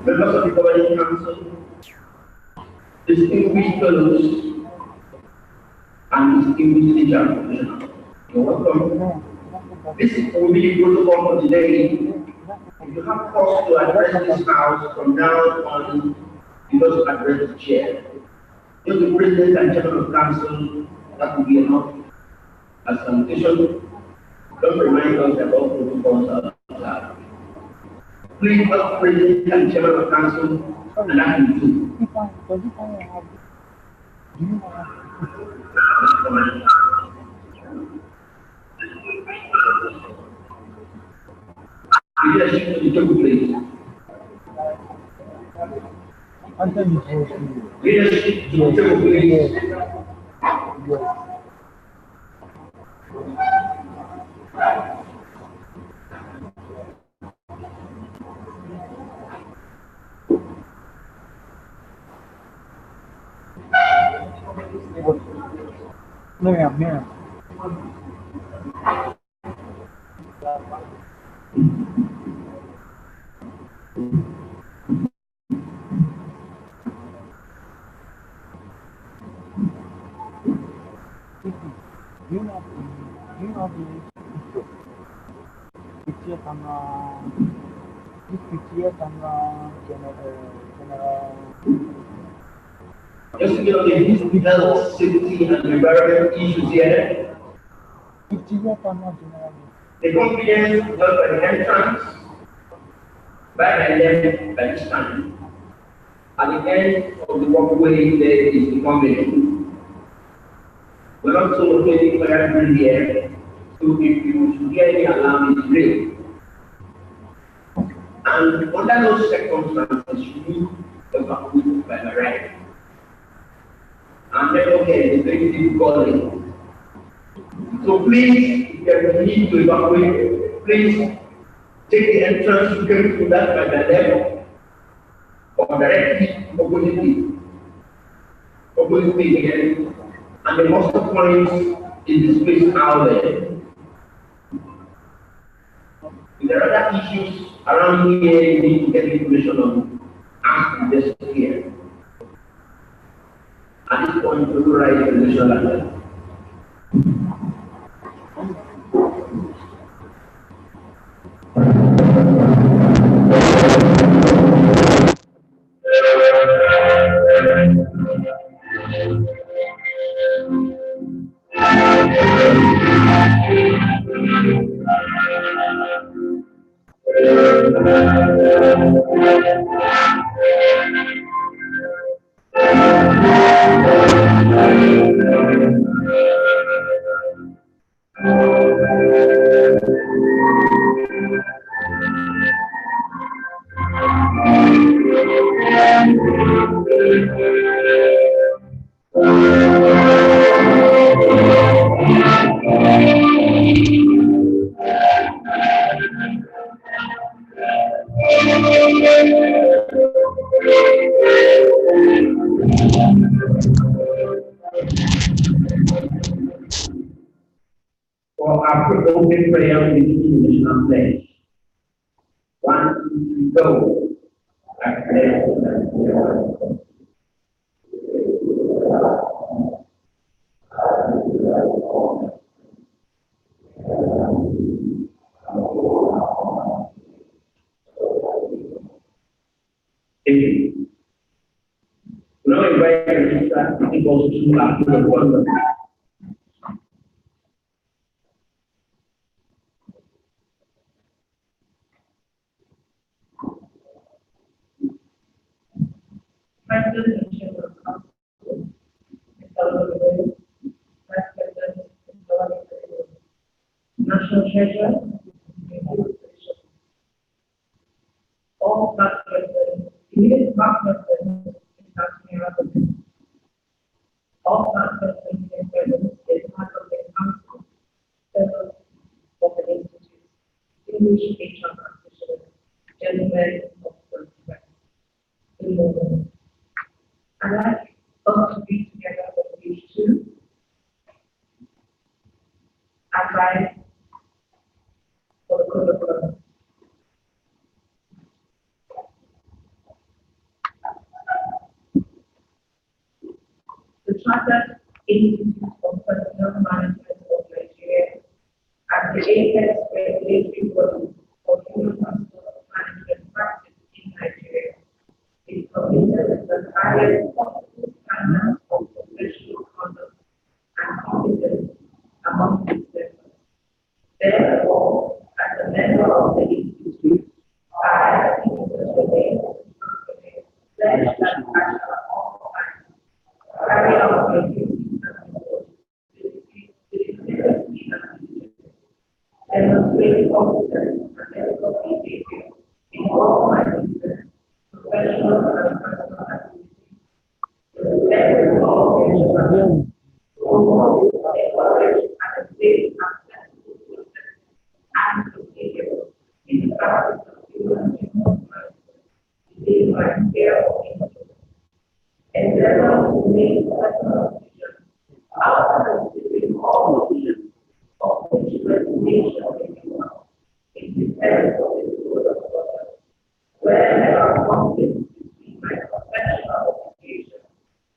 members of the governing council, distinguished fellows, and distinguished teacher professionals. You're welcome. This will be the protocol for today. If you have cause to address this house from now on, you must address the chair. If the president and chairman of council, that will be enough as salutation. Don't remind us that all protocols are observed. Please ask president and chairman of council, and that will do. Leadership to the table, please. Leadership to the table, please. Miriam. Just to get the health, safety, and environment issues here. The confidence held by the entrance, by the left by this time. At the end of the walkway, there is the convent. We're also locating fire here, so if you should hear any alarm, it's real. And under those circumstances, you evacuate by the right. And then, okay, it's very difficult. So please, if you need to evacuate, please take the entrance you came through that by the left or directly opposite again. And the muster point is displayed out there. If there are other issues around here, you need to get information on. Ask the desk here. At this point, we will write the national anthem. For our opening prayer, we need the national pledge. 1, 2, 3, go. I pledge. Thank you. Now invite the minister to take us through our prayer one. President and Chairman of Council, Mr. Vice President, Mr. National Treasurer, all past presidents, immediate past presidents, all past presidents and presidents, as part of the council, members of the institute, English HR practitioners, gentlemen of the press. Good morning. I'd like us to read together on page 2. Advice for the code of conduct. Chartered Institute of Personnel Management of Nigeria and the apex regulatory body for human resource management practice in Nigeria. It committed the highest possible standards of professional conduct and competence among its members. Therefore, as a member of the institute, I, pledge that I shall all times carry out my duties and responsibilities with integrity and diligence, demonstrate competence and ethical behavior in all my business, professional and personal activities, respect all nations, promote, encourage, and save access to process and procedure in the practice of human resource management within my sphere of influence. Endeavor to make personal decisions after considering all options of which resignation may be one in defense of the good of others, where there are conflicts between my professional education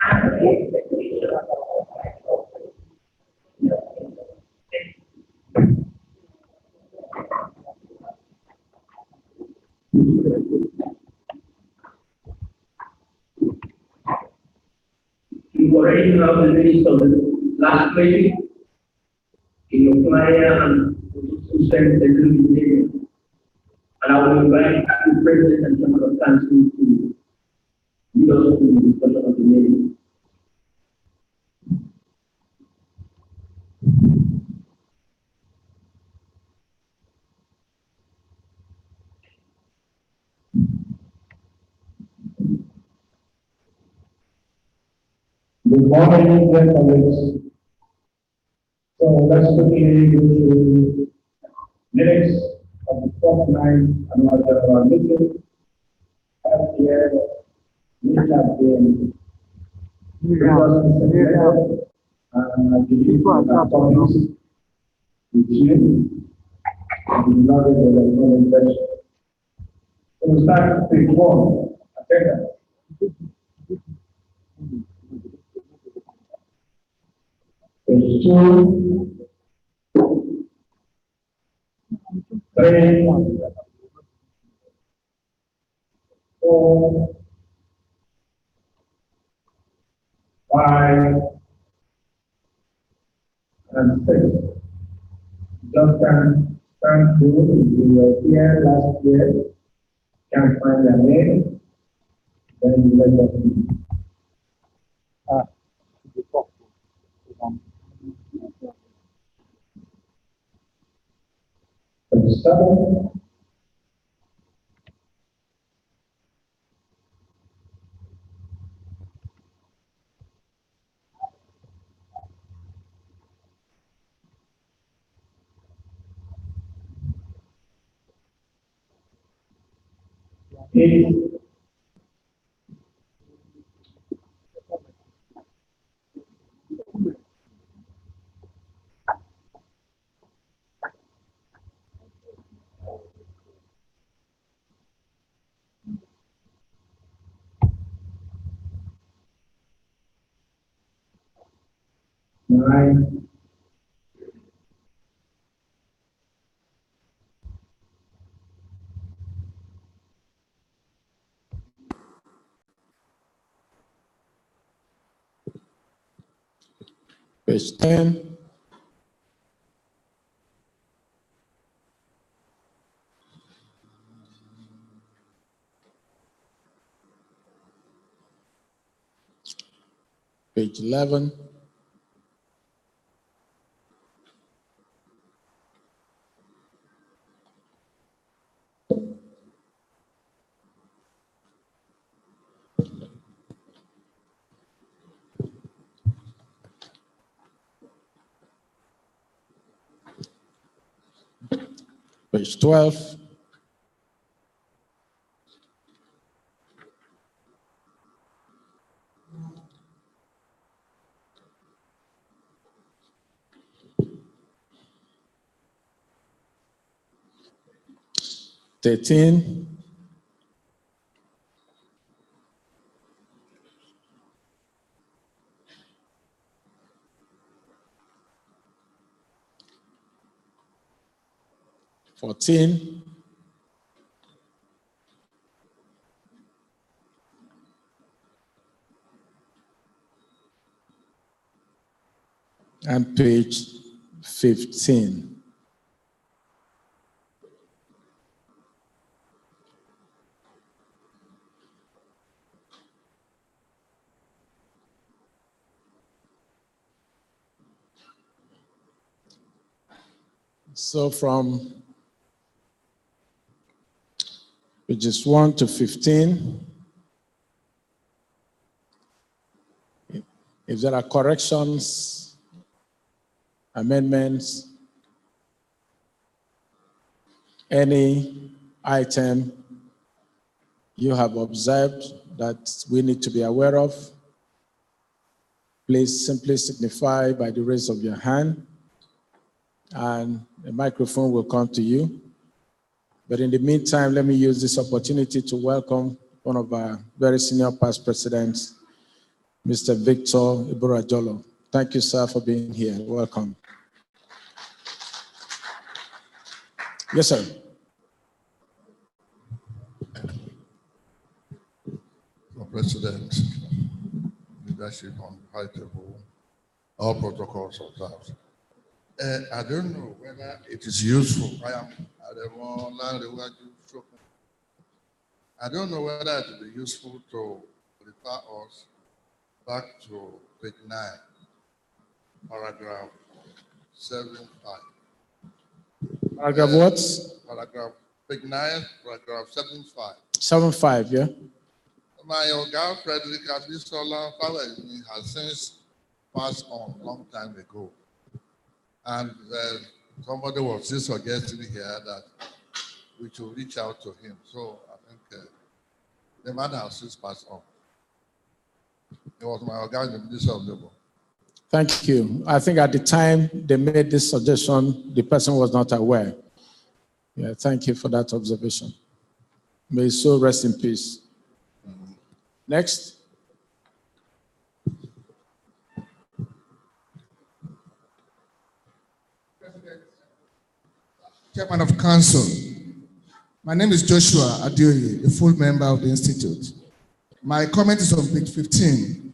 and the expectations of my corporate. You already have the list of the last meeting in your flyer and to send the meeting. And I will invite the President and Chairman of Council to lead us through the discussion of the meeting. Good morning, dear colleagues. So let's quickly go through minutes of the 49th annual general meeting. Last year, we have been and I believe that comes with you and the knowledge of the electronic version. So we start with page 1, attendance. Page 2, 3, 4, 5, and 6. Just stand through. If you were here last year, can't find your name, then you let us know. Page 7. Nine, Page 10. Page 11. Page 12. Thirteen. 14, and page 15. So from pages 1 to 15, if there are corrections, amendments, any item you have observed that we need to be aware of, please simply signify by the raise of your hand, and the microphone will come to you. But in the meantime, let me use this opportunity to welcome one of our very senior past presidents, Mr. Victor Iborajolo. Thank you, sir, for being here. Welcome. Yes, sir. Mr. President, leadership on the high table, all protocols observed. I don't know whether it is useful. I don't know whether it will be useful to refer us back to page 9, paragraph 7.5. Paragraph what? Paragraph page 9, paragraph 7.5. 7.5, yeah? My Oga Frederick Abisola has since passed on a long time ago. And somebody was just suggesting here that we should reach out to him. So I think the man has since passed on. It was my Oga in the Ministry of Labour. Thank you. I think at the time they made this suggestion, the person was not aware. Yeah, thank you for that observation. May his soul rest in peace. Next. Chairman of Council, my name is Joshua Adioye, a full member of the Institute. My comment is on page 15,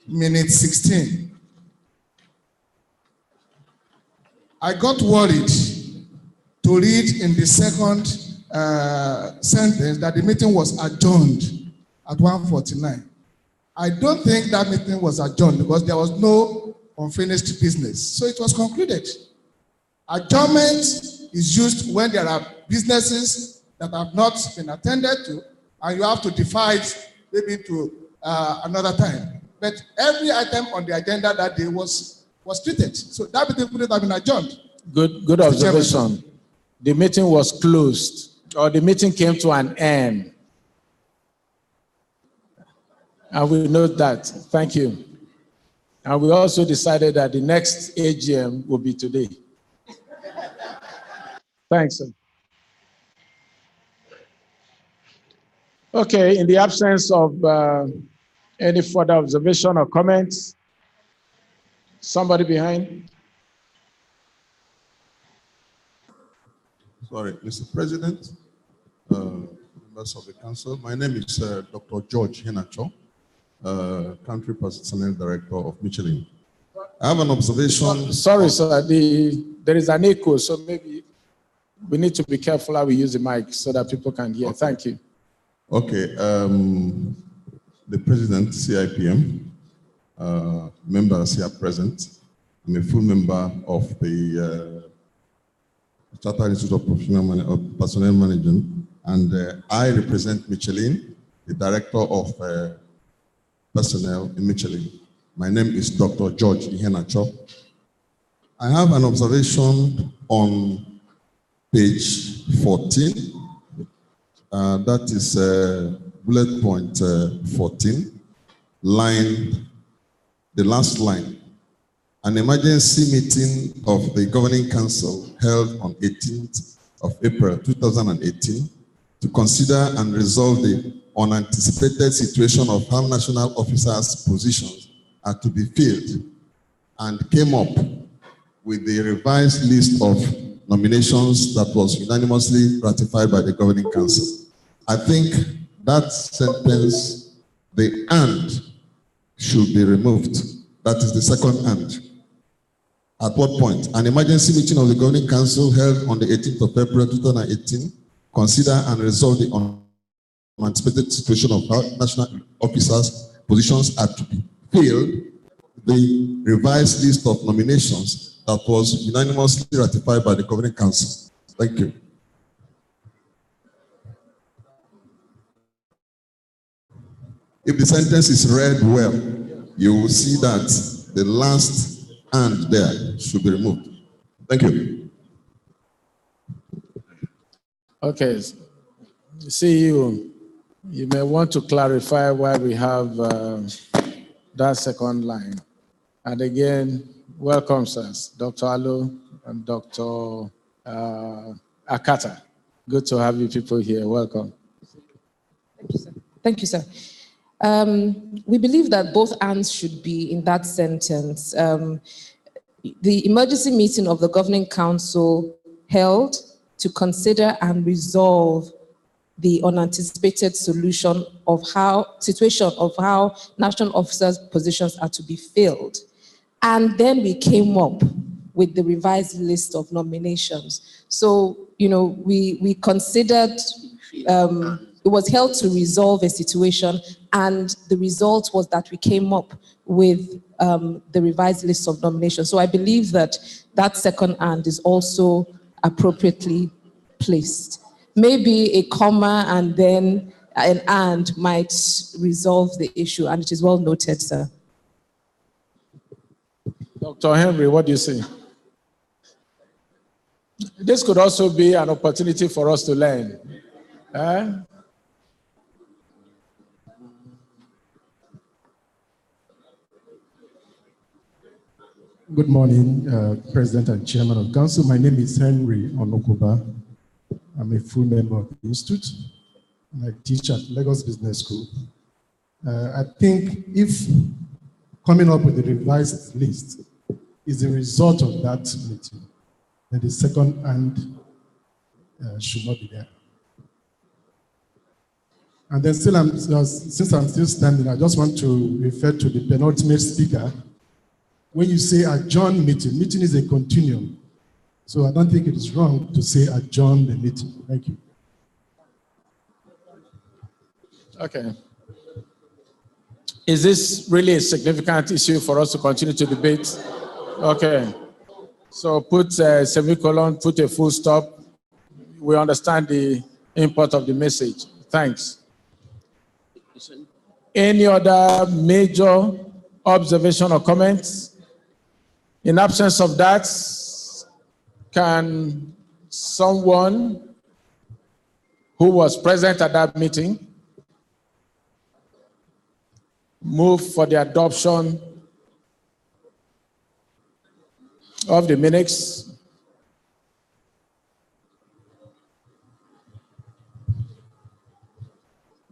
minute 16. I got worried to read in the second sentence that the meeting was adjourned at 1:49. I don't think that meeting was adjourned because there was no unfinished business. So it was concluded. Adjournment is used when there are businesses that have not been attended to, and you have to divide maybe to another time. But every item on the agenda that day was treated. So that meeting couldn't have been adjourned. Good observation. The meeting was closed, or the meeting came to an end. And we note that. Thank you. And we also decided that the next AGM will be today. Thanks, sir. Okay, in the absence of any further observation or comments, somebody behind? Sorry, Mr. President, members of the council, my name is Dr. George Henacho, Country Personnel Director of Michelin. I have an observation. Sorry, sir, there is an echo, so maybe we need to be careful how we use the mic so that people can hear. Okay. Thank you. Okay, the President, CIPM, members here present. I'm a full member of the Chartered Institute of Personnel Management, and I represent Michelin, the Director of Personnel in Michelin. My name is Dr. George Ihenacho. I have an observation on page 14. That is bullet point 14, the last line. An emergency meeting of the Governing Council held on 18th of April 2018 to consider and resolve the unanticipated situation of how national officers' positions are to be filled, and came up with the revised list of nominations that was unanimously ratified by the governing council. I think that sentence, the "and," should be removed. That is the second "and." At what point? An emergency meeting of the governing council held on the 18th of April 2018 consider and resolve the unanticipated situation of how national officers' positions are to be filled. The revised list of nominations that was unanimously ratified by the governing council. Thank you. If the sentence is read well, you will see that the last "and" there should be removed. Thank you. Okay. See you. You may want to clarify why we have that second line. And again, welcome, sirs, Dr. Alo and Dr. Akata. Good to have you people here. Welcome. Thank you, sir. Thank you, sir. We believe that both "ands" should be in that sentence. The emergency meeting of the governing council held to consider and resolve the unanticipated situation of how national officers' positions are to be filled. And then we came up with the revised list of nominations. So, we considered, it was held to resolve a situation, and the result was that we came up with the revised list of nominations. So I believe that that second "and" is also appropriately placed. Maybe a comma and then an "and" might resolve the issue, and it is well noted, sir. Dr. Henry, what do you say? This could also be an opportunity for us to learn. Good morning, President and Chairman of Council. My name is Henry Onokuba. I'm a full member of the Institute, and I teach at Lagos Business School. I think if coming up with the revised list is the result of that meeting, then the second "and" should not be there. And then since I'm still standing, I just want to refer to the penultimate speaker. When you say adjourn meeting is a continuum. So I don't think it is wrong to say adjourn the meeting. Thank you. Okay. Is this really a significant issue for us to continue to debate? Okay. So put a semicolon, put a full stop. We understand the import of the message. Thanks. Any other major observation or comments? In absence of that, can someone who was present at that meeting move for the adoption of the minutes?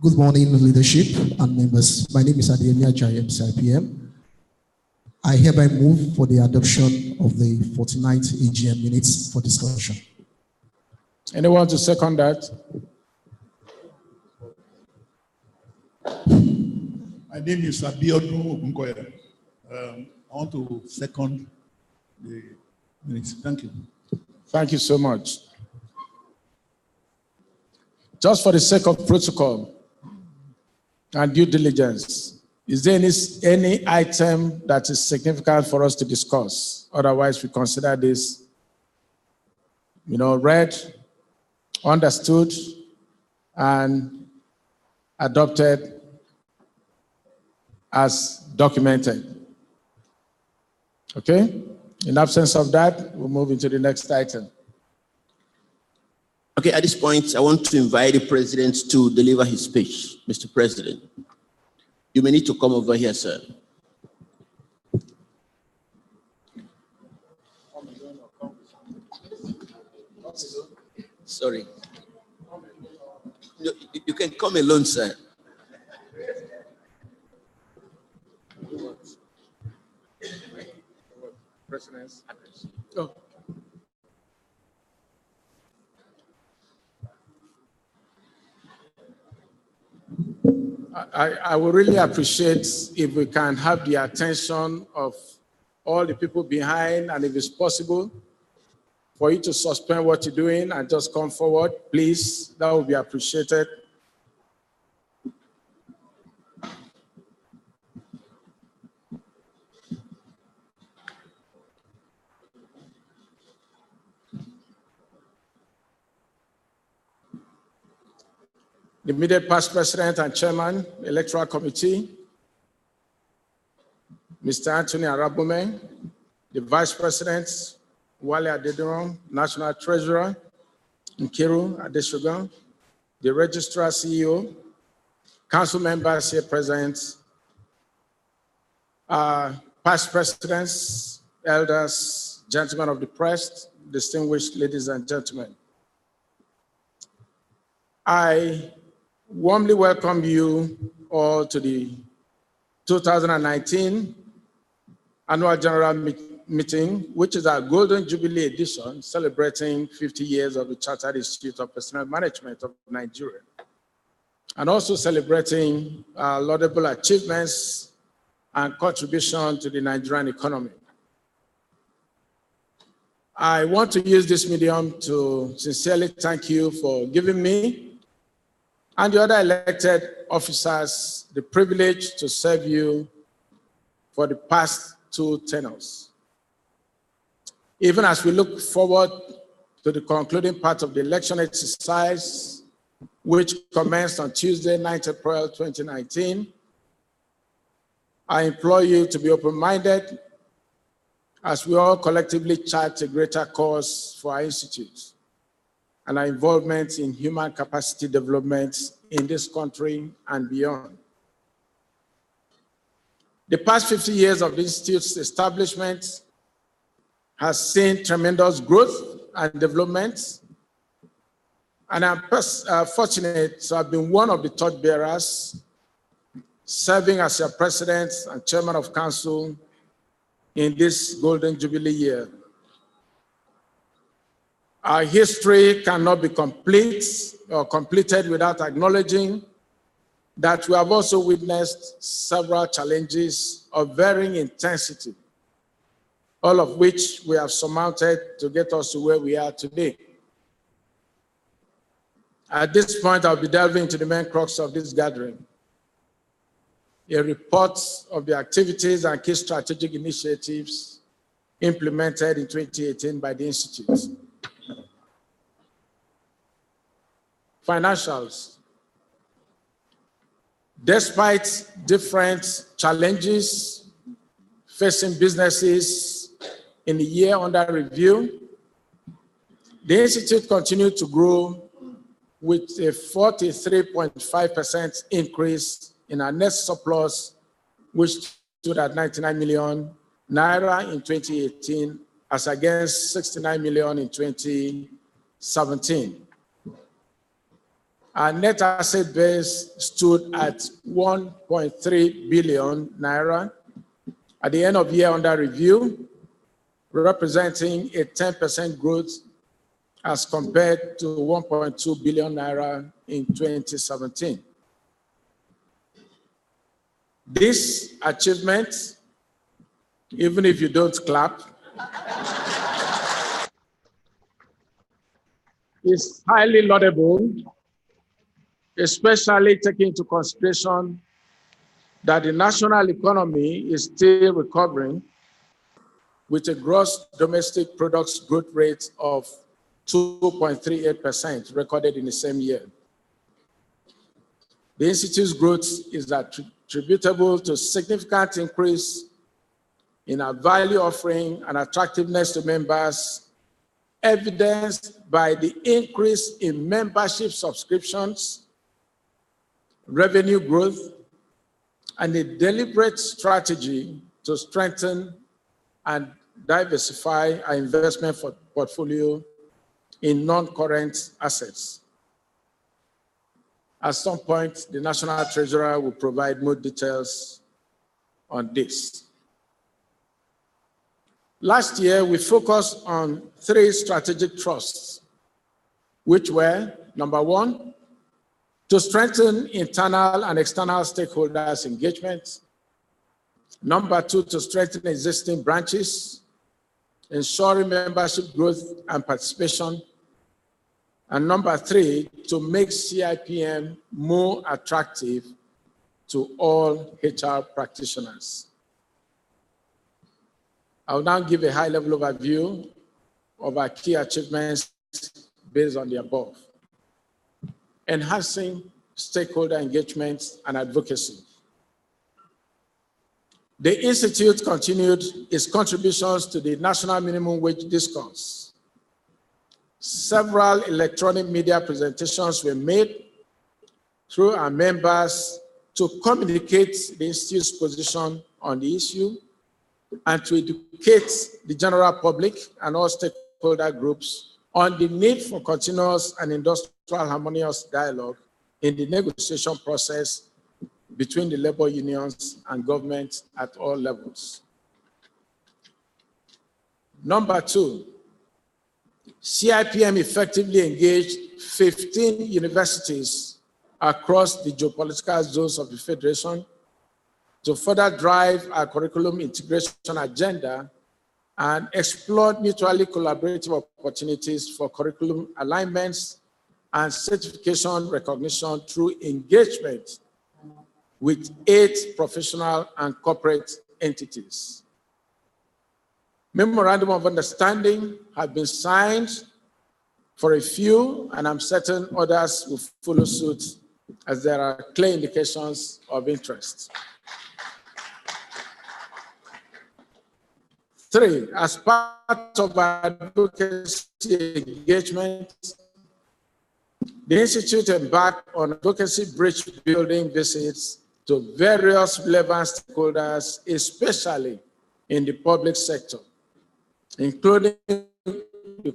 Good morning, leadership and members. My name is Adeyemi Ajayi, CIPM. I hereby move for the adoption of the 49th AGM minutes for discussion. Anyone to second that? My name is Abiodun Ogunkoya. I want to second the minutes. Thank you. Thank you so much. Just for the sake of protocol and due diligence, is there any item that is significant for us to discuss? Otherwise, we consider this, read, understood, and adopted as documented. Okay? In absence of that, we'll move into the next item. Okay, at this point, I want to invite the President to deliver his speech. Mr. President, you may need to come over here, sir. Sorry. You can come alone, sir. President's address. Oh. I would really appreciate if we can have the attention of all the people behind, and if it's possible, for you to suspend what you're doing and just come forward, please. That would be appreciated. The immediate past president and chairman, electoral committee, Mr. Anthony Arabume, the vice president, Wale Adediran, national treasurer, Nkiru Adeshogan, the registrar CEO, council members here present, past presidents, elders, gentlemen of the press, distinguished ladies and gentlemen. I warmly welcome you all to the 2019 Annual General Meeting, which is our Golden Jubilee edition, celebrating 50 years of the Chartered Institute of Personnel Management of Nigeria, and also celebrating laudable achievements and contribution to the Nigerian economy. I want to use this medium to sincerely thank you for giving me and the other elected officers the privilege to serve you for the past 2 tenures. Even as we look forward to the concluding part of the election exercise, which commenced on Tuesday, 9th April 2019, I implore you to be open-minded as we all collectively chart a greater course for our institutes and our involvement in human capacity development in this country and beyond. The past 50 years of the Institute's establishment has seen tremendous growth and development, and I'm fortunate to have been one of the torchbearers, serving as your president and chairman of council in this Golden Jubilee year. Our history cannot be complete or completed without acknowledging that we have also witnessed several challenges of varying intensity, all of which we have surmounted to get us to where we are today. At this point, I'll be delving into the main crux of this gathering, a report of the activities and key strategic initiatives implemented in 2018 by the Institute. Financials. Despite different challenges facing businesses in the year under review, the Institute continued to grow with a 43.5% increase in our net surplus, which stood at 99 million naira in 2018, as against 69 million in 2017. Our net asset base stood at 1.3 billion naira at the end of year under review, representing a 10% growth as compared to 1.2 billion naira in 2017. This achievement, even if you don't clap, is highly laudable, especially taking into consideration that the national economy is still recovering with a gross domestic products growth rate of 2.38% recorded in the same year. The Institute's growth is attributable to significant increase in our value offering and attractiveness to members, evidenced by the increase in membership subscriptions, revenue growth, and a deliberate strategy to strengthen and diversify our investment portfolio in non-current assets. At some point, the National Treasurer will provide more details on this. Last year, we focused on 3 strategic thrusts, which were, number 1, To strengthen internal and external stakeholders' engagement. Number 2, to strengthen existing branches, ensuring membership growth and participation. And number 3, to make CIPM more attractive to all HR practitioners. I will now give a high-level overview of our key achievements based on the above. Enhancing stakeholder engagement and advocacy. The Institute continued its contributions to the National Minimum Wage Discourse. Several electronic media presentations were made through our members to communicate the Institute's position on the issue and to educate the general public and all stakeholder groups on the need for continuous and industrial harmonious dialogue in the negotiation process between the labor unions and government at all levels. Number 2, CIPM effectively engaged 15 universities across the geopolitical zones of the Federation to further drive our curriculum integration agenda and explore mutually collaborative opportunities for curriculum alignments and certification recognition through engagement with 8 professional and corporate entities. Memorandum of understanding have been signed for a few, and I'm certain others will follow suit as there are clear indications of interest. 3, as part of our advocacy engagement, the Institute embarked on advocacy bridge building visits to various relevant stakeholders, especially in the public sector, including the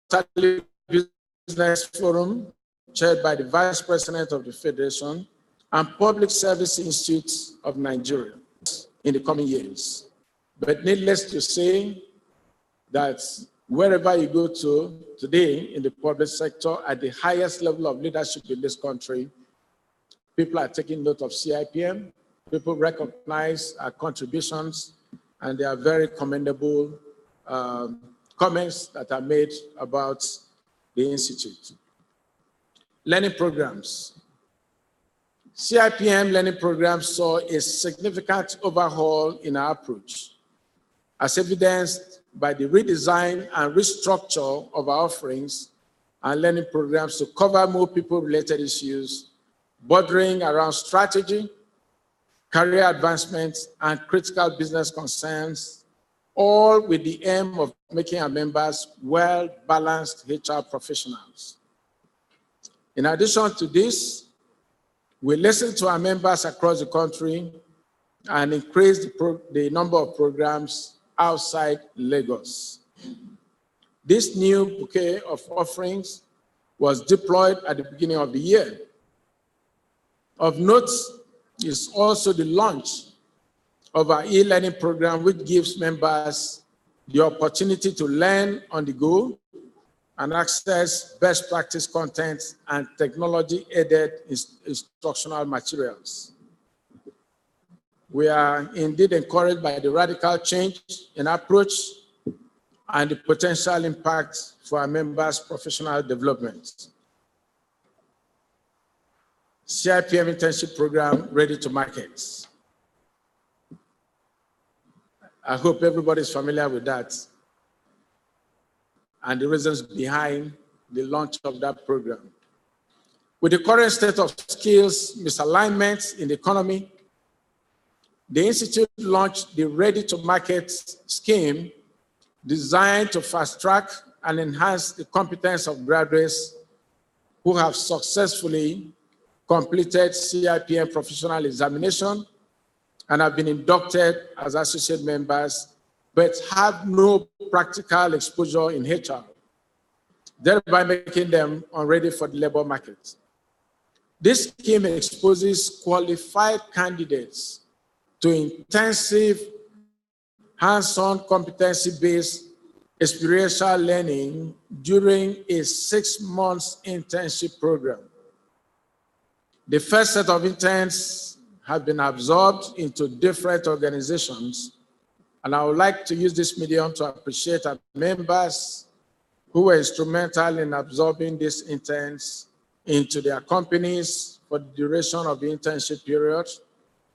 Quarterly Business Forum, chaired by the Vice President of the Federation, and Public Service Institutes of Nigeria in the coming years. But needless to say that wherever you go to today in the public sector, at the highest level of leadership in this country, people are taking note of CIPM, people recognize our contributions, and there are very commendable comments that are made about the Institute. Learning programs. CIPM learning programs saw a significant overhaul in our approach, as evidenced by the redesign and restructure of our offerings and learning programs to cover more people-related issues bordering around strategy, career advancement, and critical business concerns, all with the aim of making our members well-balanced HR professionals. In addition to this, we listened to our members across the country and increased the number of programs outside Lagos. This new bouquet of offerings was deployed at the beginning of the year. Of note is also the launch of our e-learning program, which gives members the opportunity to learn on the go and access best practice content and technology-aided instructional materials. We are indeed encouraged by the radical change in approach and the potential impact for our members' professional development. CIPM internship program ready to market. I hope everybody is familiar with that and the reasons behind the launch of that program. With the current state of skills misalignment in the economy, the Institute launched the Ready to Market scheme designed to fast-track and enhance the competence of graduates who have successfully completed CIPM professional examination and have been inducted as associate members, but have no practical exposure in HR, thereby making them unready for the labor market. This scheme exposes qualified candidates to intensive, hands-on competency-based experiential learning during a 6-month internship program. The first set of interns have been absorbed into different organizations, and I would like to use this medium to appreciate our members who were instrumental in absorbing these interns into their companies for the duration of the internship period,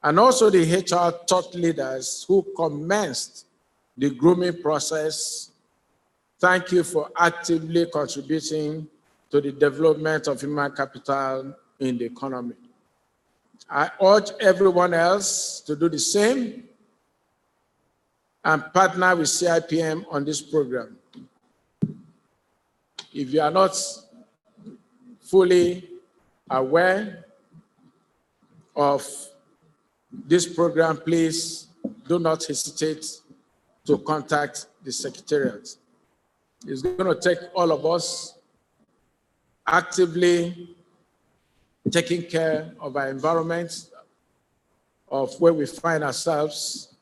and also the HR thought leaders who commenced the grooming process. Thank you for actively contributing to the development of human capital in the economy. I urge everyone else to do the same and partner with CIPM on this program. If you are not fully aware of this program, please do not hesitate to contact the Secretariat. It's going to take all of us actively taking care of our environment, of where we find ourselves,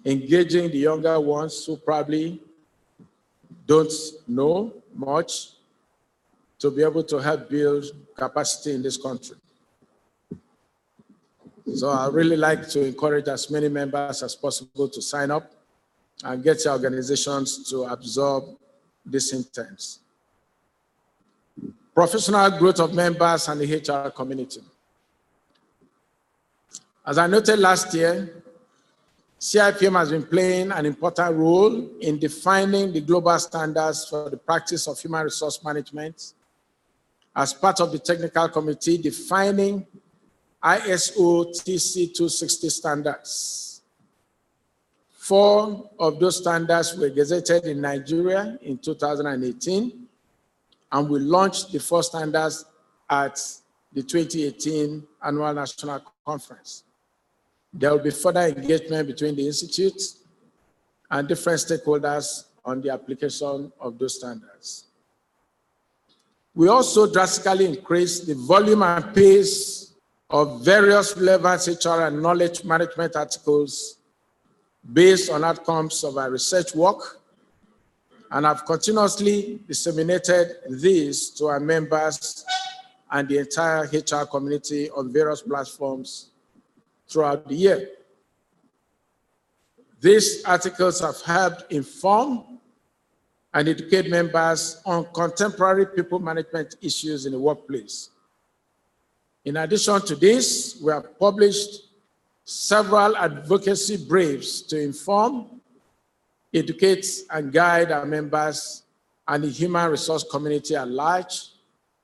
engaging the younger ones who probably don't know much, to be able to help build capacity in this country. So I really like to encourage as many members as possible to sign up and get your organizations to absorb these interns. Professional growth of members and the HR community. As I noted last year, CIPM has been playing an important role in defining the global standards for the practice of human resource management as part of the technical committee defining ISO TC 260 standards. 4 of those standards were gazetted in Nigeria in 2018, and we launched the 4 standards at the 2018 Annual National Conference. There will be further engagement between the Institute and different stakeholders on the application of those standards. We also drastically increased the volume and pace of various relevant HR and knowledge management articles based on outcomes of our research work, and have continuously disseminated these to our members and the entire HR community on various platforms throughout the year. These articles have helped inform and educate members on contemporary people management issues in the workplace. In addition to this, we have published several advocacy briefs to inform, educate, and guide our members and the human resource community at large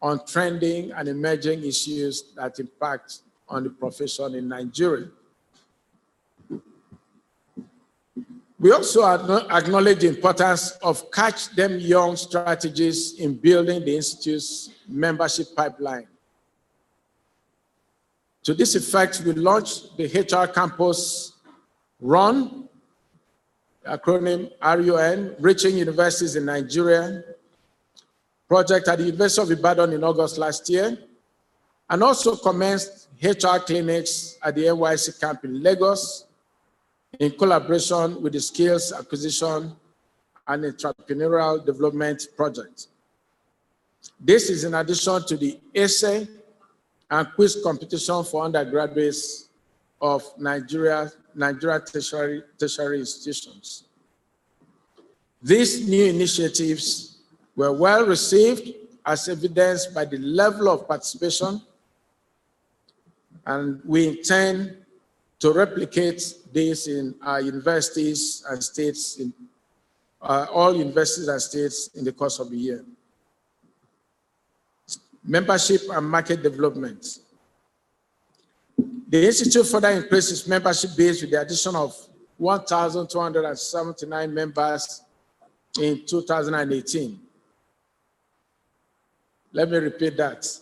on trending and emerging issues that impact on the profession in Nigeria. We also acknowledge the importance of catch them young strategies in building the Institute's membership pipeline. To this effect, we launched the HR Campus Run, acronym RUN, Reaching Universities in Nigeria, project at the University of Ibadan in August last year, and also commenced HR clinics at the NYSC camp in Lagos in collaboration with the Skills Acquisition and Entrepreneurial Development Project. This is in addition to the essay and quiz competition for undergraduates of Nigeria tertiary institutions. These new initiatives were well received, as evidenced by the level of participation, and we intend to replicate this in our universities and states, in all universities and states in the course of the year. Membership and market development. The Institute further increased its membership base with the addition of 1,279 members in 2018. Let me repeat that.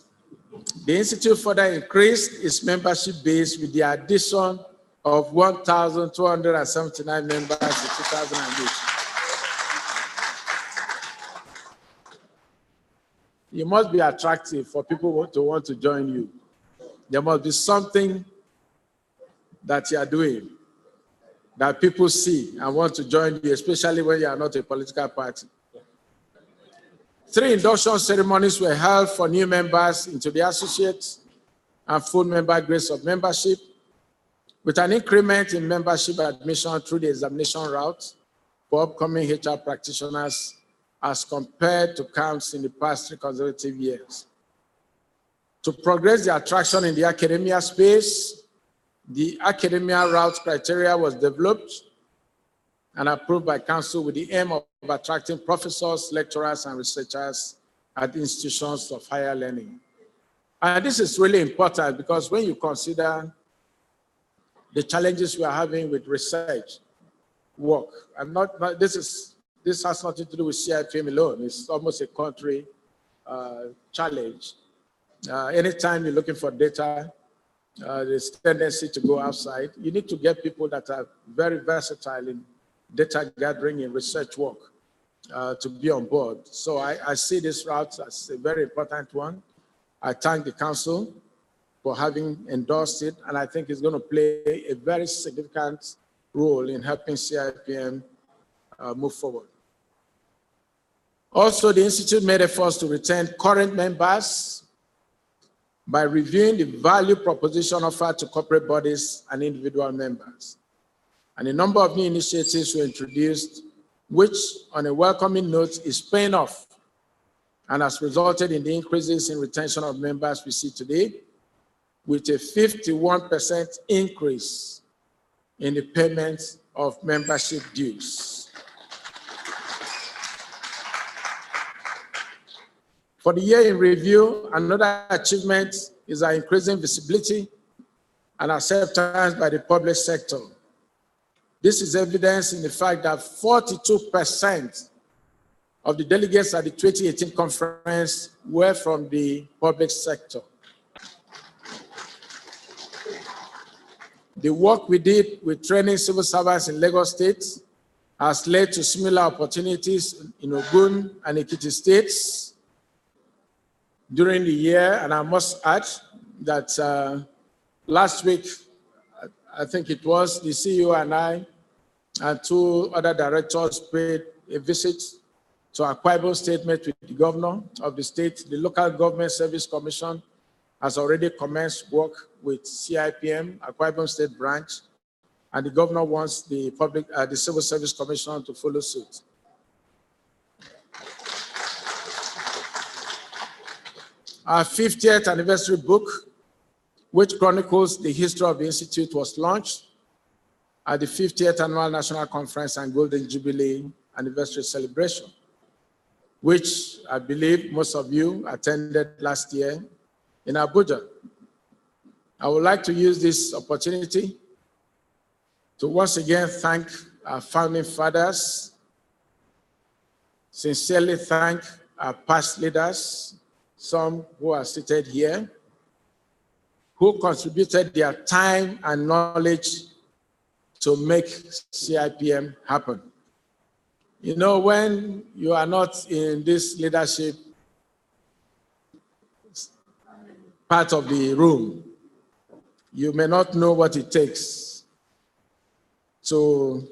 The Institute further increased its membership base with the addition of 1,279 members in 2008. You must be attractive for people to want to join you. There must be something that you are doing that people see and want to join you, especially when you are not a political party. 3 induction ceremonies were held for new members into the associate and full member grades of membership, with an increment in membership admission through the examination route for upcoming HR practitioners as compared to counts in the past 3 consecutive years. To progress the attraction in the academia space, the academia route criteria was developed and approved by council with the aim of attracting professors, lecturers, and researchers at institutions of higher learning. And this is really important because when you consider the challenges we are having with research work, and this has nothing to do with CIPM alone. It's almost a country challenge. Anytime you're looking for data, there's tendency to go outside. You need to get people that are very versatile in data gathering and research work to be on board. So I see this route as a very important one. I thank the council for having endorsed it, and I think it's going to play a very significant role in helping CIPM move forward. Also, the Institute made efforts to retain current members by reviewing the value proposition offered to corporate bodies and individual members. And a number of new initiatives were introduced, which, on a welcoming note, is paying off and has resulted in the increases in retention of members we see today, with a 51% increase in the payment of membership dues. For the year in review, another achievement is our increasing visibility and acceptance by the public sector. This is evidenced in the fact that 42% of the delegates at the 2018 conference were from the public sector. The work we did with training civil servants in Lagos State has led to similar opportunities in Ogun and Ekiti states during the year. And I must add that last week, I think it was, the CEO and I and 2 other directors paid a visit to Akwa Ibom State, met with the governor of the state. The Local Government Service Commission has already commenced work with CIPM, Akwa Ibom State branch, and the governor wants the Civil Service Commission to follow suit. Our 50th anniversary book, which chronicles the history of the Institute, was launched at the 50th Annual National Conference and Golden Jubilee Anniversary Celebration, which I believe most of you attended last year in Abuja. I would like to use this opportunity to once again thank our founding fathers, sincerely thank our past leaders, some who are seated here, who contributed their time and knowledge to make CIPM happen. You know, when you are not in this leadership part of the room, you may not know what it takes to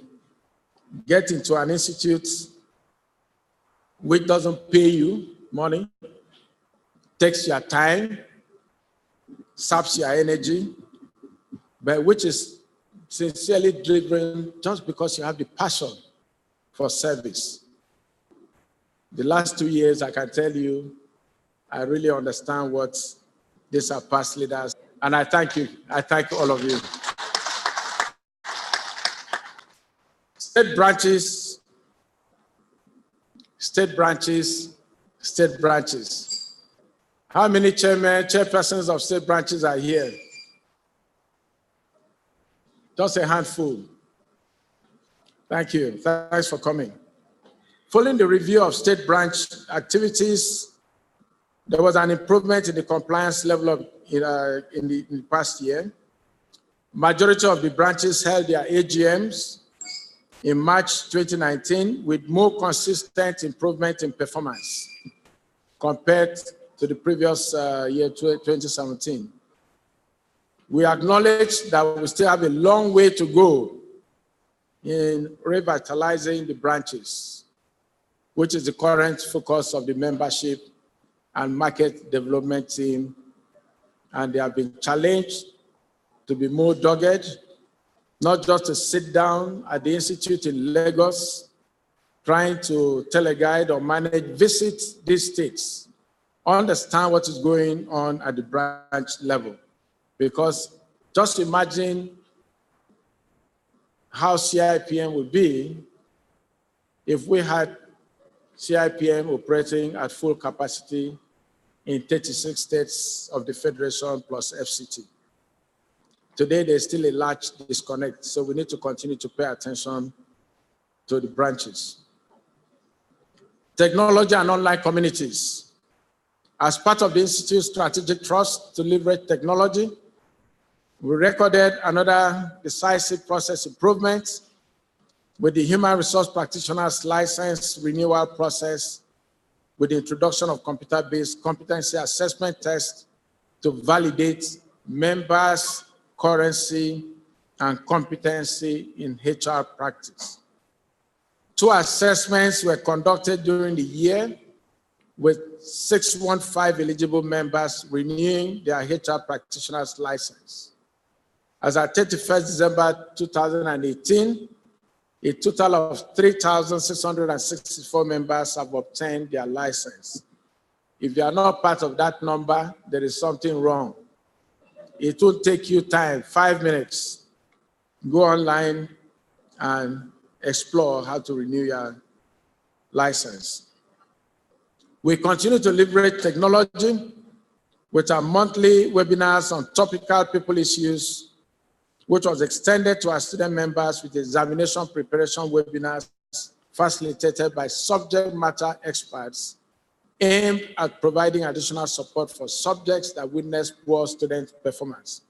get into an institute which doesn't pay you money, takes your time, saps your energy, but which is sincerely driven just because you have the passion for service. The last 2 years, I can tell you, I really understand what these are past leaders, and I thank you. I thank all of you. State branches, state branches, state branches. How many chairpersons of state branches are here? Just a handful. Thank you. Thanks for coming. Following the review of state branch activities, there was an improvement in the compliance level of, in the past year. Majority of the branches held their AGMs in March 2019 with more consistent improvement in performance compared to the previous year, 2017. We acknowledge that we still have a long way to go in revitalizing the branches, which is the current focus of the membership and market development team and they have been challenged to be more dogged, not just to sit down at the institute in Lagos, trying to teleguide or manage, visit these states, understand what is going on at the branch level. Because just imagine how CIPM would be if we had CIPM operating at full capacity in 36 states of the Federation plus FCT. Today, there's still a large disconnect, so we need to continue to pay attention to the branches. Technology and online communities. As part of the Institute's strategic thrust to leverage technology, we recorded another decisive process improvement with the Human Resource Practitioners License Renewal process, with the introduction of computer-based competency assessment tests to validate members' currency and competency in HR practice. 2 assessments were conducted during the year, with 615 eligible members renewing their HR practitioner's license. As at 31st December 2018, a total of 3,664 members have obtained their license. If you are not part of that number, there is something wrong. It will take you time, 5 minutes. Go online and explore how to renew your license. We continue to leverage technology with our monthly webinars on topical people issues, which was extended to our student members with examination preparation webinars facilitated by subject matter experts aimed at providing additional support for subjects that witness poor student performance.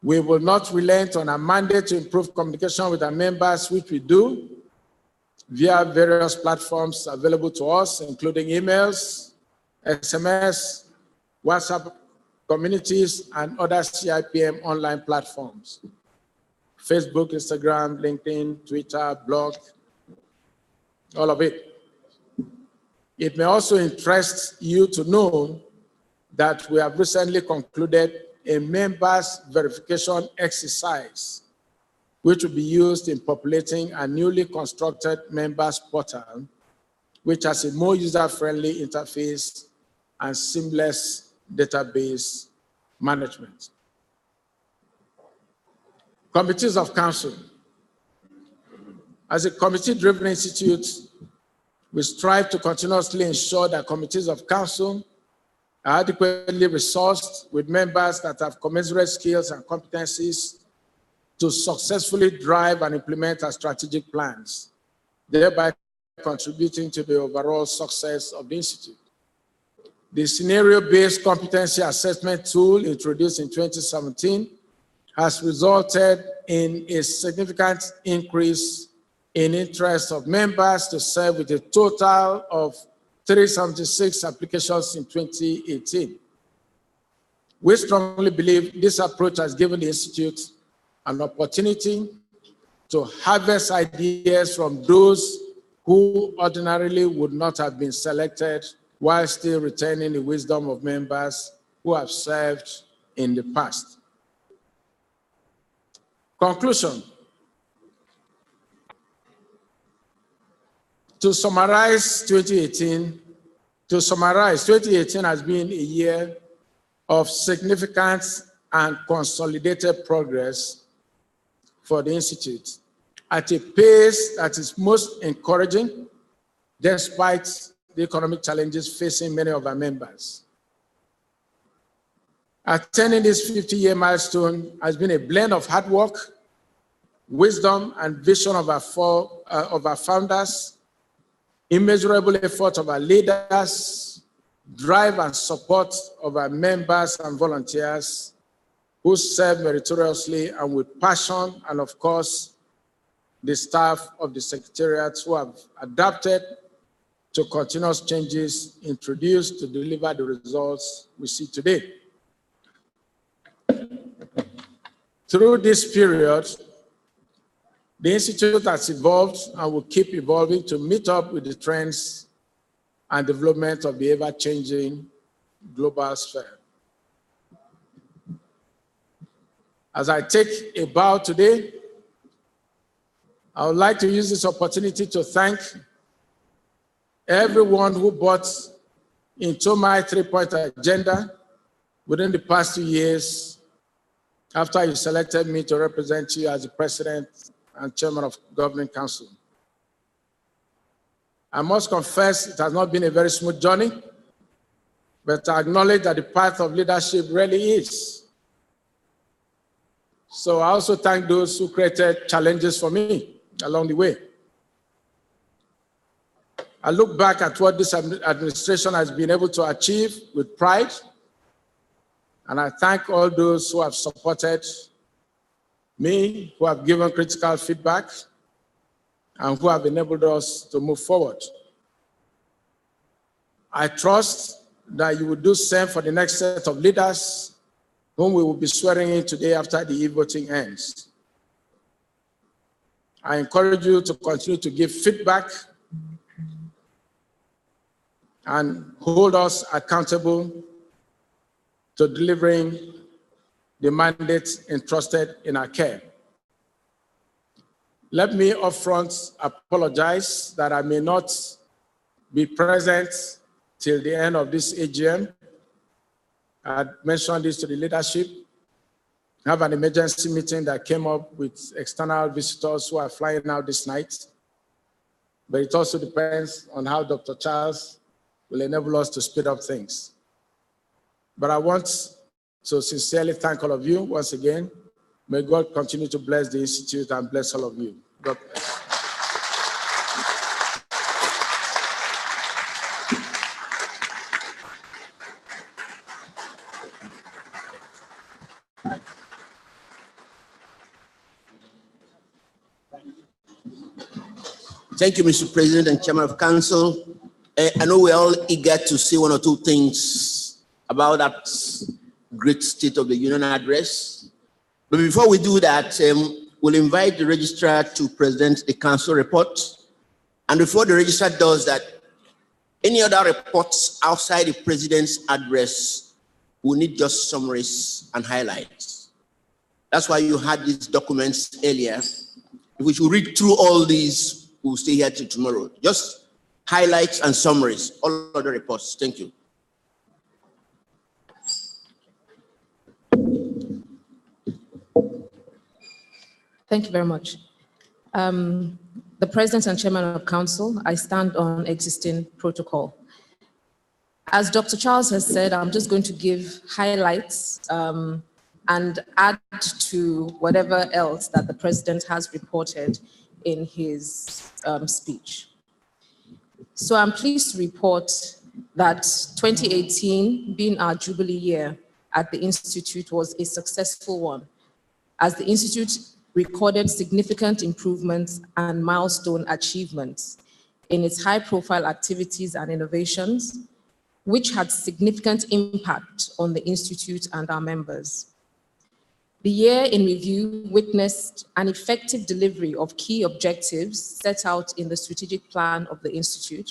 We will not relent on our mandate to improve communication with our members, which we do via various platforms available to us, including emails, SMS, WhatsApp communities, and other CIPM online platforms. Facebook, Instagram, LinkedIn, Twitter, blog, all of it. It may also interest you to know that we have recently concluded a members verification exercise, which will be used in populating a newly constructed members portal, which has a more user-friendly interface and seamless database management. Committees of council. As a committee-driven institute, we strive to continuously ensure that committees of council are adequately resourced with members that have commensurate skills and competencies to successfully drive and implement our strategic plans, thereby contributing to the overall success of the institute. The scenario-based competency assessment tool introduced in 2017 has resulted in a significant increase in interest of members to serve with a total of 376 applications in 2018. We strongly believe this approach has given the Institute an opportunity to harvest ideas from those who ordinarily would not have been selected, while still retaining the wisdom of members who have served in the past. Conclusion. To summarize 2018 has been a year of significant and consolidated progress for the Institute at a pace that is most encouraging despite the economic challenges facing many of our members. Attaining this 50-year milestone has been a blend of hard work, wisdom, and vision of our founders, immeasurable effort of our leaders, drive and support of our members and volunteers who serve meritoriously and with passion, and of course, the staff of the Secretariat who have adapted to continuous changes introduced to deliver the results we see today. Through this period, the Institute has evolved and will keep evolving to meet up with the trends and development of the ever-changing global sphere. As I take a bow today, I would like to use this opportunity to thank everyone who bought into my three-point agenda within the past 2 years after you selected me to represent you as the President and Chairman of Governing Council. I must confess it has not been a very smooth journey, but I acknowledge that the path of leadership really is. So I also thank those who created challenges for me along the way. I look back at what this administration has been able to achieve with pride, and I thank all those who have supported me, who have given critical feedback, and who have enabled us to move forward. I trust that you will do the same for the next set of leaders whom we will be swearing in today after the e-voting ends. I encourage you to continue to give feedback and hold us accountable to delivering the mandate entrusted in our care. Let me upfront apologize that I may not be present till the end of this AGM. I had mentioned this to the leadership. I have an emergency meeting that came up with external visitors who are flying out this night. But it also depends on how Dr. Charles will enable us to speed up things. But I want to sincerely thank all of you once again. May God continue to bless the Institute and bless all of you. God bless. Thank you, Mr. President and Chairman of Council. I know we're all eager to say one or two things about that great State of the Union address. But before we do that, we'll invite the registrar to present the council report. And before the registrar does that, any other reports outside the president's address will need just summaries and highlights. That's why you had these documents earlier. If we should read through all these, we'll stay here till tomorrow. Just highlights and summaries, all other reports. Thank you. Thank you very much. The President and Chairman of Council, I stand on existing protocol. As Dr. Charles has said, I'm just going to give highlights and add to whatever else that the President has reported in his speech. So I'm pleased to report that 2018, being our Jubilee year at the Institute, was a successful one, as the Institute recorded significant improvements and milestone achievements in its high-profile activities and innovations, which had significant impact on the Institute and our members. The year in review witnessed an effective delivery of key objectives set out in the strategic plan of the Institute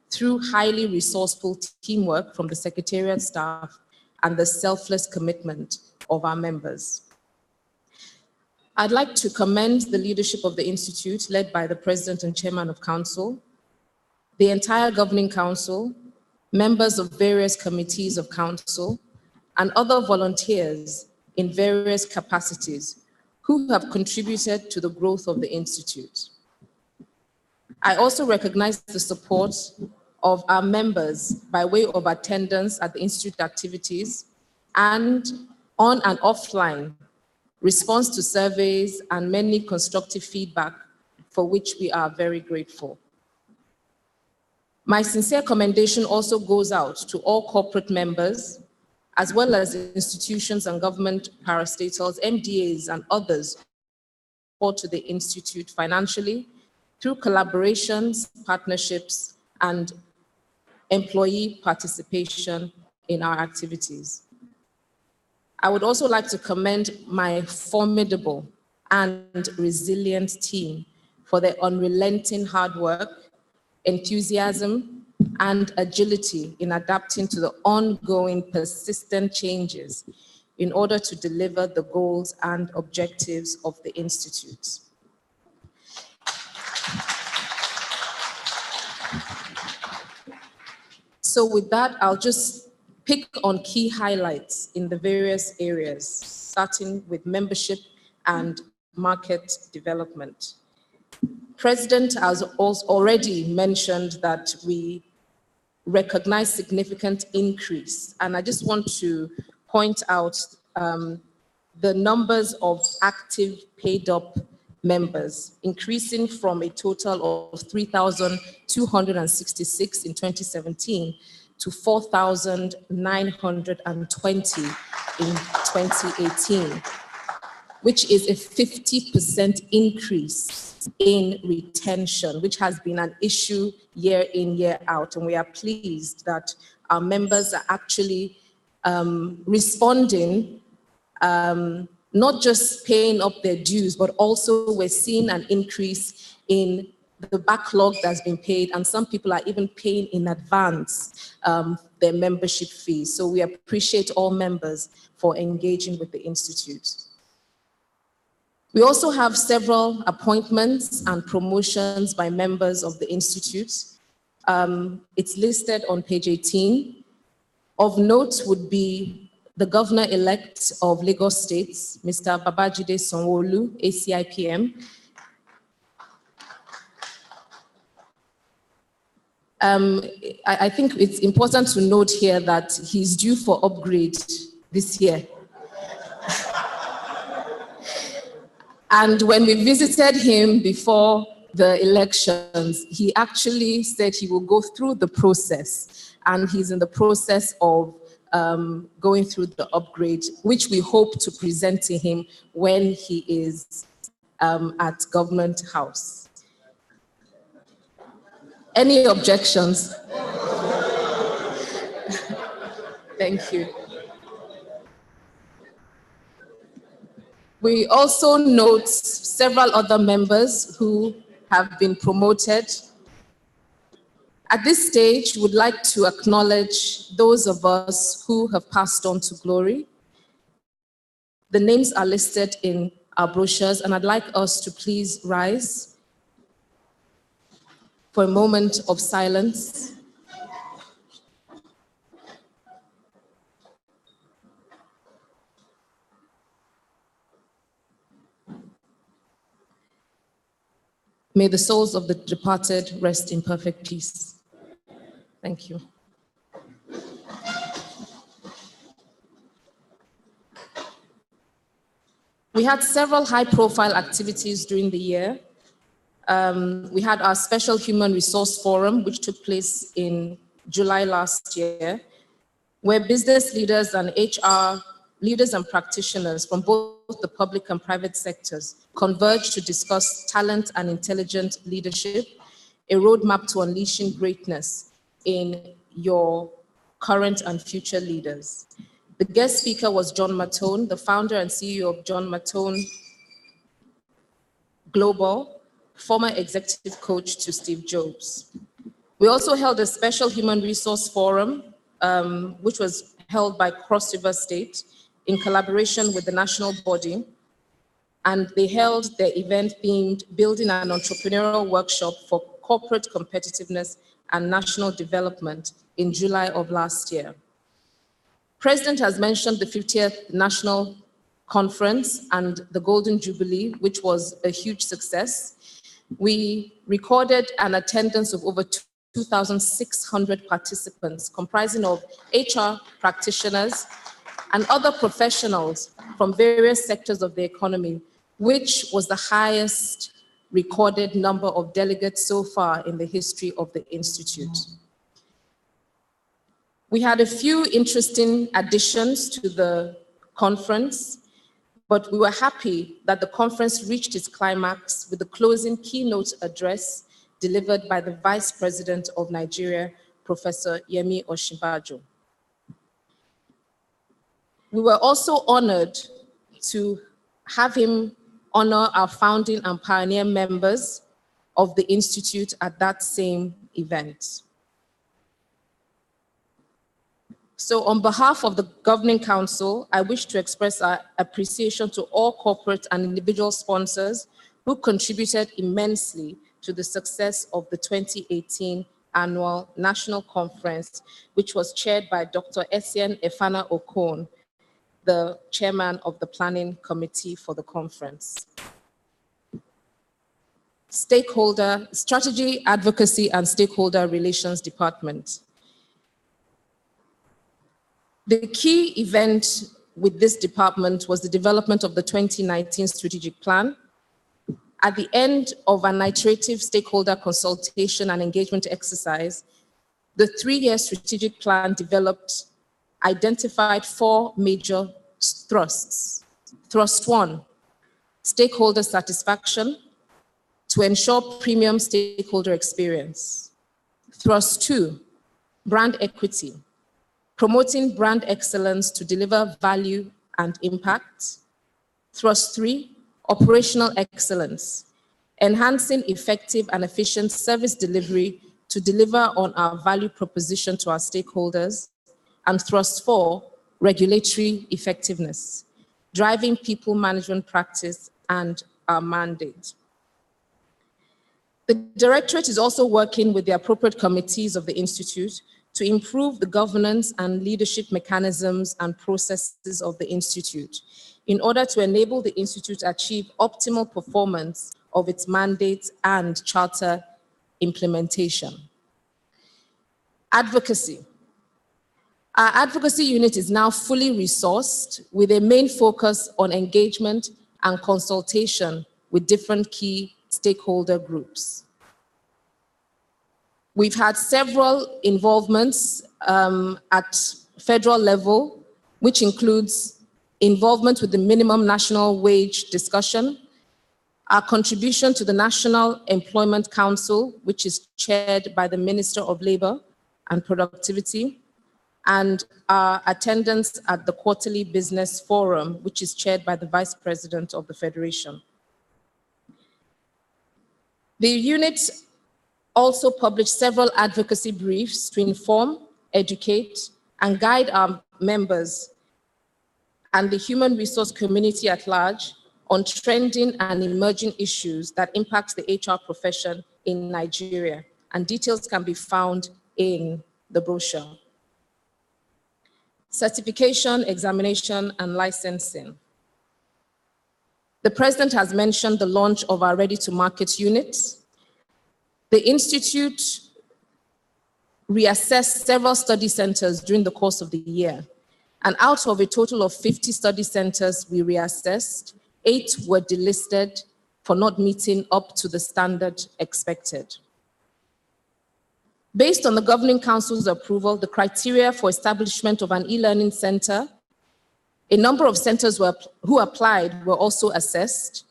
through highly resourceful teamwork from the Secretariat staff and the selfless commitment of our members. I'd like to commend the leadership of the Institute, led by the President and Chairman of Council, the entire Governing Council, members of various committees of Council, and other volunteers in various capacities who have contributed to the growth of the Institute. I also recognize the support of our members by way of attendance at the Institute activities and on and offline response to surveys and many constructive feedback for which we are very grateful. My sincere commendation also goes out to all corporate members, as well as institutions and government parastatals, MDAs, and others, support to the Institute financially through collaborations, partnerships, and employee participation in our activities. I would also like to commend my formidable and resilient team for their unrelenting hard work, enthusiasm, and agility in adapting to the ongoing persistent changes in order to deliver the goals and objectives of the Institute. So with that, I'll just pick on key highlights in the various areas, starting with membership and market development. President has also already mentioned that we recognize significant increase, and I just want to point out the numbers of active paid-up members, increasing from a total of 3,266 in 2017 to 4,920 in 2018, which is a 50% increase in retention, which has been an issue year in, year out. And we are pleased that our members are actually responding, not just paying up their dues, but also we're seeing an increase in the backlog that's been paid, and some people are even paying in advance their membership fees. So we appreciate all members for engaging with the Institute. We also have several appointments and promotions by members of the Institute. It's listed on page 18. Of note would be the Governor-elect of Lagos State, Mr. Babajide Sanwo-Olu, ACIPM. I think it's important to note here that he's due for upgrade this year. And when we visited him before the elections, he actually said he will go through the process, and he's in the process of going through the upgrade, which we hope to present to him when he is at Government House. Any objections? Thank you. We also note several other members who have been promoted. At this stage, we would like to acknowledge those of us who have passed on to glory. The names are listed in our brochures, and I'd like us to please rise for a moment of silence. May the souls of the departed rest in perfect peace. Thank you. We had several high-profile activities during the year. We had our special Human Resource Forum, which took place in July last year, where business leaders and HR leaders and practitioners from both the public and private sectors converged to discuss talent and intelligent leadership, a roadmap to unleashing greatness in your current and future leaders. The guest speaker was John Mattone, the founder and CEO of John Mattone Global, former executive coach to Steve Jobs. We also held a special Human Resource Forum, which was held by Cross River State in collaboration with the national body. And they held their event themed Building an Entrepreneurial Workshop for Corporate Competitiveness and National Development in July of last year. President has mentioned the 50th National Conference and the Golden Jubilee, which was a huge success. We recorded an attendance of over 2,600 participants, comprising of HR practitioners and other professionals from various sectors of the economy, which was the highest recorded number of delegates so far in the history of the Institute. We had a few interesting additions to the conference, but we were happy that the conference reached its climax with the closing keynote address delivered by the Vice President of Nigeria, Professor Yemi Osinbajo. We were also honored to have him honor our founding and pioneer members of the Institute at that same event. So on behalf of the Governing Council, I wish to express our appreciation to all corporate and individual sponsors who contributed immensely to the success of the 2018 Annual National Conference, which was chaired by Dr. Essien Efana Okon, the chairman of the Planning Committee for the conference. Strategy, Advocacy, and Stakeholder Relations Department. The key event with this department was the development of the 2019 strategic plan. At the end of an iterative stakeholder consultation and engagement exercise, the 3-year strategic plan identified 4 major thrusts. Thrust 1, stakeholder satisfaction to ensure premium stakeholder experience. Thrust 2, brand equity, promoting brand excellence to deliver value and impact. Thrust 3, operational excellence, enhancing effective and efficient service delivery to deliver on our value proposition to our stakeholders. And Thrust 4, regulatory effectiveness, driving people management practice and our mandate. The Directorate is also working with the appropriate committees of the Institute to improve the governance and leadership mechanisms and processes of the Institute in order to enable the Institute to achieve optimal performance of its mandate and charter implementation. Advocacy. Our advocacy unit is now fully resourced with a main focus on engagement and consultation with different key stakeholder groups. We've had several involvements at federal level, which includes involvement with the minimum national wage discussion, our contribution to the National Employment Council, which is chaired by the Minister of Labor and Productivity, and our attendance at the Quarterly Business Forum, which is chaired by the Vice President of the Federation. The unit also published several advocacy briefs to inform, educate, and guide our members and the human resource community at large on trending and emerging issues that impact the HR profession in Nigeria. And details can be found in the brochure. Certification, examination, and licensing. The President has mentioned the launch of our ready-to-market unit. The Institute reassessed several study centers during the course of the year. And out of a total of 50 study centers we reassessed, 8 were delisted for not meeting up to the standard expected. Based on the Governing Council's approval, the criteria for establishment of an e-learning center, a number of centers who applied were also assessed,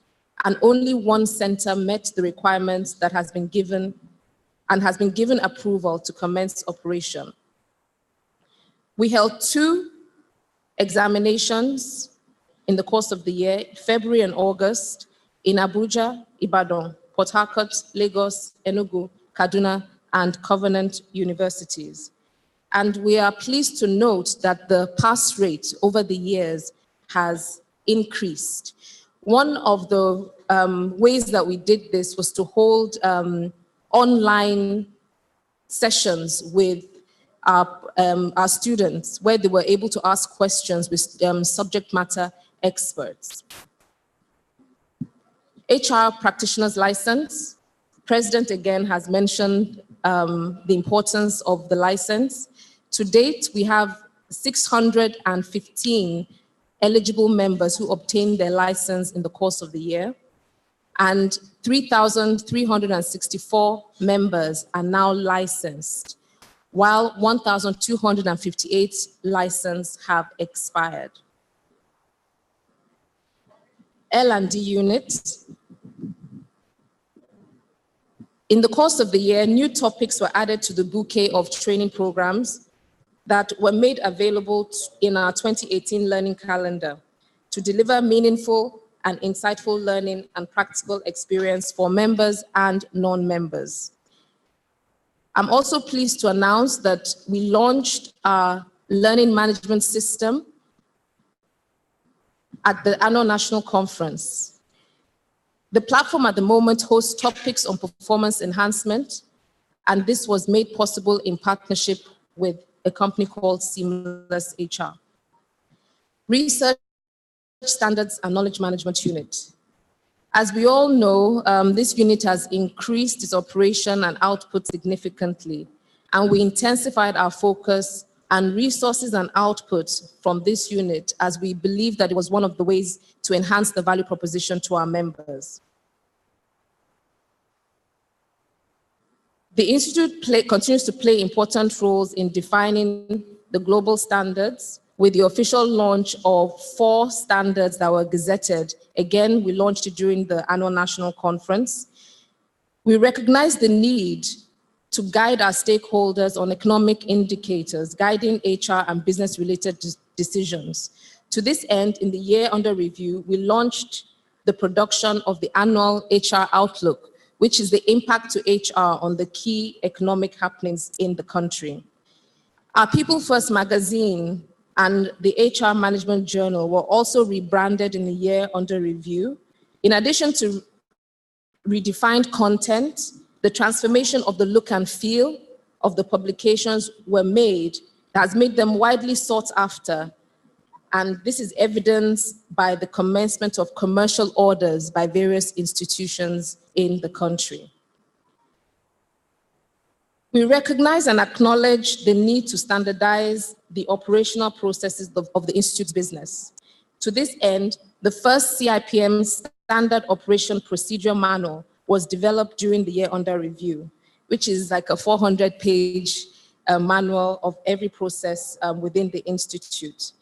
and only 1 center met the requirements that has been given approval to commence operation. We held 2 examinations in the course of the year, February and August, in Abuja, Ibadan, Port Harcourt, Lagos, Enugu, Kaduna, and Covenant universities. And we are pleased to note that the pass rate over the years has increased. One of the ways that we did this was to hold online sessions with our students where they were able to ask questions with subject matter experts. HR practitioner's license. President again has mentioned the importance of the license. To date, we have 615 eligible members who obtained their license in the course of the year, and 3,364 members are now licensed, while 1,258 licenses have expired. L&D unit. In the course of the year, new topics were added to the bouquet of training programs that were made available in our 2018 learning calendar to deliver meaningful and insightful learning and practical experience for members and non-members. I'm also pleased to announce that we launched our learning management system at the annual national conference. The platform at the moment hosts topics on performance enhancement, and this was made possible in partnership with a company called Seamless HR. Research Standards and Knowledge Management Unit. As we all know, this unit has increased its operation and output significantly, and we intensified our focus and resources and output from this unit as we believe that it was one of the ways to enhance the value proposition to our members. The Institute continues to play important roles in defining the global standards with the official launch of 4 standards that were gazetted. Again, we launched it during the annual national conference. We recognize the need to guide our stakeholders on economic indicators, guiding HR and business-related decisions. To this end, in the year under review, we launched the production of the annual HR Outlook, which is the impact to HR on the key economic happenings in the country. Our People First magazine and the HR Management Journal were also rebranded in the year under review. In addition to redefined content, the transformation of the look and feel of the publications were made that has made them widely sought after. And this is evidenced by the commencement of commercial orders by various institutions in the country. We recognize and acknowledge the need to standardize the operational processes of the Institute's business. To this end, the first CIPM Standard Operation Procedure Manual was developed during the year under review, which is like a 400-page manual of every process within the Institute.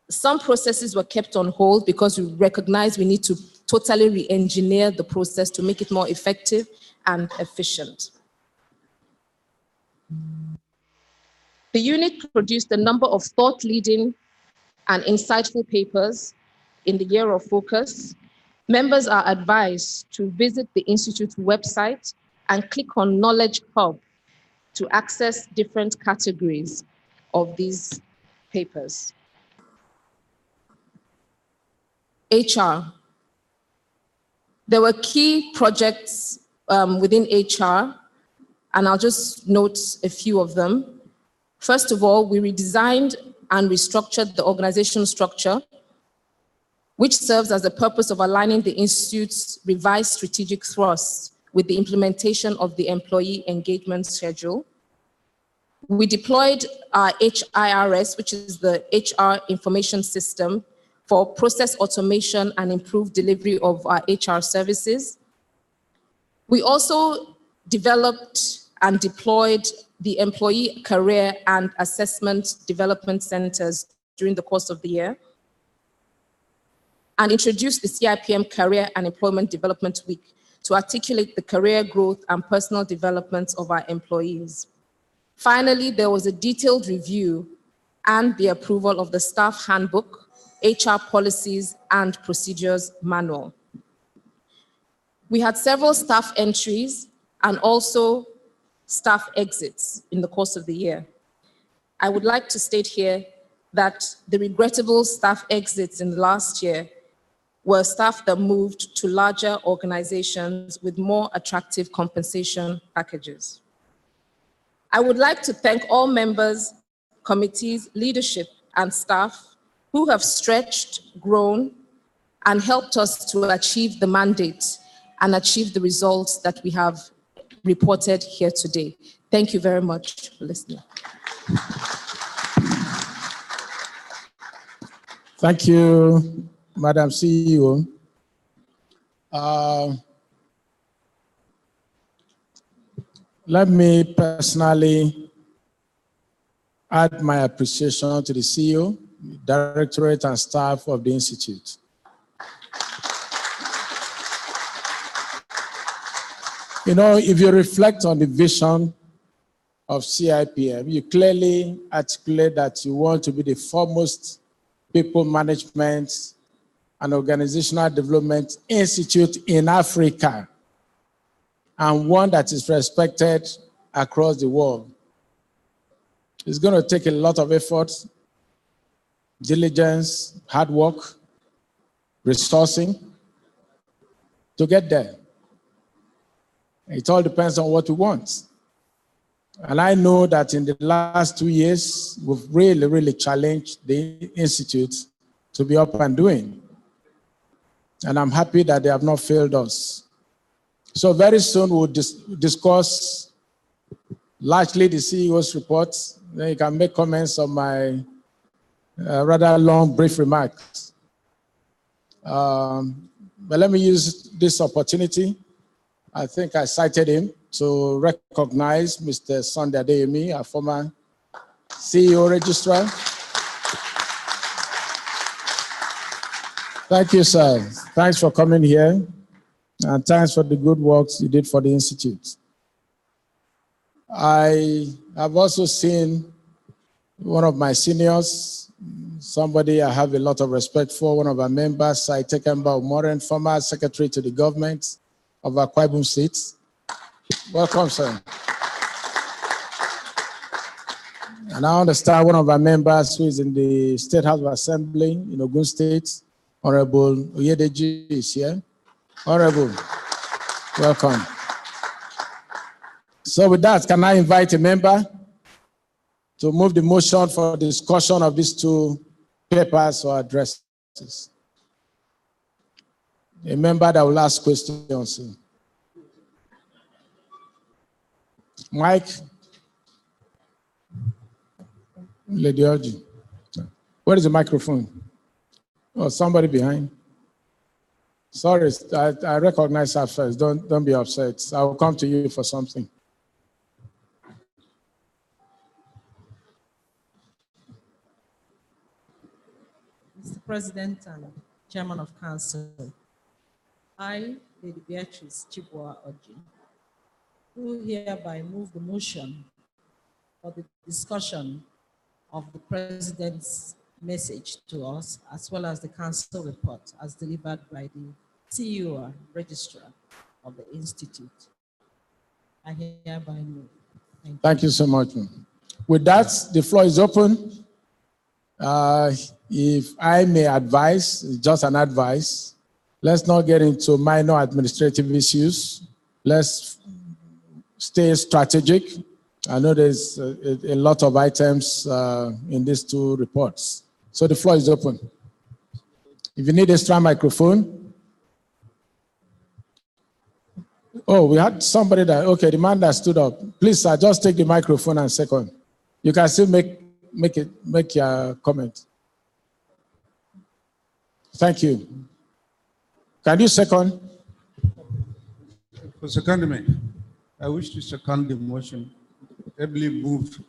Some processes were kept on hold because we recognize we need to totally re-engineer the process to make it more effective and efficient. The unit produced a number of thought-leading and insightful papers in the year of focus. Members are advised to visit the Institute's website and click on Knowledge Hub to access different categories of these papers. HR. There were key projects within HR, and I'll just note a few of them. First of all, we redesigned and restructured the organizational structure, which serves as the purpose of aligning the Institute's revised strategic thrust with the implementation of the employee engagement schedule. We deployed our HIRS, which is the HR information system, for process automation and improved delivery of our HR services. We also developed and deployed the Employee Career and Assessment Development Centers during the course of the year, and introduced the CIPM Career and Employment Development Week to articulate the career growth and personal development of our employees. Finally, there was a detailed review and the approval of the Staff Handbook, HR Policies and Procedures Manual. We had several staff entries and also staff exits in the course of the year. I would like to state here that the regrettable staff exits in the last year were staff that moved to larger organizations with more attractive compensation packages. I would like to thank all members, committees, leadership, and staff who have stretched, grown, and helped us to achieve the mandate and achieve the results that we have reported here today. Thank you very much for listening. Thank you, Madam CEO. Let me personally add my appreciation to the CEO, Directorate, and staff of the Institute. You know, if you reflect on the vision of CIPM, you clearly articulate that you want to be the foremost people management and organizational development institute in Africa, and one that is respected across the world. It's going to take a lot of effort, diligence, hard work, resourcing to get there. It all depends on what we want. And I know that in the last 2 years, we've really challenged the Institute to be up and doing. And I'm happy that they have not failed us. So very soon we'll discuss largely the CEO's report. Then you can make comments on my rather long, brief remarks. But let me use this opportunity. I think I cited him to recognize Mr. Sunday Adeyemi, our former CEO registrar. Thank you, sir. Thanks for coming here, and thanks for the good work you did for the Institute. I have also seen one of my seniors, somebody I have a lot of respect for, one of our members, Saite Kemba Umoren, former secretary to the government of Akwa Ibom State. Welcome, sir. And I understand one of our members who is in the State House of Assembly in Ogun State, Honorable Oyedeji, is here. Honorable, welcome. So with that, can I invite a member to move the motion for discussion of these two papers or addresses? A member that will ask questions. Mike, Lady Orji. Where is the microphone? Oh, somebody behind. Sorry, I recognize her first. Don't be upset. I will come to you for something. Mr. President and Chairman of Council, I, Lady Beatrice Chibwa Orji, who hereby move the motion for the discussion of the President's message to us, as well as the Council report as delivered by the CEO and Registrar of the Institute. I hereby move. Thank you so much, ma'am. With that, the floor is open. If I may advise, just an advice, let's not get into minor administrative issues. Let's stay strategic. I know there's a lot of items in these two reports. So the floor is open. If you need a extra microphone. Oh, we had somebody that, okay, the man that stood up. Please, sir, just take the microphone and second. You can still make your comment. Thank you. Can you second? For secondment, I wish to second the motion, ably moved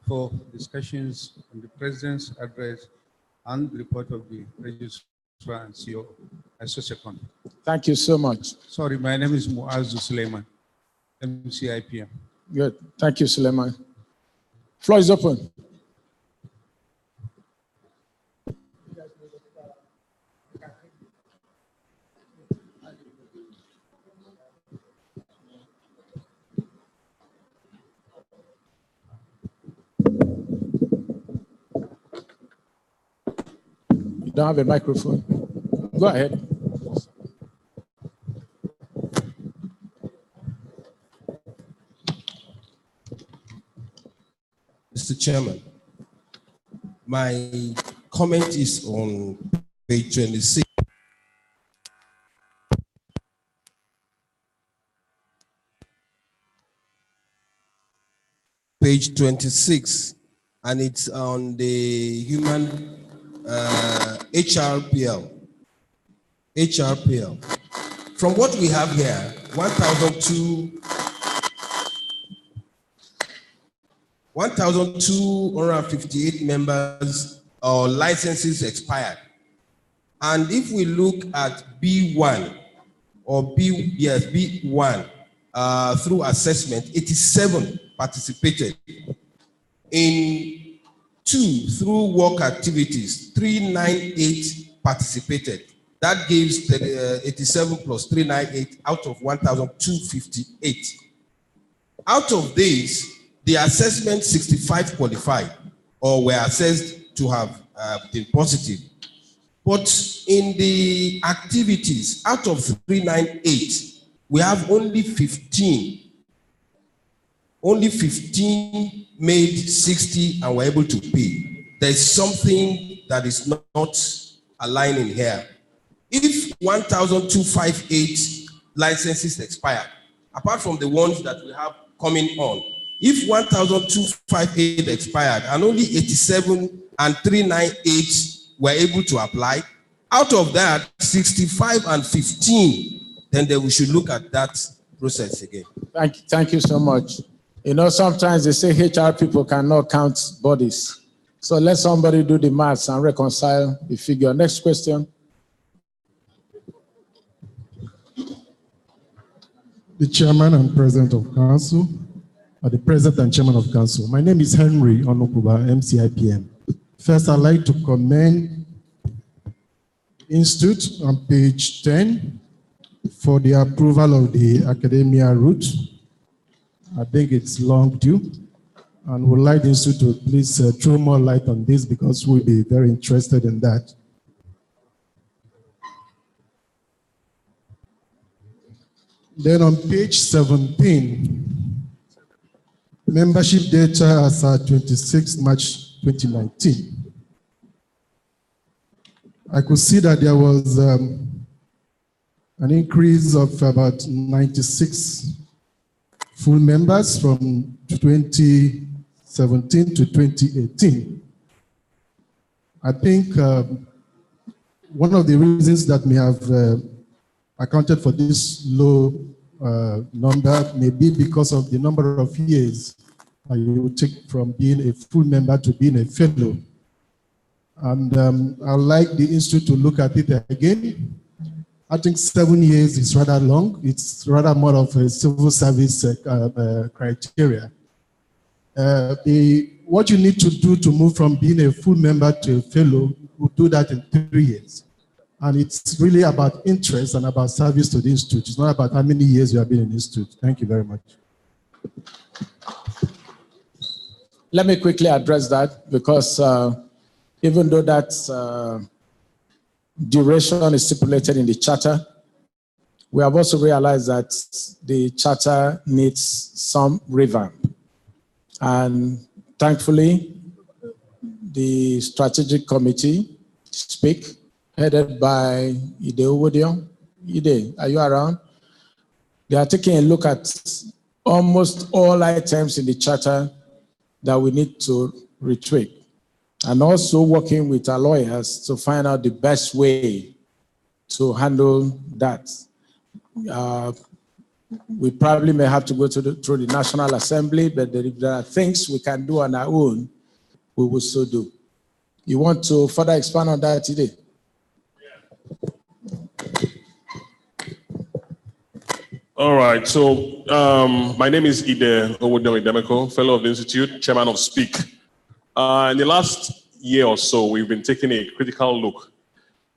for discussions on the President's address and the report of the Registrar and CEO. I so second. Thank you so much. Sorry, my name is Muazu Suleiman, MCIPM. Good. Thank you, Suleiman. Floor is open. You don't have a microphone. Go ahead. Mr. Chairman, my comment is on page 26. Page 26, and it's on the human HRPL. From what we have here, 1,258 members or licenses expired. And if we look at B1 or B1 through assessment, 87 participated. In 2 through work activities, 398 participated. That gives 87 plus 398 out of 1,258. Out of these, the assessment 65 qualified or were assessed to have been positive. But in the activities, out of 398, we have only 15. Only 15 made 60 and were able to pay. There's something that is not aligning here. If 1,258 licenses expire, apart from the ones that we have coming on, if 1,258 expired and only 87 and 398 were able to apply, out of that, 65 and 15, then we should look at that process again. Thank you so much. You know, sometimes they say HR people cannot count bodies. So let somebody do the maths and reconcile the figure. Next question. The chairman and president of council, or the president and chairman of council. My name is Henry Onokuba, MCIPM. First, I'd like to commend the Institute on page 10 for the approval of the academia route. I think it's long due, and would like the Institute to please throw more light on this because we'll be very interested in that. Then on page 17, membership data as at 26 March 2019. I could see that there was an increase of about 96 full members from 2017 to 2018. I think one of the reasons that may have accounted for this low number may be because of the number of years you take from being a full member to being a fellow. And I'd like the Institute to look at it again. I think 7 years is rather long. It's rather more of a civil service criteria. What you need to do to move from being a full member to a fellow, we'll do that in 3 years. And it's really about interest and about service to the Institute. It's not about how many years you have been in the Institute. Thank you very much. Let me quickly address that because even though that duration is stipulated in the charter, we have also realized that the charter needs some revamp. And thankfully, the strategic committee, SPEAK, headed by Ide Owodion. Ide, are you around? They are taking a look at almost all items in the charter that we need to retweak, and also working with our lawyers to find out the best way to handle that. We probably may have to go through the National Assembly, but if there are things we can do on our own, we will so do. You want to further expand on that today? All right, so my name is Ide Owodion, fellow of the Institute, chairman of SPEAK. In the last year or so, we've been taking a critical look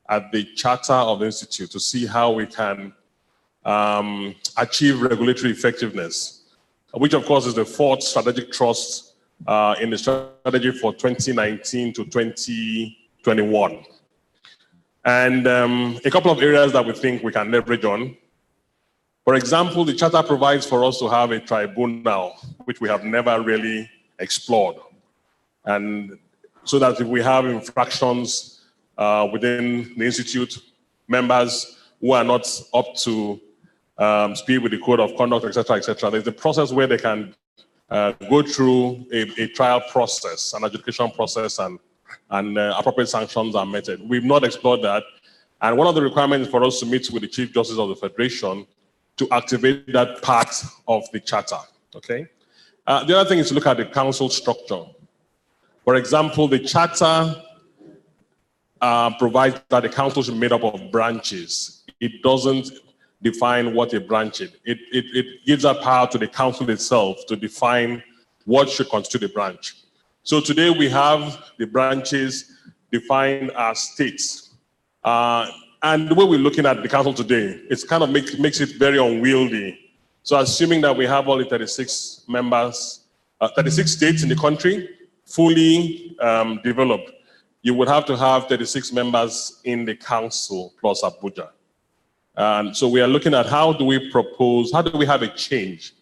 at the charter of the Institute to see how we can achieve regulatory effectiveness, which of course is the fourth strategic thrust in the strategy for 2019 to 2021. And a couple of areas that we think we can leverage on. For example, the charter provides for us to have a tribunal, which we have never really explored. And so that if we have infractions within the Institute, members who are not up to speed with the code of conduct, et cetera, there's a process where they can go through a trial process, an adjudication process, and appropriate sanctions are meted. We've not explored that. And one of the requirements for us to meet with the Chief Justice of the Federation to activate that part of the charter, okay? The other thing is to look at the council structure. For example, the charter provides that the council should be made up of branches. It doesn't define what a branch is. It gives that power to the council itself to define what should constitute a branch. So today we have the branches defined as states. And the way we're looking at the council today, it's kind of makes it very unwieldy. So assuming that we have only 36 members 36 states in the country, fully developed, you would have to have 36 members in the council plus Abuja. And so we are looking at how do we have a change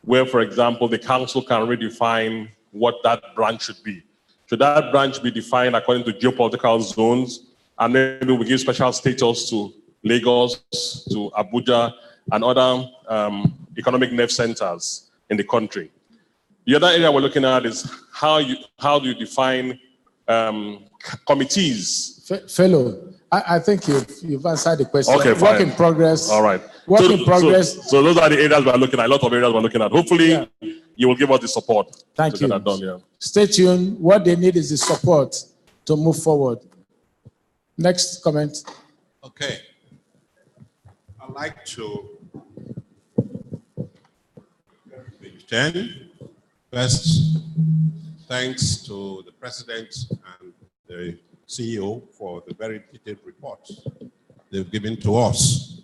where, for example, the council can redefine what that branch should be. Should that branch be defined according to geopolitical zones? And maybe we give special status to Lagos, to Abuja, and other economic nerve centers in the country. The other area we're looking at is how do you define committees? Fellow, I think you've answered the question. Okay, fine. Work in progress. All right. Work in progress. So those are the areas we're looking at, a lot of areas we're looking at. Hopefully, you will give us the support. Thank you. Get that done, yeah. Stay tuned. What they need is the support to move forward. Next comment. Okay. I'd like to page 10. First, thanks to the President and the CEO for the very detailed reports they've given to us.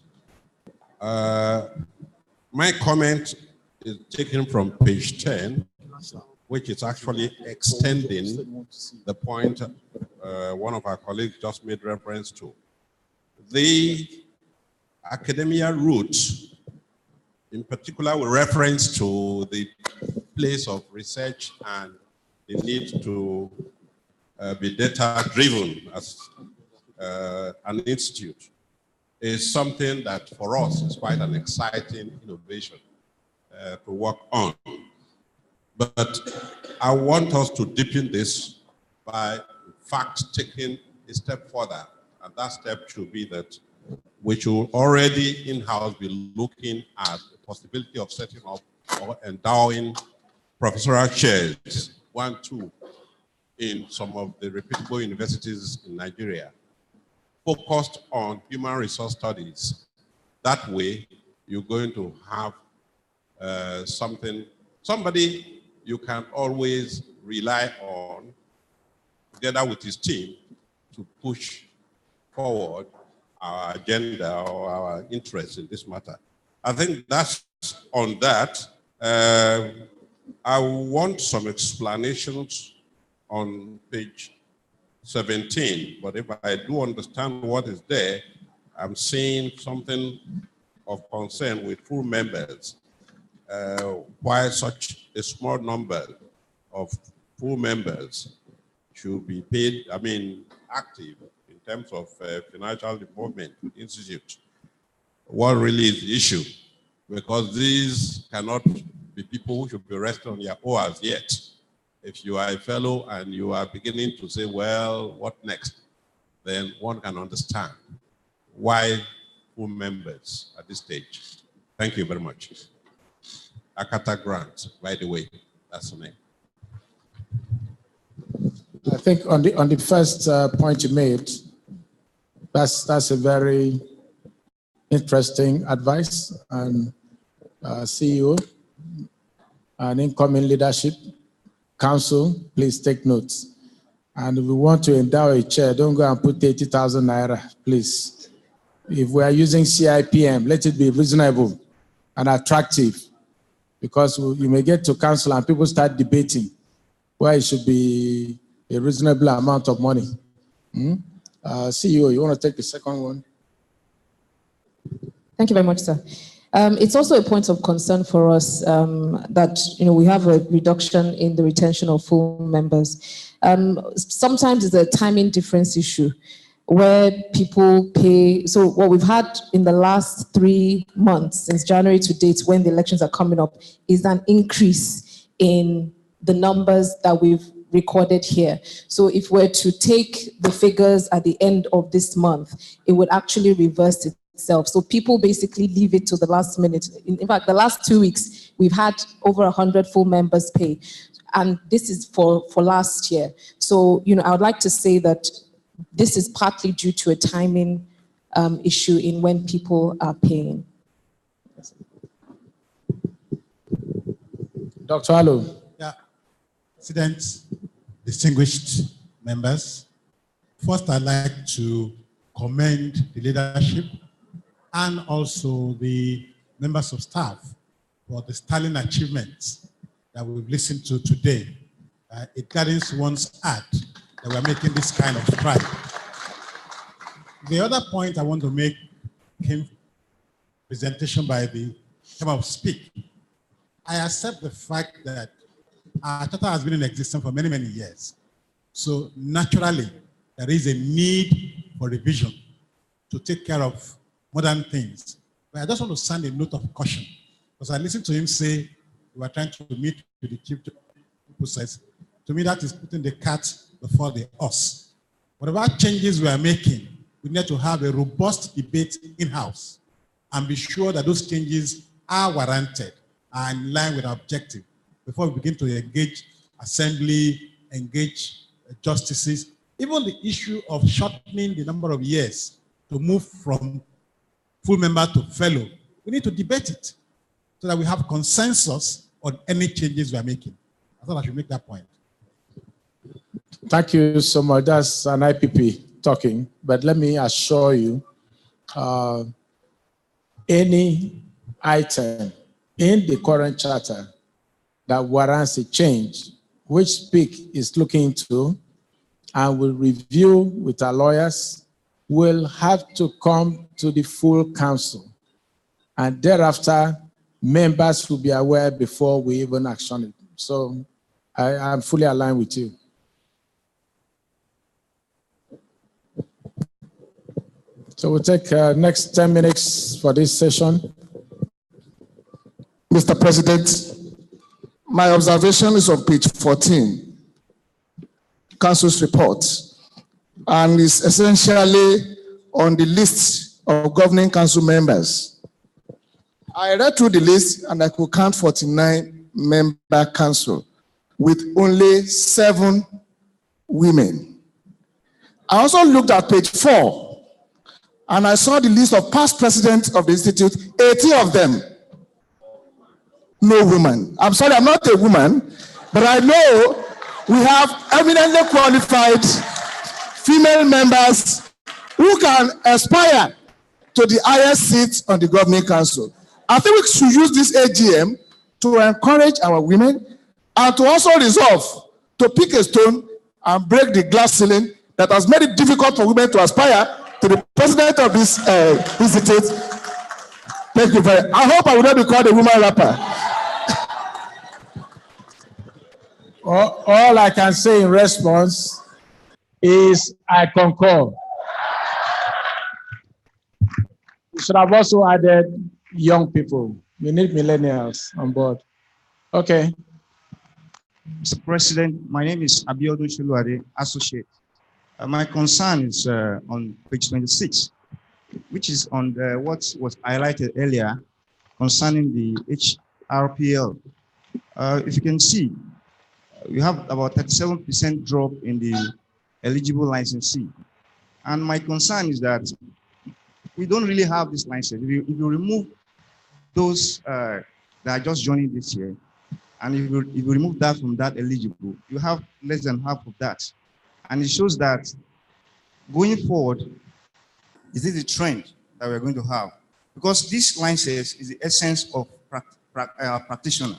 My comment is taken from page 10, which is actually extending the point one of our colleagues just made reference to. The academia route, in particular with reference to the place of research and the need to be data-driven as an institute, is something that for us is quite an exciting innovation to work on. But I want us to deepen this by, in fact, taking a step further. And that step should be that we should already in-house be looking at the possibility of setting up or endowing professorial chairs, 1, 2, in some of the reputable universities in Nigeria, focused on human resource studies. That way, you're going to have somebody you can always rely on, together with his team, to push forward our agenda or our interest in this matter. I think that's on that. I want some explanations on page 17, but if I do understand what is there, I'm seeing something of concern with full members. Why such a small number of full members should be paid, active in terms of financial involvement with the institute. What really is the issue? Because these cannot be people who should be resting on their oars yet. If you are a fellow and you are beginning to say, well, what next? Then one can understand why full members at this stage. Thank you very much. Akata Grant, by the way, that's the name. I think on the first point you made, that's a very interesting advice, and CEO and incoming leadership council, please take notes. And if we want to endow a chair, don't go and put 80,000 naira, please. If we are using CIPM, let it be reasonable and attractive, because you may get to council and people start debating why it should be a reasonable amount of money. CEO, you want to take the second one? Thank you very much, sir. It's also a point of concern for us that we have a reduction in the retention of full members. Sometimes it's a timing difference issue where people pay. So what we've had in the last 3 months, since January to date, when the elections are coming up, is an increase in the numbers that we've recorded here. So if we're to take the figures at the end of this month, it would actually reverse itself. So people basically leave it to the last minute. In fact, the last 2 weeks, we've had over 100 full members pay. And this is for last year. So, I would like to say that this is partly due to a timing issue in when people are paying. Dr. Allo. Yeah, President, distinguished members. First, I'd like to commend the leadership and also the members of staff for the sterling achievements that we've listened to today, it gladdens one's heart that we're making this kind of stride. The other point I want to make came presentation by the Chamber of Speak. I accept the fact that our charter has been in existence for many, many years. So naturally, there is a need for revision to take care of modern things. But I just want to sound a note of caution, because I listened to him say we are trying to meet with the chief process. To me, that is putting the cat before the horse. Whatever changes we are making, we need to have a robust debate in-house and be sure that those changes are warranted and in line with our objective before we begin to engage assembly, engage justices. Even the issue of shortening the number of years to move from full member to fellow, we need to debate it so that we have consensus on any changes we are making. I thought I should make that point. Thank you so much. That's an IPP talking, but let me assure you, any item in the current charter that warrants a change, which SPEAK is looking into and will review with our lawyers, will have to come to the full council. And thereafter, members will be aware before we even action it. So I'm fully aligned with you. So we'll take next 10 minutes for this session. Mr. President, my observation is on page 14, Council's report, and is essentially on the list of governing council members. I read through the list and I could count 49-member council with only 7 women. I also looked at page 4 and I saw the list of past presidents of the institute, 80 of them. No woman. I'm sorry, I'm not a woman, but I know we have eminently qualified female members who can aspire to the highest seats on the governing council. I think we should use this AGM to encourage our women and to also resolve to pick a stone and break the glass ceiling that has made it difficult for women to aspire to the president of this institute. Thank you very much. I hope I will not be called a woman rapper. All I can say in response is I concur. We should have also added young people. We need millennials on board. Okay. Mr. President, my name is Abiodun Shuluade, Associate. My concern is on page 26, which is on what was highlighted earlier concerning the HRPL. If you can see, we have about 37% drop in the eligible licensee. And my concern is that we don't really have this license. If you remove those that are just joining this year, and if you remove that from that eligible, you have less than half of that. And it shows that going forward, is this the trend that we're going to have? Because this license is the essence of practitioner,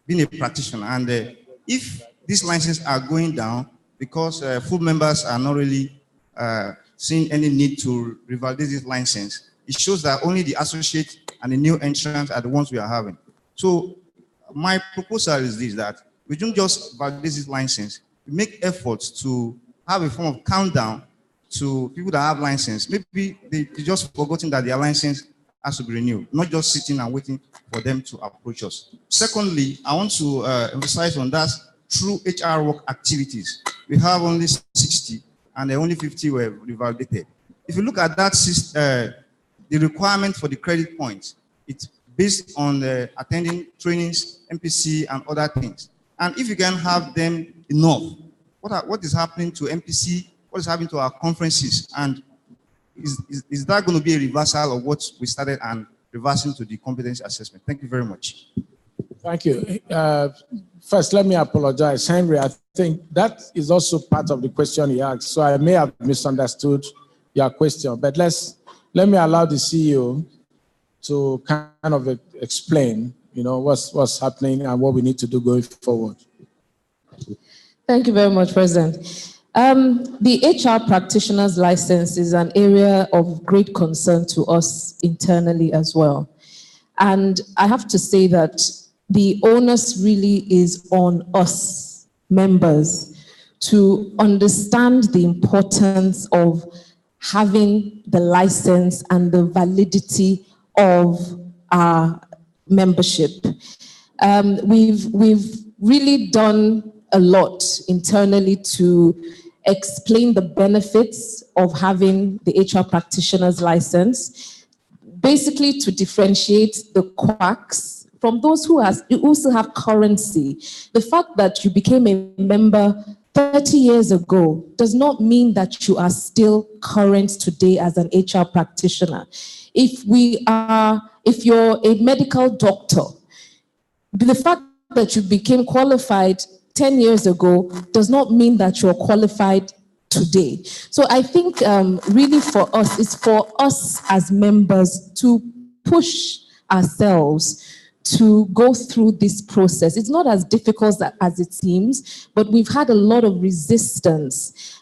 being a practitioner. And if these licenses are going down because full members are not really seeing any need to revalidate this license, it shows that only the associate and the new entrants are the ones we are having. So my proposal is this, that we don't just validate this license, we make efforts to have a form of countdown to people that have license. Maybe they just forgotten that their license has to be renewed, not just sitting and waiting for them to approach us. Secondly, I want to emphasize on that through HR work activities. We have only 60 and only 50 were revalidated. If you look at that, the requirement for the credit points, it's based on attending trainings, MPC, and other things. And if you can have them enough, what is happening to MPC? What is happening to our conferences? And is that going to be a reversal of what we started and reversing to the competency assessment? Thank you very much. Thank you. First, let me apologize. Henry, I think that is also part of the question he asked. So I may have misunderstood your question, but let me allow the CEO to kind of explain what's happening and what we need to do going forward. Thank you very much, President. The HR practitioner's license is an area of great concern to us internally as well. And I have to say that the onus really is on us members to understand the importance of having the license and the validity of our membership. We've really done a lot internally to explain the benefits of having the HR practitioner's license, basically to differentiate the quacks from those who also have currency. The fact that you became a member 30 years ago does not mean that you are still current today as an HR practitioner. If you're a medical doctor, the fact that you became qualified 10 years ago does not mean that you're qualified today. So I think really for us, it's for us as members to push ourselves to go through this process. It's not as difficult as it seems, but we've had a lot of resistance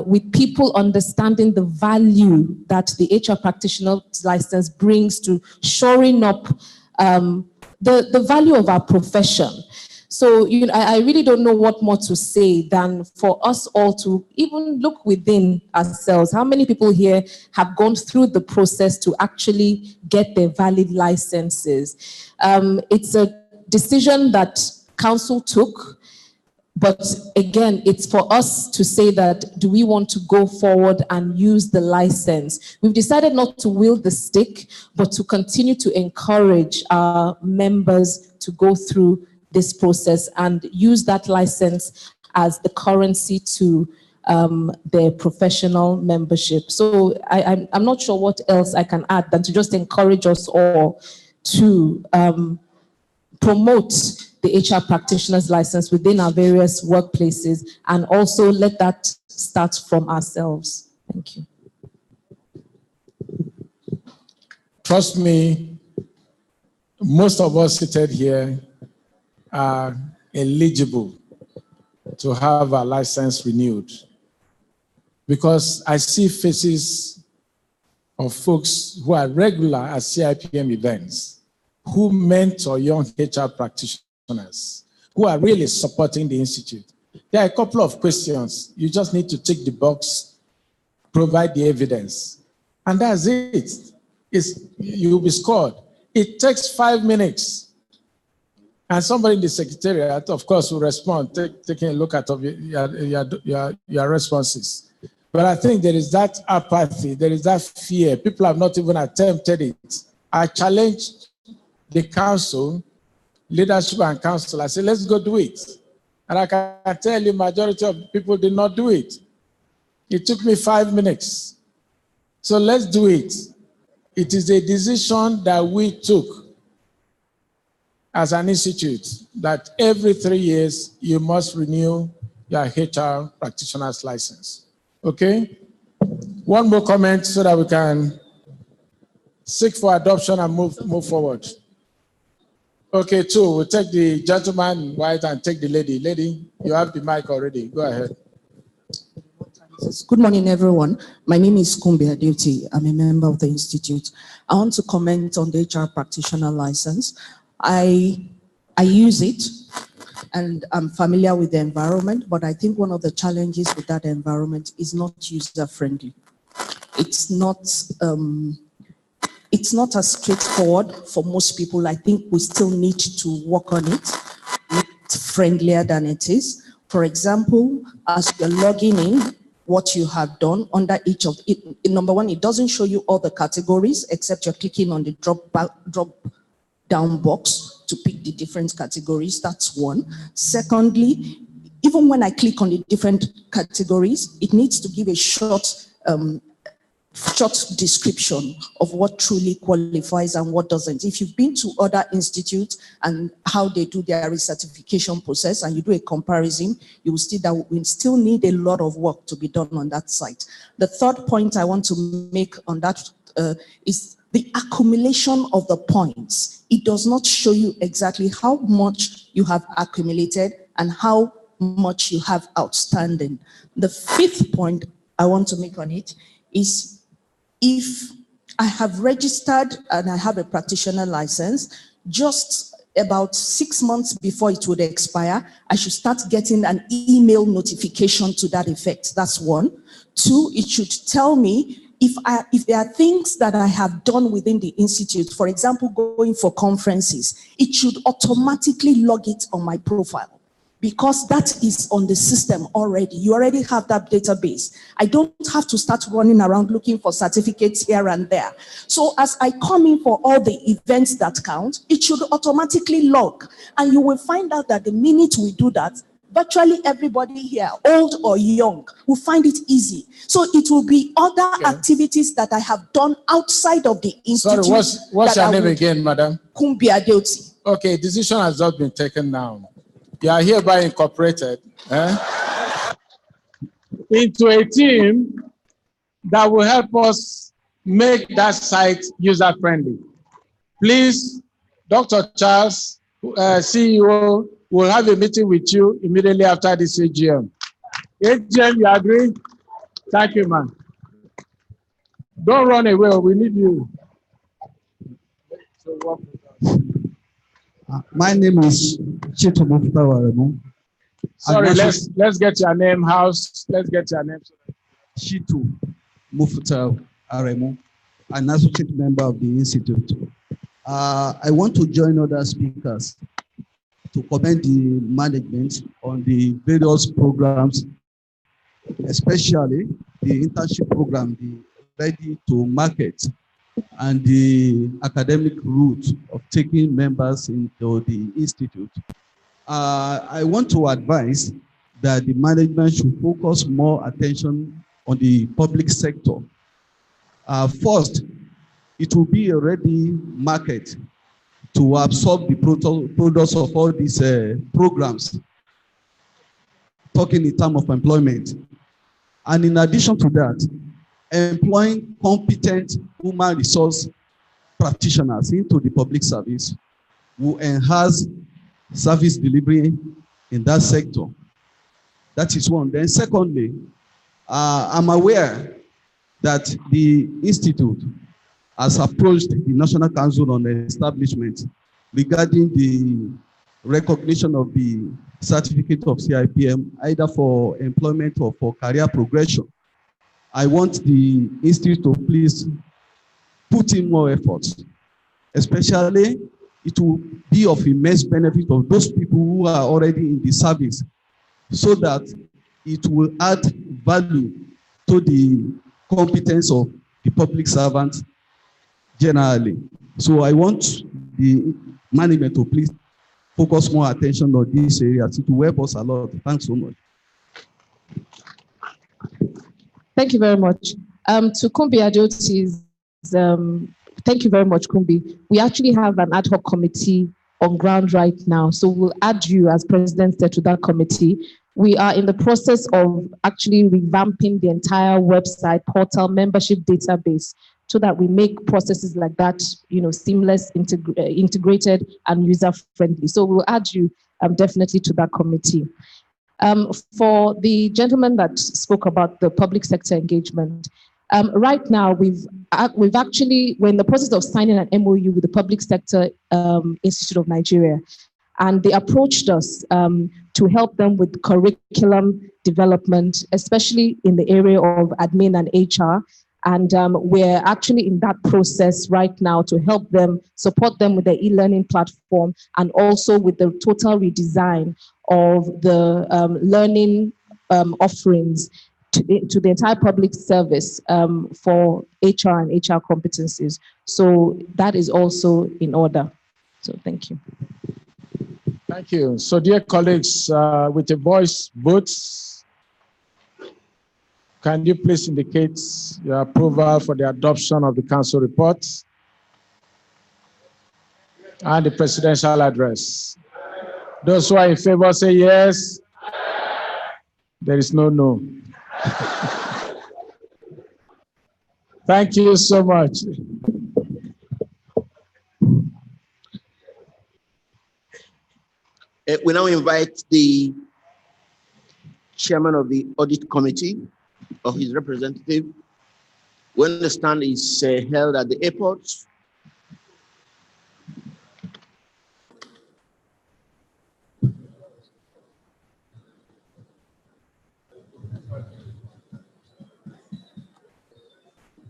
with people understanding the value that the HR practitioner's license brings to shoring up the value of our profession. So I really don't know what more to say than for us all to even look within ourselves. How many people here have gone through the process to actually get their valid licenses? It's a decision that council took, but again, it's for us to say that, do we want to go forward and use the license? We've decided not to wield the stick, but to continue to encourage our members to go through this process and use that license as the currency to their professional membership. So I'm not sure what else I can add than to just encourage us all to promote the HR practitioner's license within our various workplaces, and also let that start from ourselves. Thank you. Trust me, most of us seated here are eligible to have a license renewed, because I see faces of folks who are regular at CIPM events, who mentor young HR practitioners, who are really supporting the institute. There are a couple of questions. You just need to tick the box, provide the evidence, and that's it. You'll be scored. It takes 5 minutes. And somebody in the secretariat, of course, will respond, taking a look at your responses. But I think there is that apathy, there is that fear. People have not even attempted it. I challenge the council, leadership and council. I say, let's go do it. And I can tell you, majority of people did not do it. It took me 5 minutes. So let's do it. It is a decision that we took as an institute, that every 3 years you must renew your HR practitioner's license. Okay? One more comment so that we can seek for adoption and move forward. Okay, 2, we'll take the gentleman in white and take the lady. Lady, you have the mic already. Go ahead. Good morning, everyone. My name is Kumbi Adeoti. I'm a member of the institute. I want to comment on the HR practitioner license. I use it, and I'm familiar with the environment, but I think one of the challenges with that environment is not user-friendly. It's not as straightforward for most people. I think we still need to work on it, make it friendlier than it is. For example, as you're logging in, what you have done under each of it, number one, it doesn't show you all the categories except you're clicking on the drop down box to pick the different categories. That's one. Secondly, even when I click on the different categories, it needs to give a short description of what truly qualifies and what doesn't. If you've been to other institutes and how they do their recertification process and you do a comparison, you will see that we still need a lot of work to be done on that site. The third point I want to make on that is the accumulation of the points. It does not show you exactly how much you have accumulated and how much you have outstanding. The fifth point I want to make on it is, if I have registered and I have a practitioner license, just about 6 months before it would expire, I should start getting an email notification to that effect. That's one. Two, it should tell me if there are things that I have done within the institute, for example, going for conferences, it should automatically log it on my profile, because that is on the system already. You already have that database. I don't have to start running around looking for certificates here and there. So as I come in for all the events that count, it should automatically log. And you will find out that the minute we do that, virtually everybody here, old or young, will find it easy. So it will be other activities that I have done outside of the institute. Sorry, what's your name again, madam? Kumbi Adeoti. Okay, decision has not been taken now. You are hereby incorporated into a team that will help us make that site user-friendly. Please, Dr. Charles, CEO, will have a meeting with you immediately after this AGM. AGM, you agree? Thank you, man. Don't run away, we need you. My name is Chito Mufutawaremu. Sorry, let's get your name, house. Let's get your name. Chito Mufutawaremu, an associate member of the institute. I want to join other speakers to commend the management on the various programs, especially the internship program, the Ready to Market, and the academic route of taking members into the institute. I want to advise that the management should focus more attention on the public sector. First, it will be a ready market to absorb the products of all these programs, talking in terms of employment. And in addition to that, employing competent human resource practitioners into the public service will enhance service delivery in that sector. That is one. Then secondly, I'm aware that the institute has approached the National Council on Establishment regarding the recognition of the certificate of CIPM, either for employment or for career progression. I want the institute to please put in more efforts, especially it will be of immense benefit of those people who are already in the service, so that it will add value to the competence of the public servants generally. So I want the management to please focus more attention on these areas. It will help us a lot. Thanks so much. Thank you very much. To Kumbi Adeoti's, thank you very much, Kumbi. We actually have an ad hoc committee on ground right now. So we'll add you as president to that committee. We are in the process of actually revamping the entire website, portal, membership database, so that we make processes like that, seamless, integrated, and user-friendly. So we'll add you definitely to that committee. For the gentleman that spoke about the public sector engagement, right now we're in the process of signing an MOU with the Public Sector Institute of Nigeria, and they approached us to help them with curriculum development, especially in the area of admin and HR. And we're actually in that process right now to help them, support them with the e-learning platform, and also with the total redesign of the learning offerings to the entire public service for HR and HR competencies. So that is also in order. So thank you. Thank you. So dear colleagues, with a voice vote, can you please indicate your approval for the adoption of the council report and the presidential address? Those who are in favor say yes. There is no no. Thank you so much. We now invite the chairman of the audit committee or his representative. When the stand is held at the airport,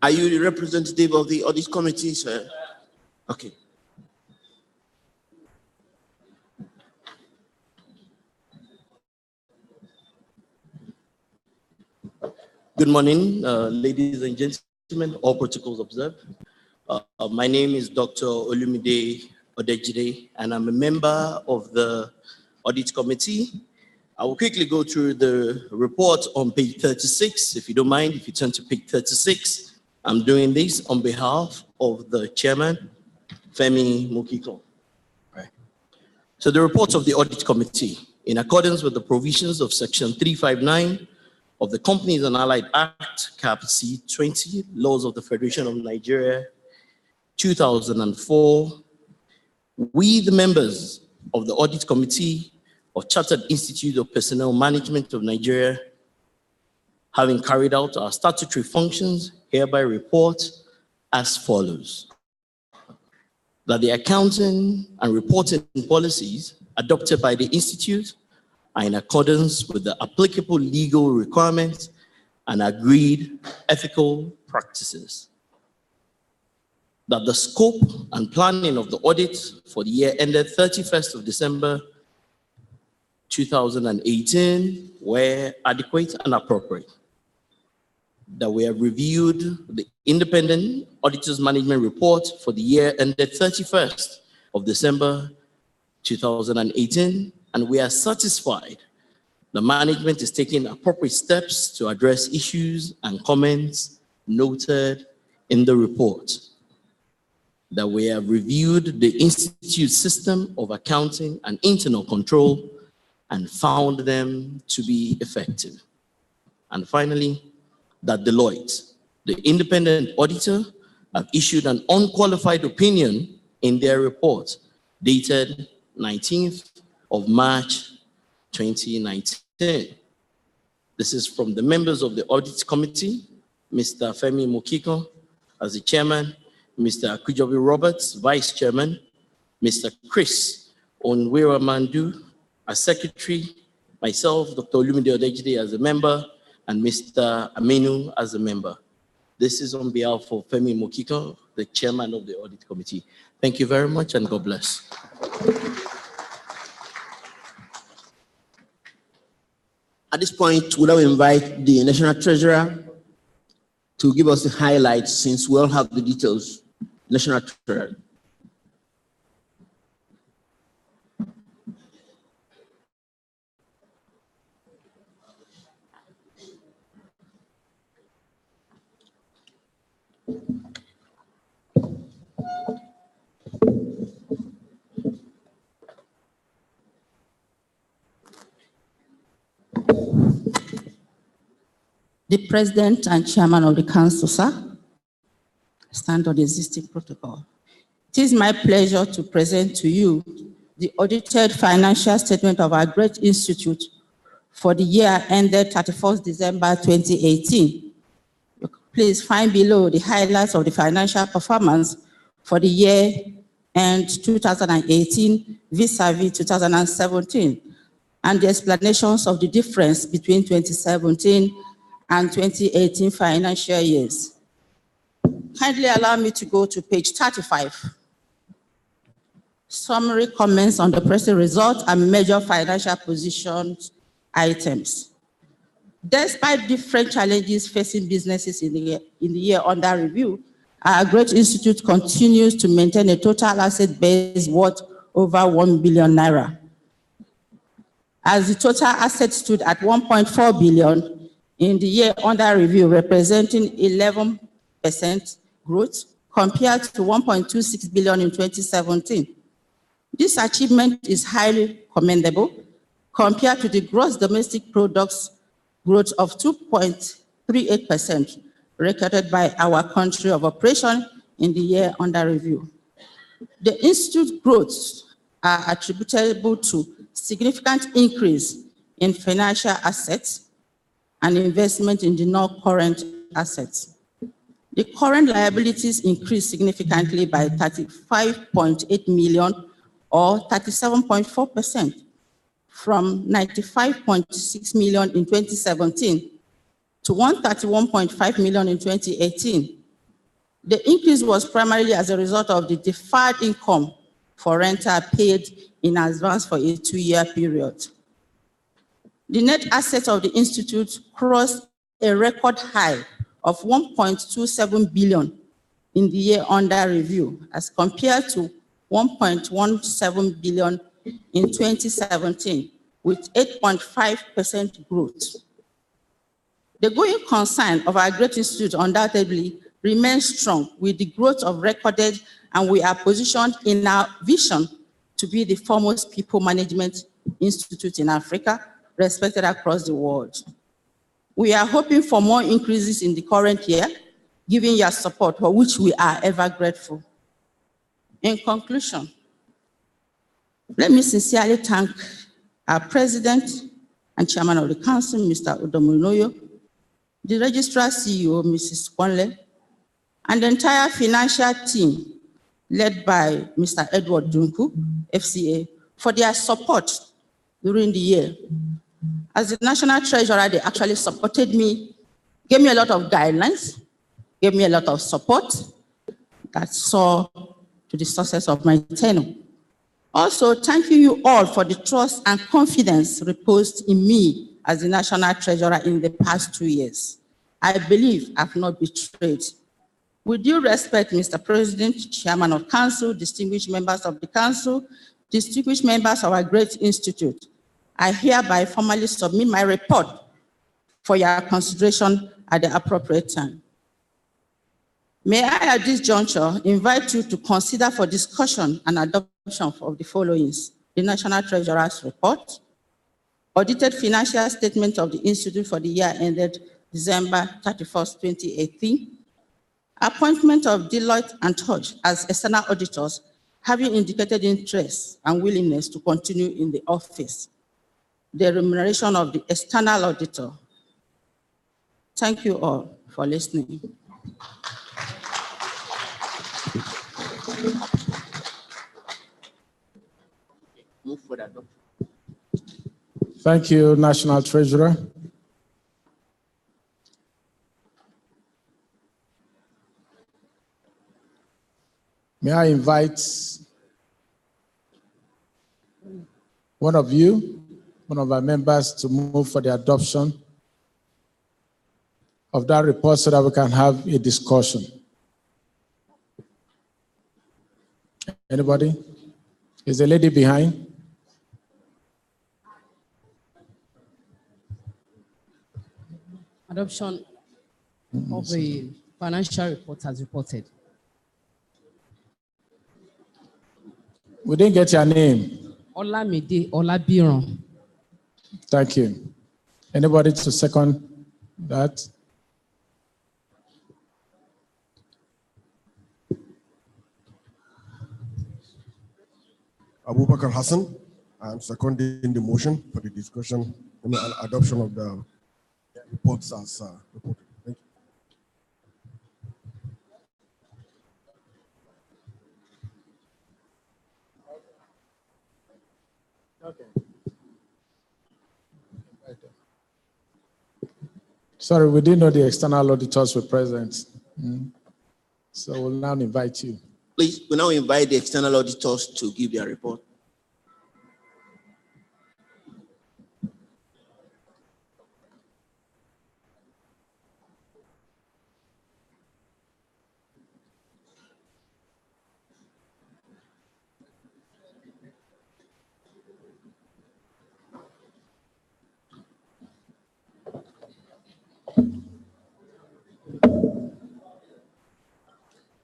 are you the representative of the audit committee, sir? Okay. Good morning, ladies and gentlemen, all protocols observed. My name is Dr. Olumide Odejide, and I'm a member of the audit committee. I will quickly go through the report on page 36. If you don't mind, if you turn to page 36, I'm doing this on behalf of the chairman, Femi Mukiko. Right. So the report of the audit committee, in accordance with the provisions of section 359 of the Companies and Allied Act, cap C20, laws of the Federation of Nigeria, 2004, we, the members of the audit committee of Chartered Institute of Personnel Management of Nigeria, having carried out our statutory functions, hereby report as follows: that the accounting and reporting policies adopted by the Institute are in accordance with the applicable legal requirements and agreed ethical practices. That the scope and planning of the audit for the year ended 31st of December 2018 were adequate and appropriate. That we have reviewed the independent auditor's management report for the year ended 31st of December 2018, and we are satisfied the management is taking appropriate steps to address issues and comments noted in the report. That we have reviewed the Institute's system of accounting and internal control and found them to be effective. And finally, that Deloitte, the independent auditor, have issued an unqualified opinion in their report dated 19th of March 2019. This is from the members of the audit committee, Mr. Femi Mukiko as the chairman, Mr. Akujobi Roberts, vice chairman, Mr. Chris Onwiramandu as secretary, myself, Dr. Olumide Odejide as a member, and Mr. Aminu as a member. This is on behalf of Femi Mukiko, the chairman of the audit committee. Thank you very much and God bless. At this point, we'll now invite the National Treasurer to give us the highlights since we all have the details. National Treasurer. The President and Chairman of the Council, sir, stand on the existing protocol. It is my pleasure to present to you the audited financial statement of our great institute for the year ended 31st December 2018. Please find below the highlights of the financial performance for the year end 2018 vis-a-vis 2017, and the explanations of the difference between 2017 and 2018 financial years. Kindly allow me to go to page 35. Summary comments on the present result and major financial positions items. Despite different challenges facing businesses in the year under review, our great institute continues to maintain a total asset base worth over 1 billion naira. As the total assets stood at 1.4 billion in the year under review, representing 11% growth compared to 1.26 billion in 2017. This achievement is highly commendable compared to the gross domestic products growth of 2.38% recorded by our country of operation in the year under review. The institute growths are attributable to significant increase in financial assets and investment in the non-current assets. The current liabilities increased significantly by 35.8 million or 37.4% from 95.6 million in 2017 to 131.5 million in 2018. The increase was primarily as a result of the deferred income for rental paid in advance for a 2-year period. The net assets of the institute crossed a record high of 1.27 billion in the year under review, as compared to 1.17 billion in 2017, with 8.5% growth. The going concern of our great institute undoubtedly remains strong with the growth of recorded, and we are positioned in our vision to be the foremost people management institute in Africa, respected across the world. We are hoping for more increases in the current year, given your support, for which we are ever grateful. In conclusion, let me sincerely thank our President and Chairman of the Council, Mr. Odomulunoyo, the Registrar CEO, Mrs. Kwanle, and the entire financial team led by Mr. Edward Dunku, FCA, for their support during the year. As the National Treasurer, they actually supported me, gave me a lot of guidelines, gave me a lot of support that saw to the success of my tenure. Also, thank you all for the trust and confidence reposed in me as the National Treasurer in the past 2 years. I believe I've not betrayed. With due respect, Mr. President, Chairman of Council, distinguished members of the Council, distinguished members of our great institute, I hereby formally submit my report for your consideration at the appropriate time. May I, at this juncture, invite you to consider for discussion and adoption of the following: the National Treasurer's report, audited financial statement of the Institute for the year ended December 31st, 2018, appointment of Deloitte and Touch as external auditors, having indicated interest and willingness to continue in the office, the remuneration of the external auditor. Thank you all for listening. Move for the adoption. Thank you, National Treasurer. May I invite one of you, one of our members, to move for the adoption of that report so that we can have a discussion. Anybody? Is the lady behind? Adoption of the financial report as reported. We didn't get your name. Olamide Olabiran. Thank you. Anybody to second that? Abubakar Hassan. I'm seconding the motion for the discussion and adoption of the reports as reported. Thank you. Okay. Sorry, we didn't know the external auditors were present. So we'll now invite you. Please, we now invite the external auditors to give their report.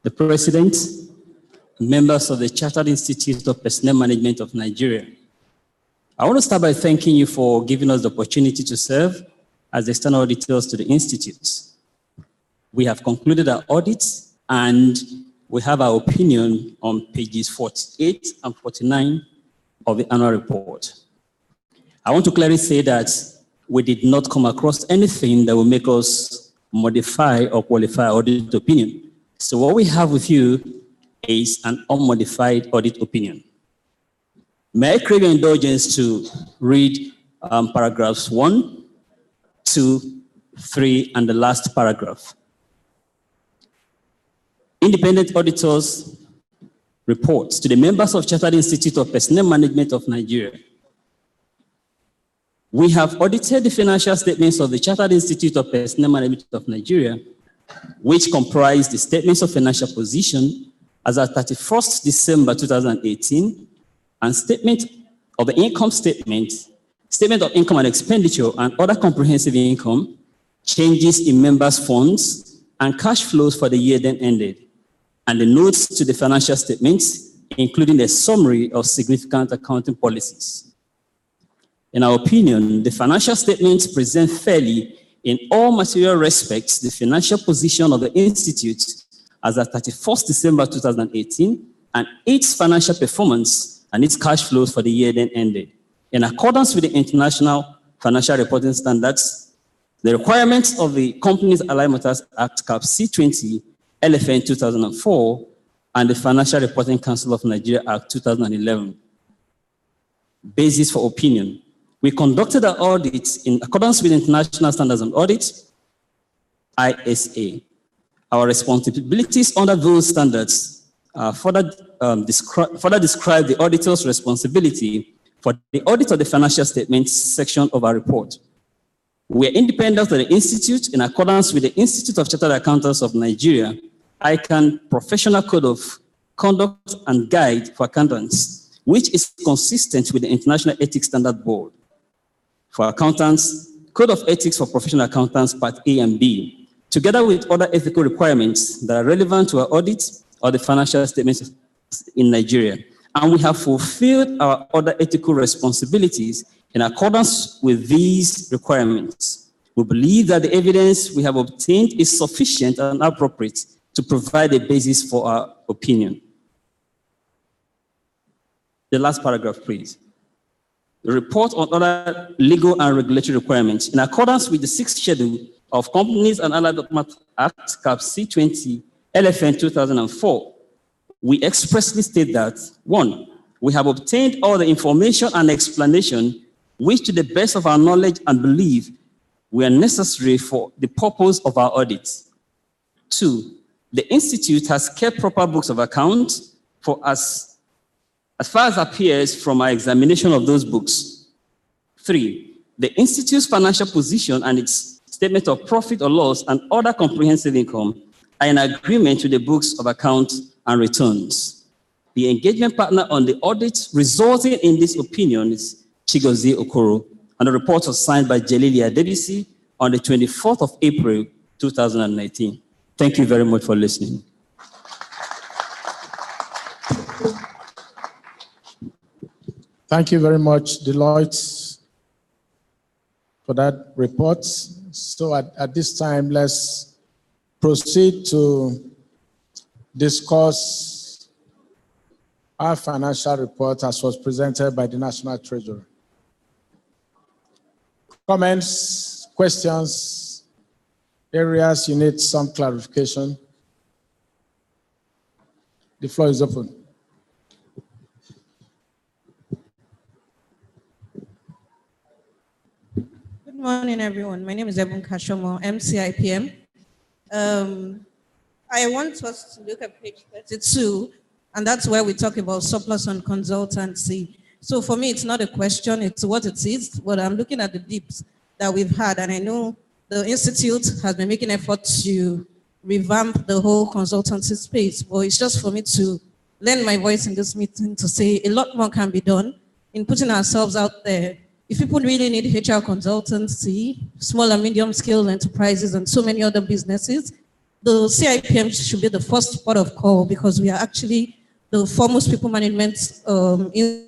The President, members of the Chartered Institute of Personnel Management of Nigeria. I want to start by thanking you for giving us the opportunity to serve as external auditors to the Institute. We have concluded our audits and we have our opinion on pages 48 and 49 of the annual report. I want to clearly say that we did not come across anything that will make us modify or qualify our audit opinion. So what we have with you is an unmodified audit opinion. May I crave your indulgence to read paragraphs 1, 2, 3, and the last paragraph. Independent auditors report to the members of Chartered Institute of Personnel Management of Nigeria. We have audited the financial statements of the Chartered Institute of Personnel Management of Nigeria, which comprise the statements of financial position as at 31st December 2018, and statement of the income statement, statement of income and expenditure and other comprehensive income, changes in members' funds, and cash flows for the year then ended, and the notes to the financial statements, including a summary of significant accounting policies. In our opinion, the financial statements present fairly in all material respects the financial position of the Institute as at 31st December 2018 and its financial performance and its cash flows for the year then ended. In accordance with the International Financial Reporting Standards, the requirements of the Companies Allied Matters Act Cap C20, LFN 2004, and the Financial Reporting Council of Nigeria Act 2011. Basis for opinion. We conducted our audit in accordance with International Standards on Audit, ISA. Our responsibilities under those standards further describe the auditor's responsibility for the audit of the financial statements section of our report. We are independent of the Institute in accordance with the Institute of Chartered Accountants of Nigeria, ICANN Professional Code of Conduct and Guide for Accountants, which is consistent with the International Ethics Standard Board. For accountants, Code of Ethics for Professional Accountants, Part A and B, together with other ethical requirements that are relevant to our audit or the financial statements in Nigeria. And we have fulfilled our other ethical responsibilities in accordance with these requirements. We believe that the evidence we have obtained is sufficient and appropriate to provide a basis for our opinion. The last paragraph, please. The report on other legal and regulatory requirements. In accordance with the 6th schedule of Companies and Allied Matters Act, Cap C20, LFN 2004, we expressly state that, 1, we have obtained all the information and explanation which, to the best of our knowledge and belief, were necessary for the purpose of our audit. 2, the Institute has kept proper books of account for us as far as appears from our examination of those books. 3, the Institute's financial position and its statement of profit or loss and other comprehensive income are in agreement with the books of account and returns. The engagement partner on the audit resulting in this opinion is Chigozie Okoro, and the report was signed by Jelilia Debisi on the 24th of April, 2019. Thank you very much for listening. Thank you very much, Deloitte, for that report. So at this time, let's proceed to discuss our financial report as was presented by the National Treasurer. Comments, questions, areas you need some clarification? The floor is open. Good morning, everyone. My name is Ebun Kashomo, MCIPM. I want us to look at page 32, and that's where we talk about surplus on consultancy. So for me, it's not a question, it's what it is, but I'm looking at the dips that we've had, and I know the Institute has been making efforts to revamp the whole consultancy space, but it's just for me to lend my voice in this meeting to say a lot more can be done in putting ourselves out there. If people really need HR consultancy, small and medium scale enterprises, and so many other businesses, the CIPM should be the first port of call because we are actually the foremost people management in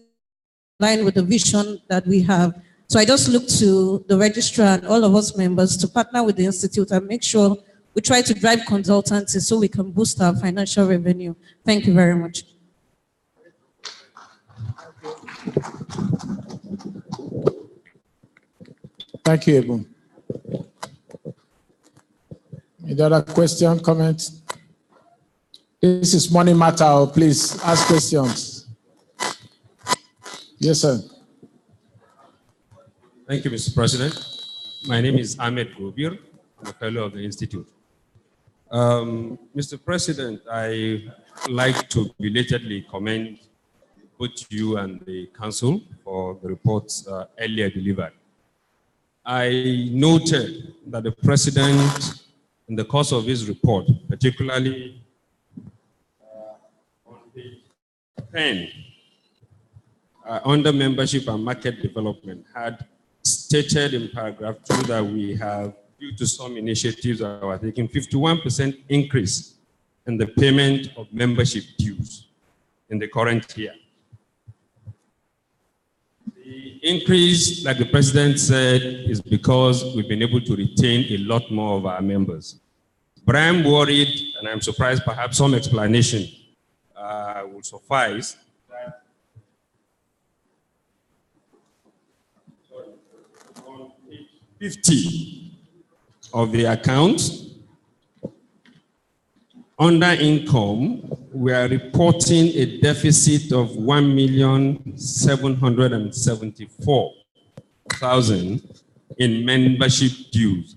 line with the vision that we have. So I just look to the registrar and all of us members to partner with the Institute and make sure we try to drive consultancy so we can boost our financial revenue. Thank you very much. Thank you, Ebun. Any other question, comment? This is money matter. Please ask questions. Yes, sir. Thank you, Mr. President. My name is Ahmed Gobir. I'm a fellow of the Institute. Mr. President, I like to belatedly commend both you and the Council for the reports earlier delivered. I noted that the President, in the course of his report, particularly on page 10, under membership and market development, had stated in paragraph 2 that we have, due to some initiatives that were taking, 51% increase in the payment of membership dues in the current year. The increase, like the President said, is because we've been able to retain a lot more of our members. But I'm worried, and I'm surprised perhaps some explanation will suffice. 50 of the account, under income, we are reporting a deficit of 1,774,000 in membership dues,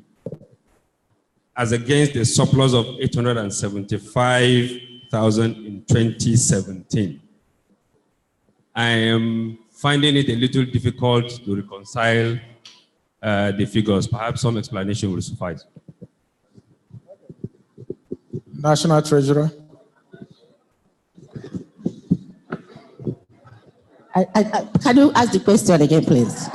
as against a surplus of 875,000 in 2017. I am finding it a little difficult to reconcile the figures. Perhaps some explanation will suffice. National Treasurer. Can you ask the question again, please?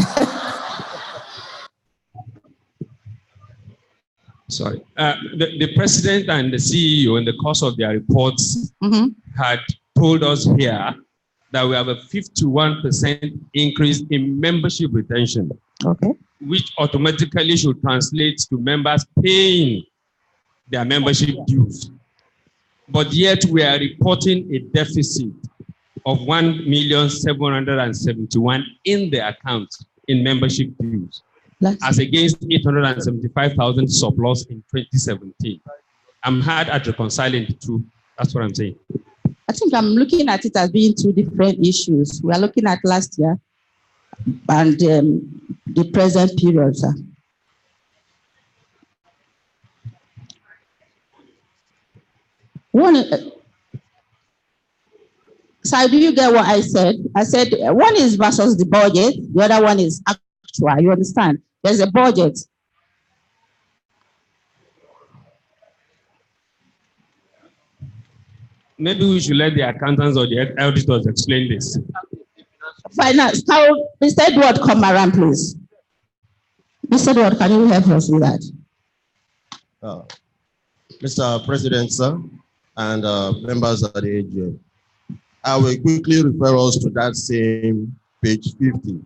Sorry. The President and the CEO, in the course of their reports, had told us here that we have a 51% increase in membership retention. Okay. Which automatically should translate to members paying their membership dues. But yet we are reporting a deficit of 1,771,000 in the account in membership dues, as against 875,000 surplus in 2017. I'm hard at reconciling the two. That's what I'm saying. I think I'm looking at it as being two different issues. We are looking at last year and the present period, sir. One, so do you get what I said? I said one is versus the budget, the other one is actual. You understand? There's a budget. Maybe we should let the accountants or the auditors explain this. Finance. Now, Mr. Edward, come around, please. Mr. Edward, can you help us with that? Mr. President, sir, and members of the AGM, I will quickly refer us to that same page 50.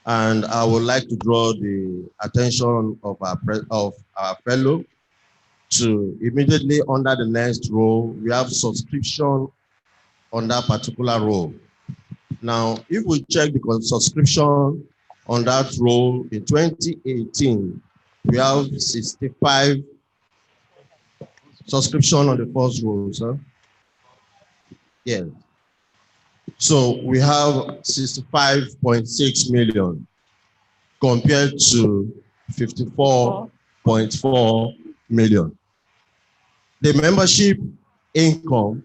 And I would like to draw the attention of our fellow to immediately under the next row, we have subscription on that particular row. Now, if we check the subscription on that row in 2018, we have 65 subscription on the first row, sir. Yeah. So we have 65.6 million compared to 54.4 million. The membership income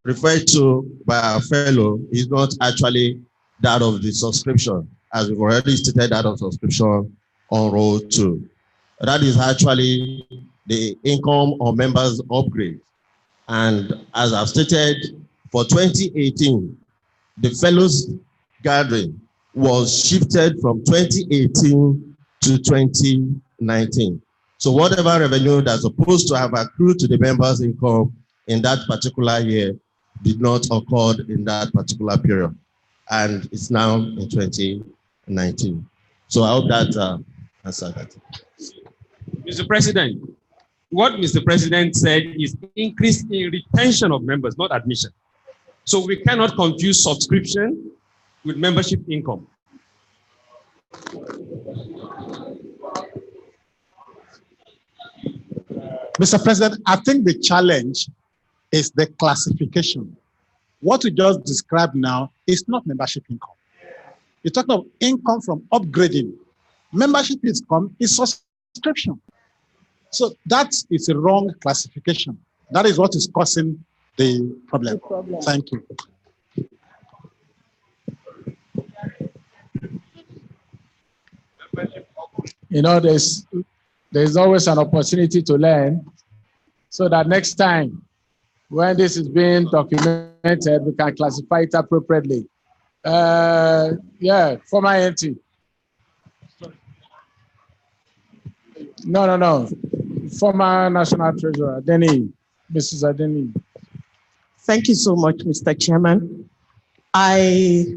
referred to by our fellow is not actually that of the subscription, as we've already stated that of subscription on row 2. That is actually the income of members upgrade. And as I've stated, for 2018, the fellows gathering was shifted from 2018 to 2019. So whatever revenue that's supposed to have accrued to the members' income in that particular year did not occur in that particular period. And it's now in 2019. So I hope that answered that. Mr. President, what Mr. President said is increase in retention of members, not admission. So we cannot confuse subscription with membership income. Mr. President, I think the challenge is the classification. What you just described now is not membership income. You're talking of income from upgrading. Membership income is subscription. So that is a wrong classification. That is what is causing the problem. Thank you. You know, there's always an opportunity to learn, so that next time when this is being documented, we can classify it appropriately. Yeah, former NT. No. Former National Treasurer, Adeni, Mrs. Adeni. Thank you so much, Mr. Chairman. I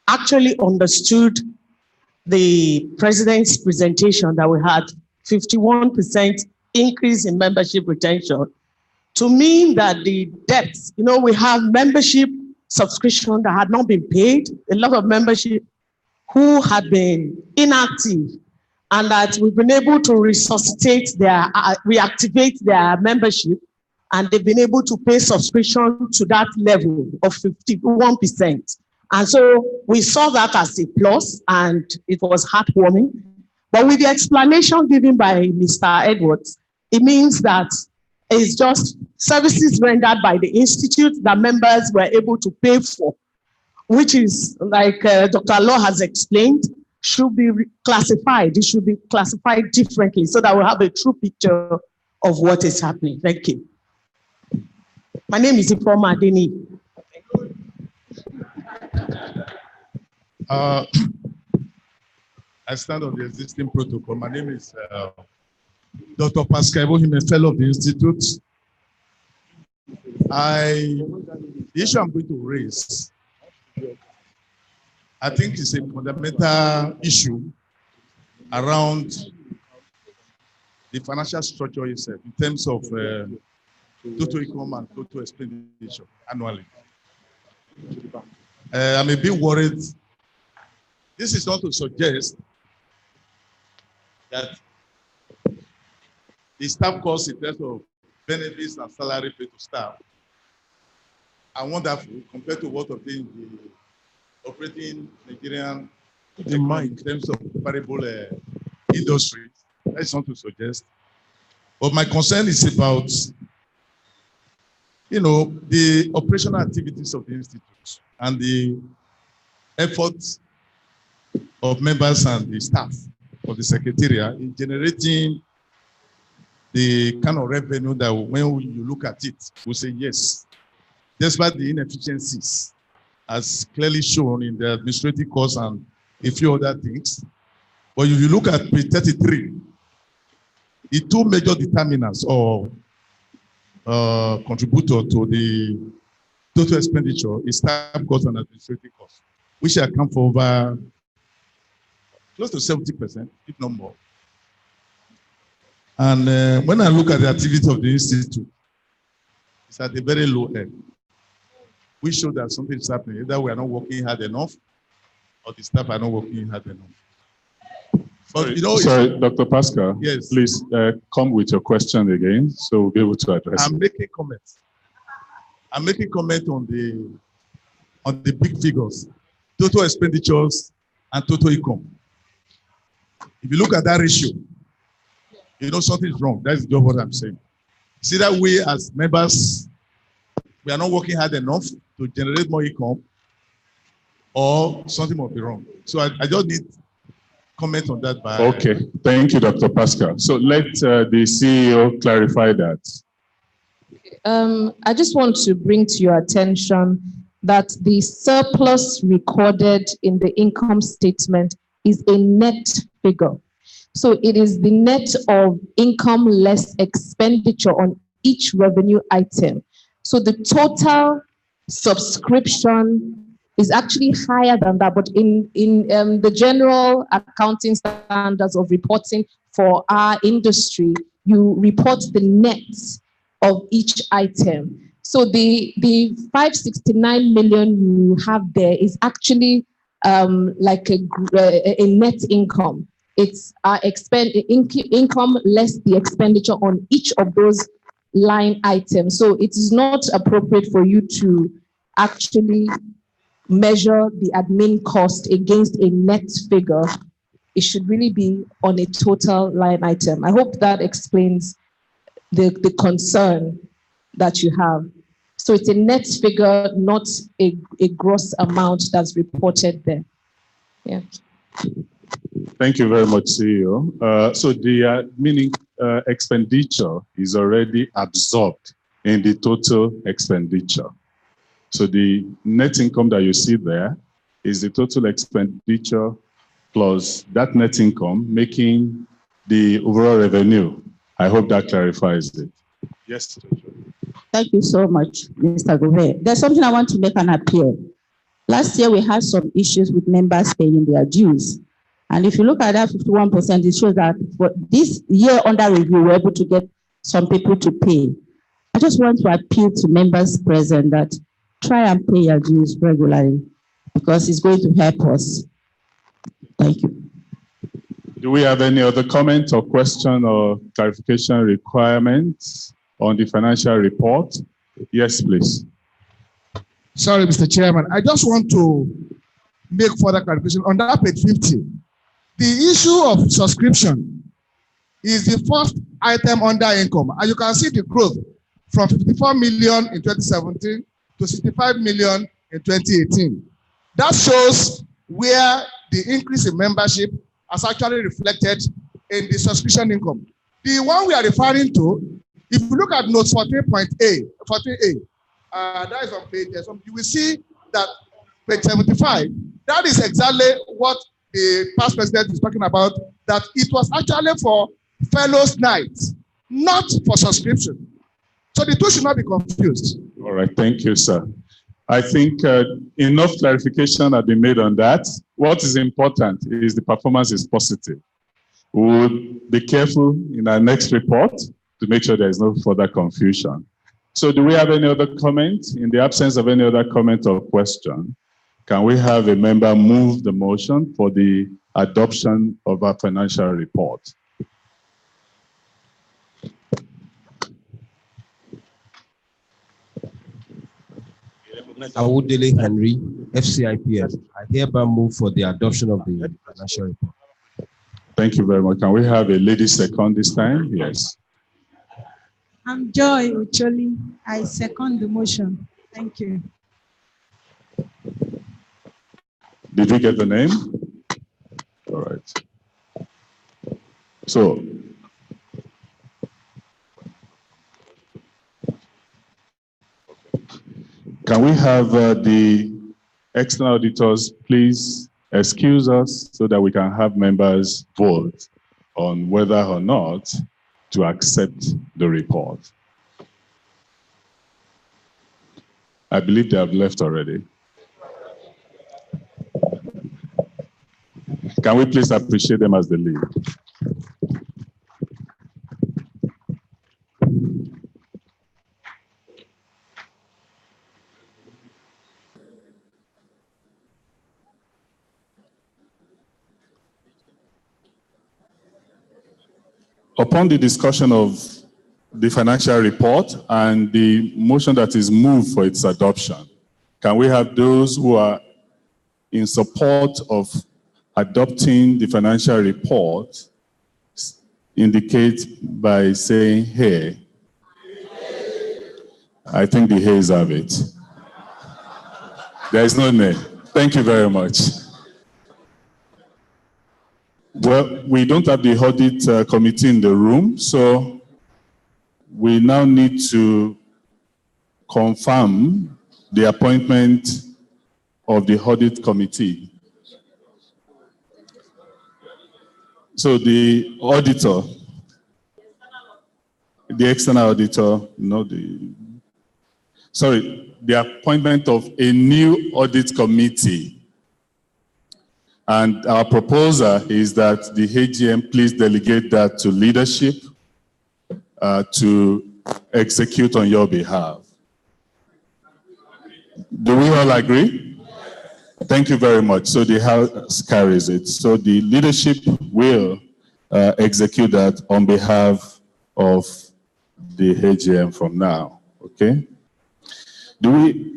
actually understood the president's presentation that we had 51% increase in membership retention to mean that the debts, you know, we have membership subscription that had not been paid, a lot of membership who had been inactive, and that we've been able to resuscitate reactivate their membership, and they've been able to pay subscription to that level of 51%. And so we saw that as a plus, and it was heartwarming. But with the explanation given by Mr. Edwards, it means that it's just services rendered by the institute that members were able to pay for, which is, like Dr. Law has explained, should be classified. It should be classified differently so that we'll have a true picture of what is happening. Thank you. My name is Ifoma Adeni. I stand on the existing protocol. My name is Dr. Pascal Ibohim, a fellow of the Institute. The issue I'm going to raise, I think, is a fundamental issue around the financial structure itself in terms of total income and total expenditure annually. I'm a bit worried. This is not to suggest that the staff costs in terms of benefits and salary paid to staff are wonderful compared to what obtained the operating Nigerian in terms of comparable industries. That's not to suggest. But my concern is about, you know, the operational activities of the institute and the efforts of members and the staff of the secretariat in generating the kind of revenue that when you look at it, we say yes, despite the inefficiencies as clearly shown in the administrative costs and a few other things. But if you look at page 33, the two major determinants or contributor to the total expenditure is staff costs and administrative costs, which account for over close to 70%, if not more. And when I look at the activity of the institute, it's at the very low end. We show that something is happening. Either we are not working hard enough, or the staff are not working hard enough. But, you know, sorry, Dr. Pascal, yes, please come with your question again, so we'll be able to address it. I'm making comments. I'm making comment on the big figures, total expenditures and total income. If you look at that ratio, you know something is wrong. That's just what I'm saying. See that we as members, we are not working hard enough to generate more income, or something must be wrong. So I just need comment on that. Okay, thank you, Dr. Pascal. So let the CEO clarify that. I just want to bring to your attention that the surplus recorded in the income statement is a net figure. So it is the net of income less expenditure on each revenue item. So the total subscription is actually higher than that, but in the general accounting standards of reporting for our industry, you report the net of each item. So the 569 million you have there is actually like a net income. it's our income less the expenditure on each of those line items. So it is not appropriate for you to actually measure the admin cost against a net figure. It should really be on a total line item. I hope that explains the concern that you have. So it's a net figure, not a gross amount that's reported there. Yeah. Thank you very much, CEO. So the meaning expenditure is already absorbed in the total expenditure. So the net income that you see there is the total expenditure plus that net income making the overall revenue. I hope that clarifies it. Yes. Thank you so much, Mr. Gove. There's something I want to make an appeal. Last year, we had some issues with members paying their dues. And if you look at that 51%, it shows that for this year under review, we're able to get some people to pay. I just want to appeal to members present that try and pay your dues regularly because it's going to help us. Thank you. Do we have any other comment or question or clarification requirements on the financial report? Yes, please. Sorry, Mr. Chairman. I just want to make further clarification on that page 50. The issue of subscription is the first item under income. And you can see the growth from 54 million in 2017 to 65 million in 2018. That shows where the increase in membership has actually reflected in the subscription income. The one we are referring to, if you look at note 14.A, that is on page, you will see that page 75, that is exactly what the past president is talking about, that it was actually for fellows' nights, not for subscription. So the two should not be confused. All right, thank you, sir. I think enough clarification has been made on that. What is important is the performance is positive. We will be careful in our next report to make sure there is no further confusion. So do we have any other comment? In the absence of any other comment or question, can we have a member move the motion for the adoption of our financial report? Awudele Henry, FCIPS. I hereby move for the adoption of the financial report. Thank you very much. Can we have a lady second this time? Yes. I'm Joy Ucholi. I second the motion. Thank you. Did you get the name? All right. So, can we have the external auditors please excuse us so that we can have members vote on whether or not to accept the report? I believe they have left already. Can we please appreciate them as they leave? Upon the discussion of the financial report and the motion that is moved for its adoption, can we have those who are in support of adopting the financial report indicate by saying hey? I think the hays have it. There is no nay. Thank you very much. Well, we don't have the audit committee in the room, so we now need to confirm the appointment of the audit committee. So the auditor, the external auditor, the appointment of a new audit committee. And our proposal is that the AGM please delegate that to leadership to execute on your behalf. Do we all agree? Thank you very much. So the House carries it. So the leadership will execute that on behalf of the AGM from now. Okay? Do we?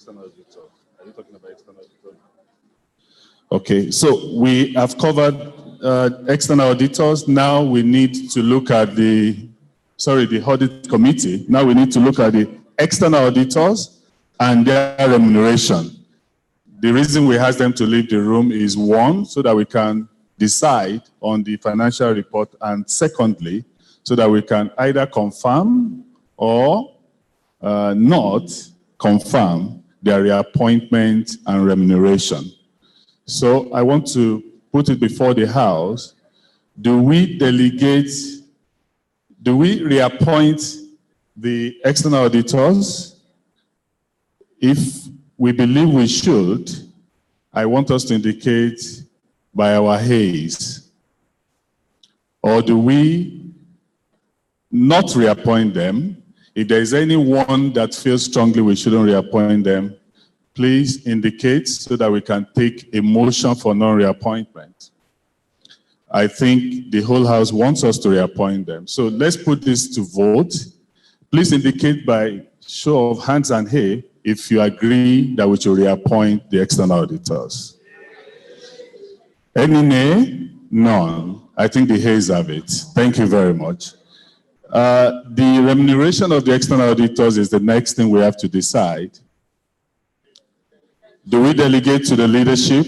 Are you talking about external auditors? Okay, so we have covered external auditors. Now we need to look at the audit committee. Now we need to look at the external auditors and their remuneration. The reason we asked them to leave the room is one, so that we can decide on the financial report, and secondly, so that we can either confirm or not confirm their reappointment and remuneration. So I want to put it before the House. Do we reappoint the external auditors? If we believe we should, I want us to indicate by our haze. Or do we not reappoint them? If there is anyone that feels strongly we shouldn't reappoint them, please indicate so that we can take a motion for non-reappointment. I think the whole House wants us to reappoint them. So let's put this to vote. Please indicate by show of hands and hey if you agree that we should reappoint the external auditors. Any nay? None. I think the hays have it. Thank you very much. The remuneration of the external auditors is the next thing we have to decide. Do we delegate to the leadership?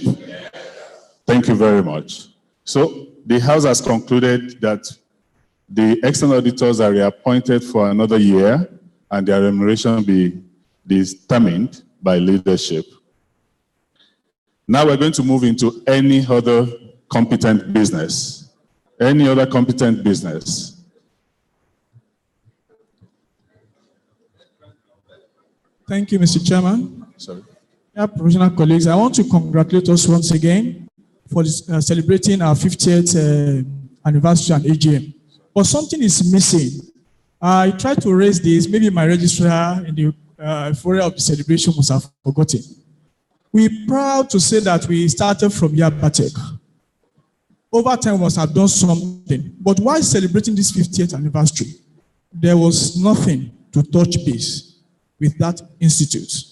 Thank you very much. So the House has concluded that the external auditors are reappointed for another year and their remuneration be determined by leadership. Now we're going to move into any other competent business. Any other competent business? Thank you, Mr. Chairman. Sorry. Professional colleagues, I want to congratulate us once again for celebrating our 50th anniversary and AGM. But something is missing. I tried to raise this, maybe my registrar in the forum of the celebration must have forgotten. We're proud to say that we started from Yabatek. Over time, we must have done something. But while celebrating this 50th anniversary, there was nothing to touch base with that institute.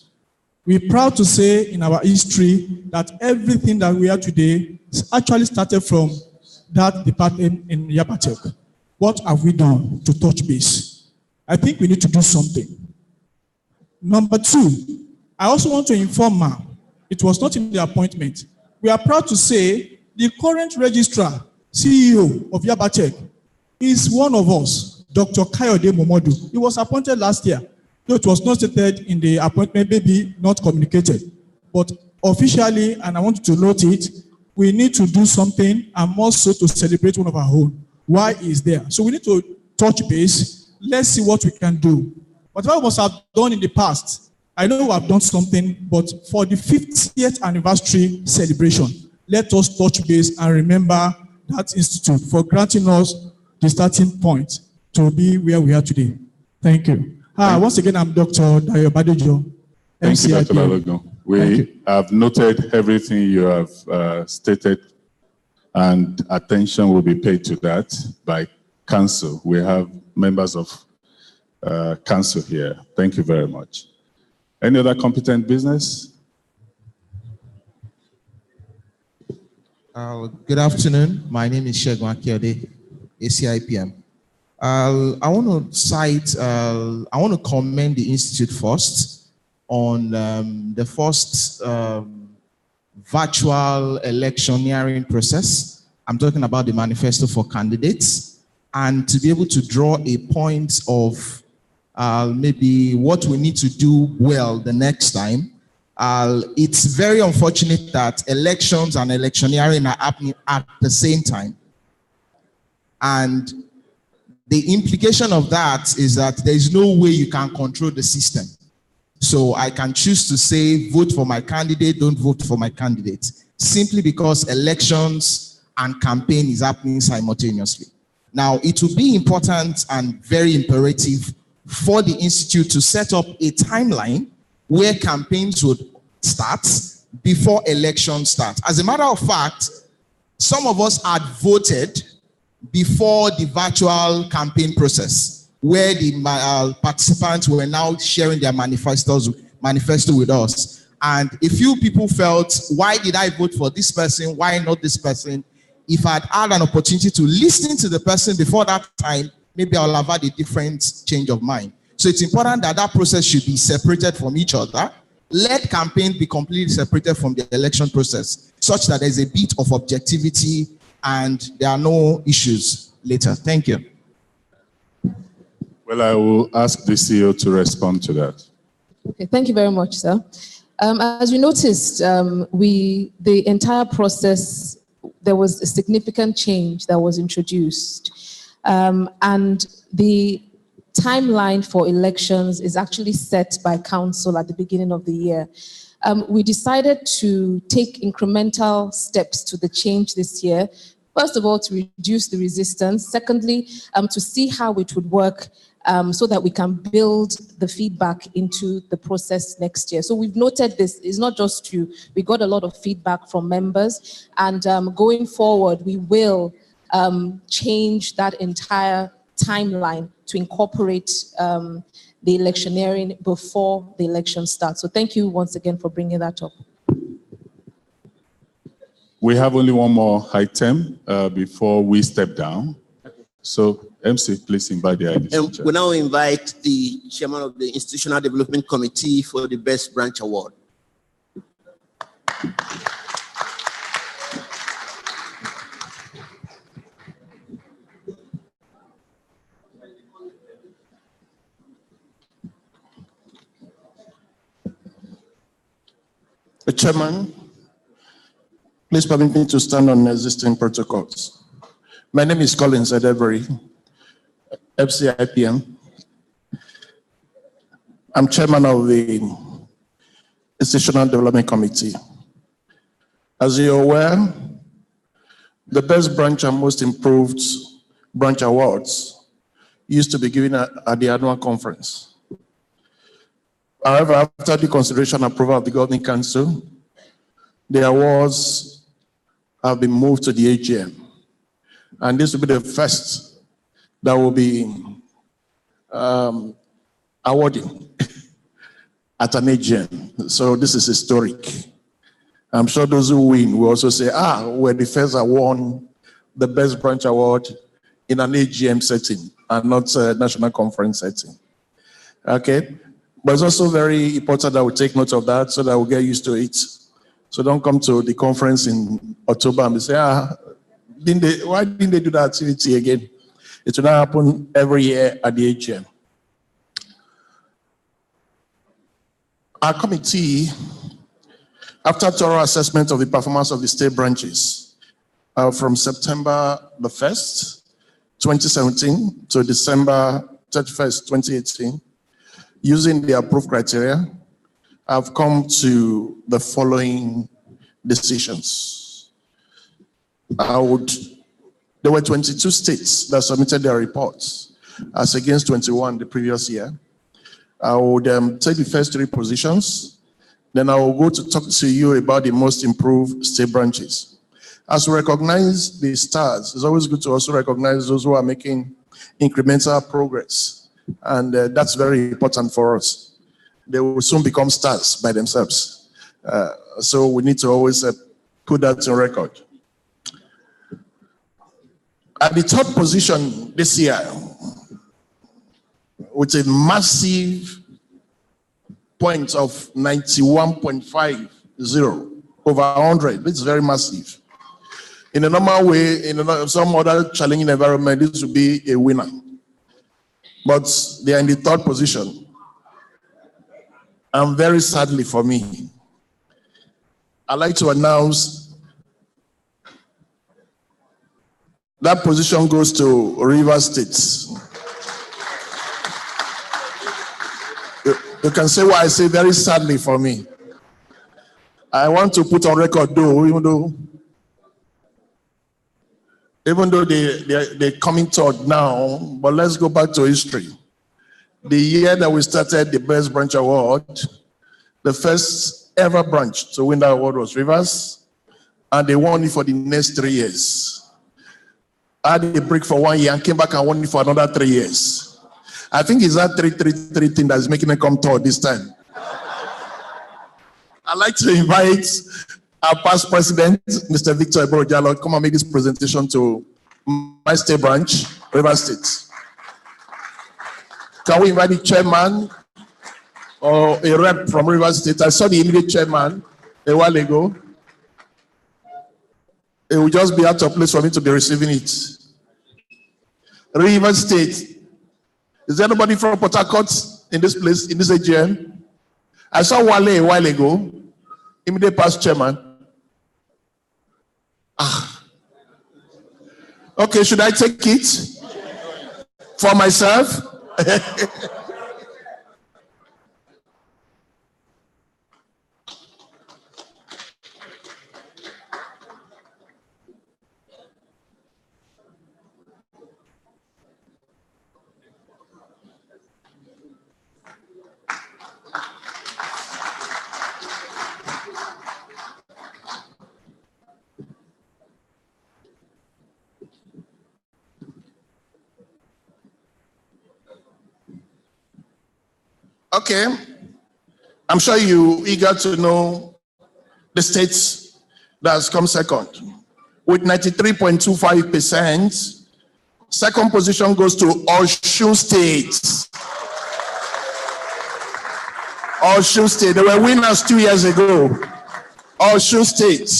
We're proud to say in our history that everything that we are today actually started from that department in Yabatek. What have we done to touch base? I think we need to do something. Number two, I also want to inform Ma, it was not in the appointment. We are proud to say the current registrar, CEO of Yabatek, is one of us, Dr. Kayode Momodu. He was appointed last year. Though it was not stated in the appointment, maybe not communicated. But officially, and I want you to note it, we need to do something and more so to celebrate one of our own. Why is there? So we need to touch base. Let's see what we can do. Whatever we must have done in the past, I know we have done something, but for the 50th anniversary celebration, let us touch base and remember that institute for granting us the starting point to be where we are today. Thank you. Once again, I'm Dr. Dayo Badejo. Thank you, Dr. Balogun. We have noted everything you have stated, and attention will be paid to that by council. We have members of council here. Thank you very much. Any other competent business? Good afternoon. My name is Shegun Akiode, ACIPM. I want to cite, I want to commend the Institute first on the first virtual electioneering process. I'm talking about the manifesto for candidates, and to be able to draw a point of maybe what we need to do well the next time. It's very unfortunate that elections and electioneering are happening at the same time. And the implication of that is that there is no way you can control the system. So I can choose to say, vote for my candidate, don't vote for my candidate, simply because elections and campaign is happening simultaneously. Now, it will be important and very imperative for the Institute to set up a timeline where campaigns would start before elections start. As a matter of fact, some of us had voted before the virtual campaign process, where the participants were now sharing their manifesto with us. And a few people felt, why did I vote for this person? Why not this person? If I'd had an opportunity to listen to the person before that time, maybe I'll have had a different change of mind. So it's important that that process should be separated from each other. Let campaign be completely separated from the election process, such that there's a bit of objectivity and there are no issues later. Thank you. Well, I will ask the CEO to respond to that. Okay, thank you very much, sir. As you noticed, the entire process, there was a significant change that was introduced. And the timeline for elections is actually set by council at the beginning of the year. We decided to take incremental steps to the change this year. First of all, to reduce the resistance. Secondly, to see how it would work so that we can build the feedback into the process next year. So we've noted this. It's not just you. We got a lot of feedback from members. And going forward, we will change that entire timeline to incorporate the electioneering before the election starts. So thank you once again for bringing that up. We have only one more item before we step down. So MC, please invite the IDC. We now invite the chairman of the Institutional Development Committee for the Best Branch Award. Chairman, please permit me to stand on existing protocols. My name is Collins Edebury, FCIPM. I'm chairman of the Institutional Development Committee. As you're aware, the Best Branch and Most Improved Branch Awards used to be given at the annual conference. However, after the consideration and approval of the Governing Council, the awards have been moved to the AGM. And this will be the first that will be awarding at an AGM. So this is historic. I'm sure those who win will also say, we're the first that won the Best Branch Award in an AGM setting and not a national conference setting. Okay? But it's also very important that we take note of that so that we get used to it. So don't come to the conference in October and say, why didn't they do that activity again? It will not happen every year at the AGM. Our committee, after thorough assessment of the performance of the state branches from September the 1st, 2017 to December 31st, 2018, using the approved criteria, I've come to the following decisions. There were 22 states that submitted their reports as against 21 the previous year. I would take the first 3 positions. Then I will go to talk to you about the most improved state branches. As we recognize the stars, it's always good to also recognize those who are making incremental progress. And that's very important for us. They will soon become stars by themselves. So we need to always put that on record. At the 3rd position this year, with a massive point of 91.50 over 100, this is very massive. In a normal way, in some other challenging environment, this would be a winner. But they are in the 3rd position. And very sadly for me, I'd like to announce that position goes to Rivers State. You can say why I say very sadly for me. I want to put on record though, even though even though they're coming third now, but let's go back to history. The year that we started the Best Branch Award, the first ever branch to win that award was Rivers, and they won it for the next 3 years. I had a break for 1 year and came back and won it for another 3 years. I think it's that 3-3-3 thing that's making them come third this time. I'd like to invite our past president, Mr. Victor Eboro-Jalloh, come and make this presentation to my state branch, Rivers State. Can we invite the chairman or a rep from Rivers State? I saw the immediate chairman a while ago. It will just be out of place for me to be receiving it. Rivers State. Is there anybody from Port Harcourt in this place, in this AGM? I saw Wale a while ago, immediate past chairman. Okay, should I take it for myself? Okay, I'm sure you're eager to know the states that has come second. With 93.25%, second position goes to Osun State. Osun State, they were winners 2 years ago. Osun State.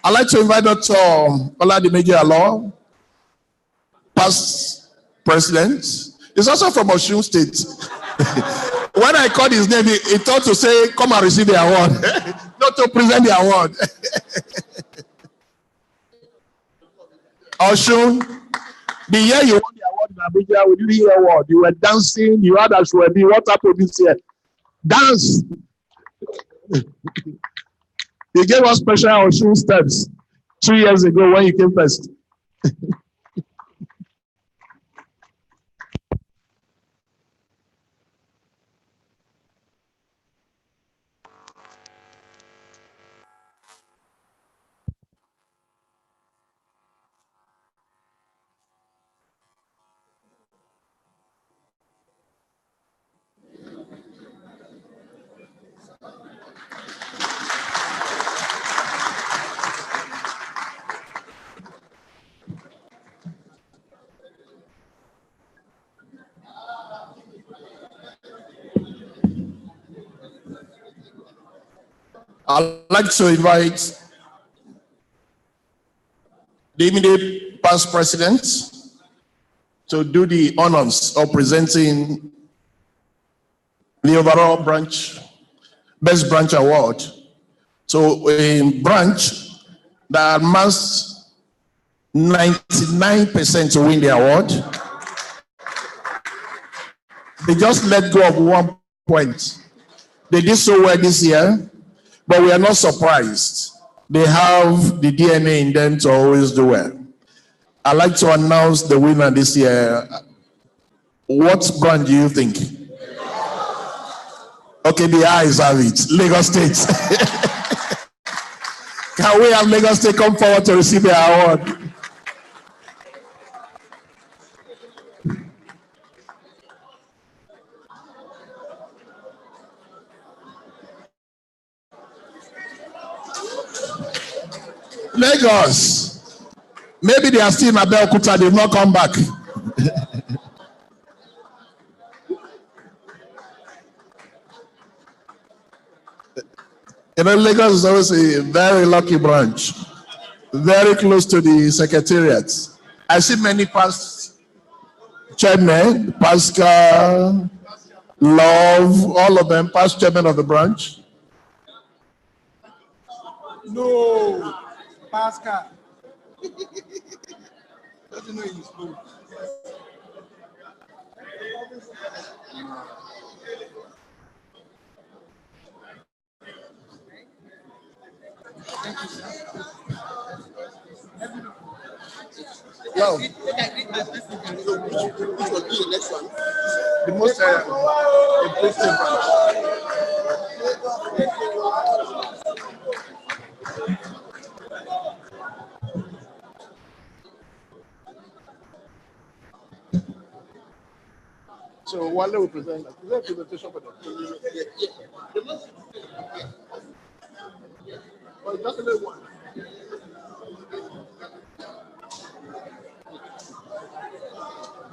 I'd like to invite Dr. Oladimeji Aloh, past president. He's also from Osun State. When I called his name, he thought to say, come and receive the award, not to present the award. Osun, the year you won the award in Abuja, we didn't hear a word. You were dancing, you had Ashwebi. What happened this year? Dance. He gave us special Osun steps 2 years ago when you came first. I'd like to invite the immediate past president to do the honors of presenting the overall branch, Best Branch Award. So a branch that amassed 99% to win the award. They just let go of 1 point. They did so well this year, but we are not surprised. They have the DNA in them to always do well. I'd like to announce the winner this year. What brand do you think? Okay, the eyes have it. Lagos State. Can we have Lagos State come forward to receive the award? Lagos. Maybe they are still in Abeokuta, they've not come back. You know, Lagos is always a very lucky branch, very close to the secretariat. I see many past chairmen, Pascal, Love, all of them, past chairmen of the branch. No, Pascal. Doesn't know he's slow. Thank you, sir. Well, which will be the next one? The most impressive branch. So Wale will present a presentation for them. Well, just a little one.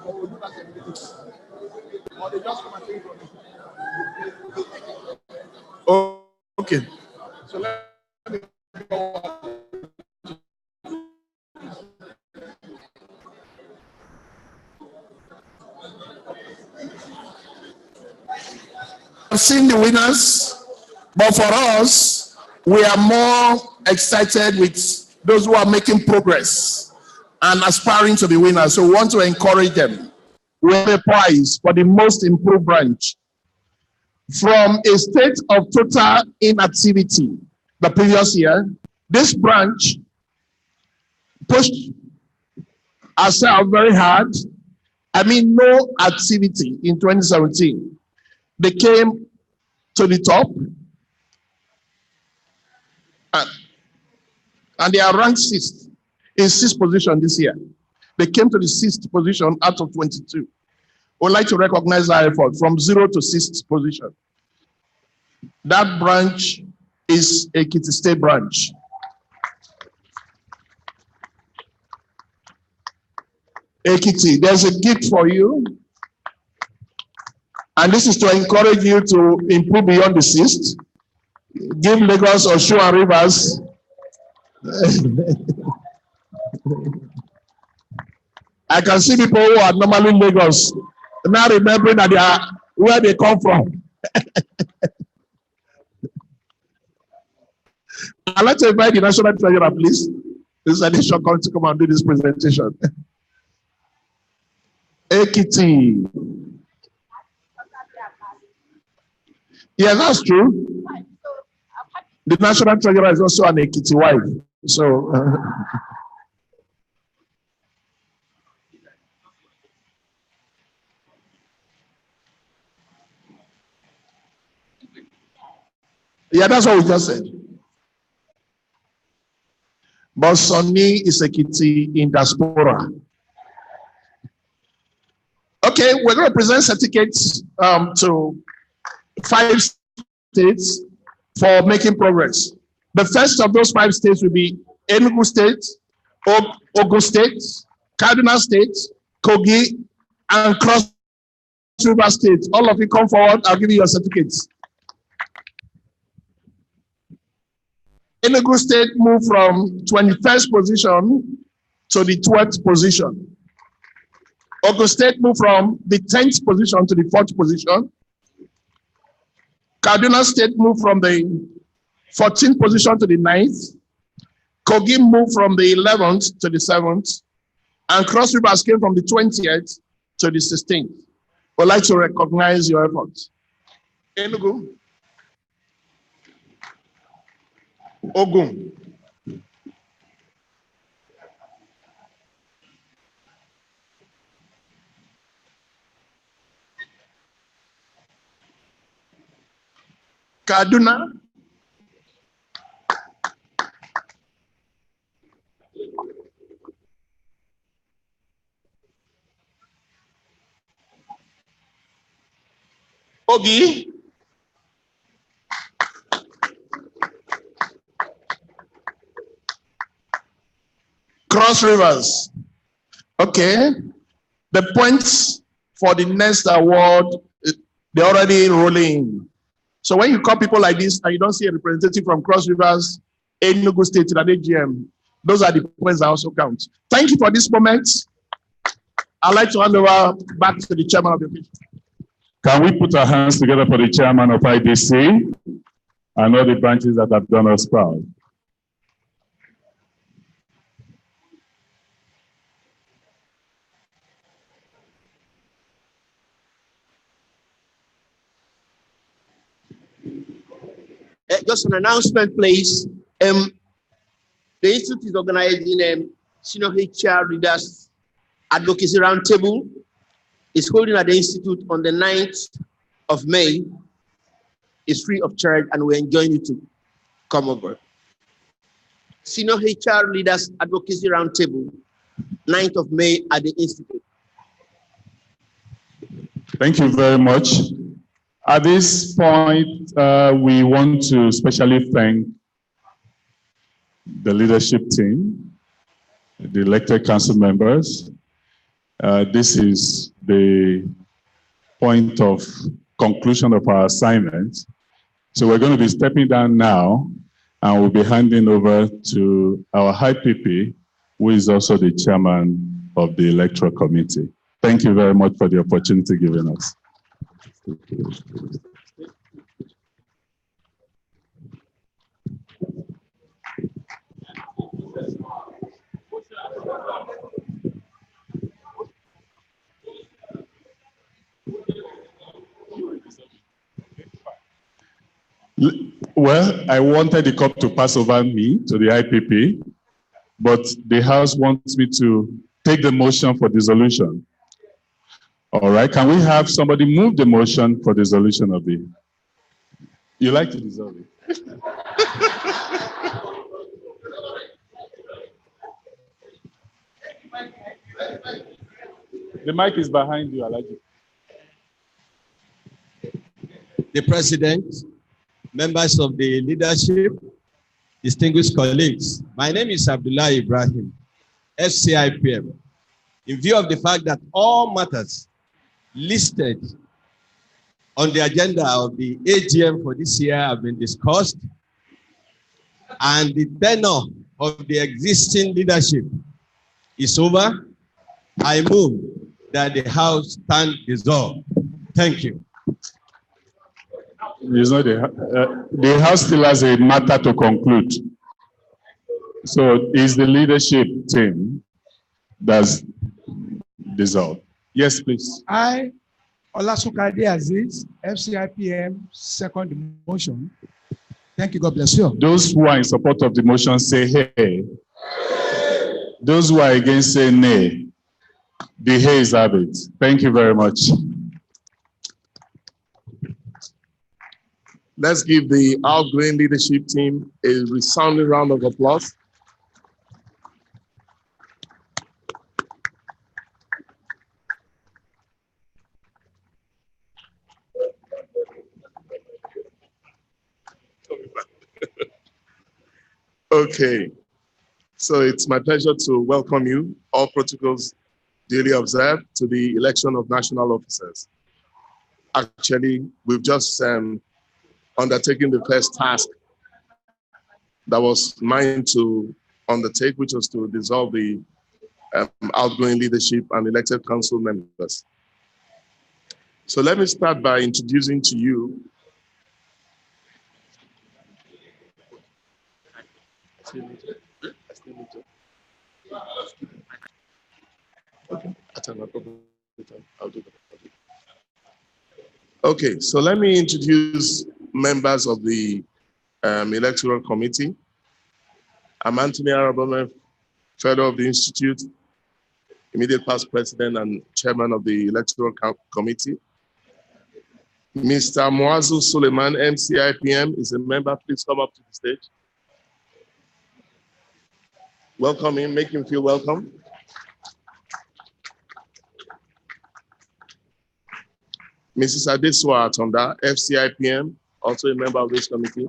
Or we'll do that in a minute. Or they just come and take it from me. Oh, okay. So let me go on. I've seen the winners, but for us, we are more excited with those who are making progress and aspiring to be winners. So we want to encourage them. We have a prize for the most improved branch. From a state of total inactivity the previous year, this branch pushed ourselves very hard. I mean, no activity in 2017. They came to the top, and they are ranked sixth, in sixth position this year. They came to the sixth position out of 22. We'd like to recognize our effort from 0 to sixth position. That branch is Ekiti State branch. Ekiti, there's a gift for you. And this is to encourage you to improve beyond the sixth. Give Lagos or Osun and Rivers. I can see people who are normally in Lagos now remembering that they are where they come from. I'd like to invite the National Treasurer, please. This is Addition to come and do this presentation. Ekiti. Yeah, that's true. The National Treasurer is also an Ekiti wife. So, yeah, that's what we just said. But Sonny is Ekiti in diaspora. Okay, we're going to present certificates to 5 states for making progress. The first of those 5 states will be Enugu State, Ogun State, Kaduna State, Kogi, and Cross River State. All of you come forward, I'll give you your certificates. Enugu State moved from 21st position to the 12th position. Ogun State moved from the 10th position to the 4th position. Kaduna State moved from the 14th position to the 9th. Kogi moved from the 11th to the 7th. And Cross Rivers came from the 20th to the 16th. We'd like to recognize your efforts. Enugu. Ogun. Kaduna. Kogi. Cross Rivers. Okay. The points for the next award, they're already rolling. So when you call people like this and you don't see a representative from Cross Rivers, Enugu State, and AGM, those are the points that also count. Thank you for this moment. I'd like to hand over back to the chairman of the meeting. Can we put our hands together for the chairman of IDC and all the branches that have done us proud? Just an announcement, please. The Institute is organizing Senior HR Leaders Advocacy Roundtable is holding at the Institute on the 9th of May. It's free of charge, and we're enjoying you to come over. Senior HR Leaders Advocacy Roundtable, 9th of May at the Institute. Thank you very much. At this point, we want to especially thank the leadership team, the elected council members. This is the point of conclusion of our assignment. So we're going to be stepping down now, and we'll be handing over to our high PP, who is also the chairman of the electoral committee. Thank you very much for the opportunity given us. Well, I wanted the cup to pass over me to the IPP, but the House wants me to take the motion for dissolution. All right, can we have somebody move the motion for dissolution of the... You like to dissolve it? The mic is behind you, Alaji. The President, members of the leadership, distinguished colleagues, my name is Abdullah Ibrahim, FCIPM. In view of the fact that all matters listed on the agenda of the AGM for this year have been discussed, and the tenure of the existing leadership is over, I move that the House stand dissolved. Thank you. The House still has a matter to conclude. So is the leadership team that's dissolved? Yes, please. I, Olasukade Aziz, FCIPM, second the motion. Thank you. God bless you. Those who are in support of the motion say hey. Those who are against say nay. The hayes have it. Thank you very much. Let's give the outgoing leadership team a resounding round of applause. Okay, so it's my pleasure to welcome you, all protocols duly observed, to the election of national officers. Actually, we've just undertaken the first task that was mine to undertake, which was to dissolve the outgoing leadership and elected council members. So let me start by introducing to you Okay, so let me introduce members of the electoral committee. I'm Anthony Arabome, fellow of the Institute, immediate past president and chairman of the electoral committee. Mr. Muazu Suleiman, MCIPM, is a member. Please come up to the stage. Welcome him, make him feel welcome. Mrs. Adesua Atonda, FCIPM, also a member of this committee.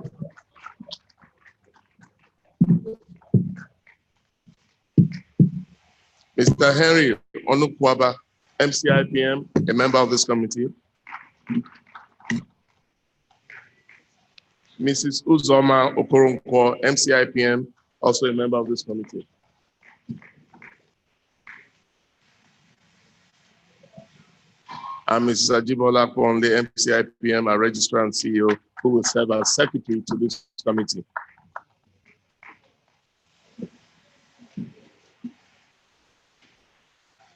Mr. Henry Onukwaba, MCIPM, a member of this committee. Mrs. Uzoma Okoronkwo, MCIPM, also a member of this committee. And Mrs. Ajibola Ponle, MCIPM, our registrar and CEO, who will serve as secretary to this committee.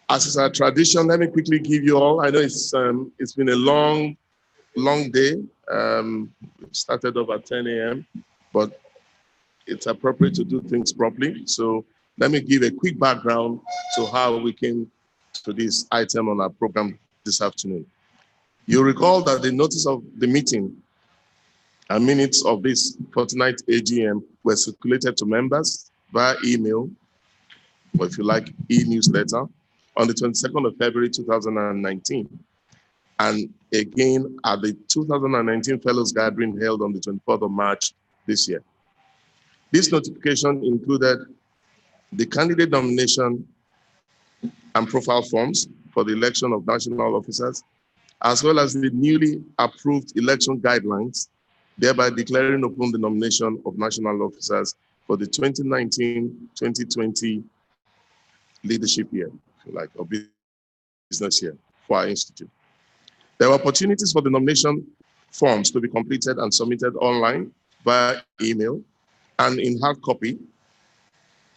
As is our tradition, let me quickly give you all, I know it's been a long day. Started off at 10 a.m., but it's appropriate to do things properly. So let me give a quick background to how we came to this item on our program this afternoon. You recall that the notice of the meeting and minutes of this fortnight AGM were circulated to members via email, or if you like, e-newsletter, on the 22nd of February 2019, and again at the 2019 Fellows Gathering held on the 24th of March this year. This notification included the candidate nomination and profile forms for the election of national officers, as well as the newly approved election guidelines, thereby declaring open the nomination of national officers for the 2019-2020 leadership year, if you like, or business year for our institute. There were opportunities for the nomination forms to be completed and submitted online via email and in hard copy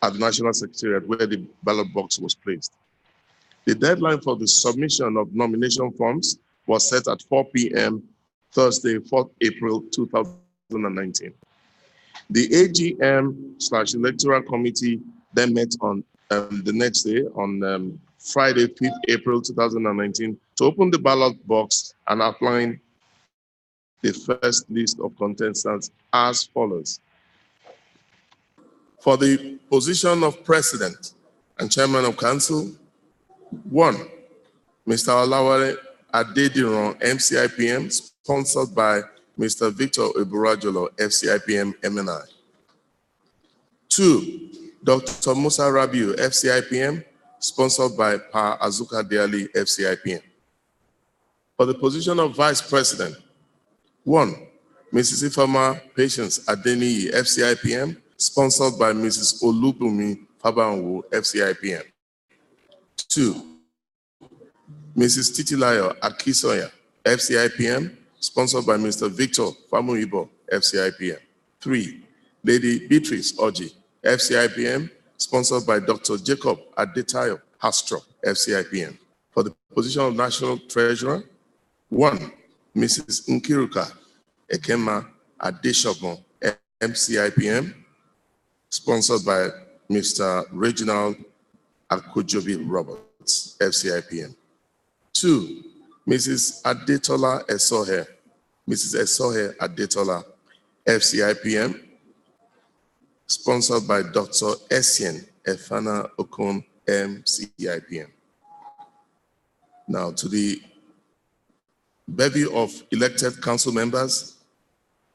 at the National Secretariat where the ballot box was placed. The deadline for the submission of nomination forms was set at 4 p.m. Thursday, 4th April 2019. The AGM/Electoral Committee then met on the next day, on Friday, 5th April 2019, to open the ballot box and outline the first list of contestants as follows. For the position of President and Chairman of Council, 1, Mr. Olawale Adediran, MCIPM, sponsored by Mr. Victor Eburajolo, FCIPM, MNI. 2, Dr. Musa Rabiu, FCIPM, sponsored by Pa Azuka Diali, FCIPM. For the position of Vice President, 1, Mrs. Ifama Patience Adeniyi, FCIPM, sponsored by Mrs. Olubumi Fabanwo, FCIPM. 2, Mrs. Titilayo Akisoya, FCIPM, sponsored by Mr. Victor Famuyibo, FCIPM. 3, Lady Beatrice Oji, FCIPM, sponsored by Dr. Jacob Adetayo Hastro, FCIPM. For the position of National Treasurer, 1, Mrs. Nkiruka Ekema Adeshogun, MCIPM, sponsored by Mr. Reginald Akujobi Roberts, FCIPM. 2, Mrs. Adetola Esohe, Mrs. Esohe Adetola, FCIPM, sponsored by Dr. Essien Efana Okon, MCIPM. Now to the bevy of elected council members.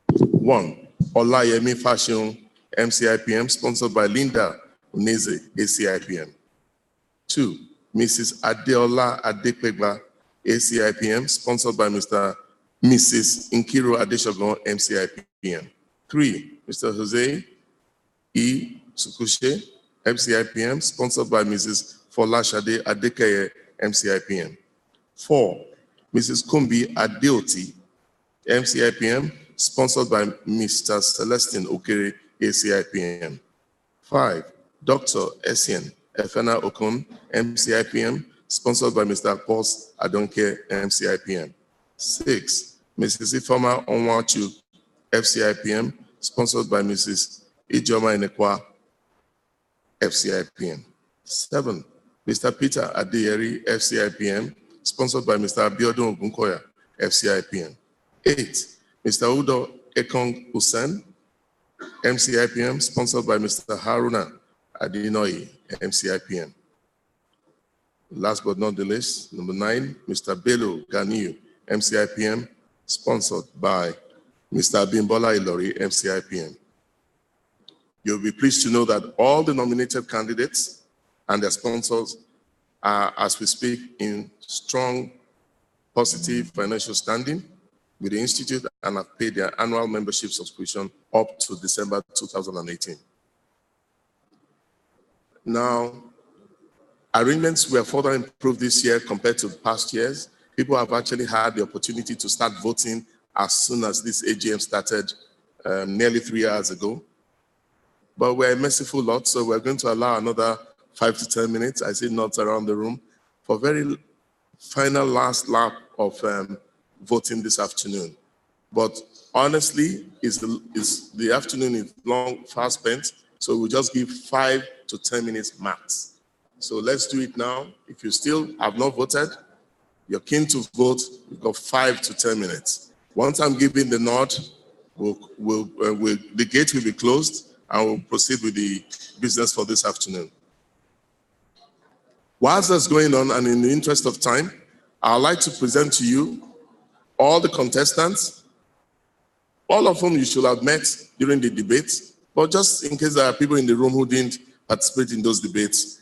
1, Olayemi Fashion, MCIPM, sponsored by Linda Uneze, ACIPM. 2, Mrs. Adeola Adepegba, ACIPM, sponsored by Mrs. Nkiru Adeshogun, MCIPM. 3, Mr. Jose E. Sukushe, MCIPM, sponsored by Mrs. Folashade Adekeye, MCIPM. 4, Mrs. Kumbi Adeoti, MCIPM, sponsored by Mr. Celestine Okere, ACIPM. 5, Dr. Essien Efena Okon, MCIPM, sponsored by Mr. Akpos Adonke, MCIPM. 6, Mrs. Ifoma Onwachu, FCIPM, sponsored by Mrs. Ijoma Inekwa, FCIPM. 7, Mr. Peter Adeyeri, FCIPM, sponsored by Mr. Abiodun Ogunkoya, FCIPM. 8, Mr. Udo Ekong Hussein, MCIPM, sponsored by Mr. Haruna Adinoyi, MCIPM. Last but not the least, number 9, Mr. Bello Ganiu, MCIPM, sponsored by Mr. Abimbola Ilori, MCIPM. You'll be pleased to know that all the nominated candidates and their sponsors are, as we speak, in strong, positive financial standing with the Institute and have paid their annual membership subscription up to December 2018. Now, arrangements were further improved this year compared to past years. People have actually had the opportunity to start voting as soon as this AGM started nearly 3 hours ago. But we're a merciful lot, so we're going to allow another 5 to 10 minutes, I see nods around the room, for very final last lap of voting this afternoon. But honestly, the afternoon is long, fast spent, so we'll just give 5 to 10 minutes max So let's do it now. If you still have not voted, you're keen to vote, you've got 5 to 10 minutes. Once I'm giving the nod, the gate will be closed and we'll proceed with the business for this afternoon. Whilst that's going on, and in the interest of time, I'd like to present to you all the contestants, all of whom you should have met during the debate, but just in case there are people in the room who didn't participate in those debates,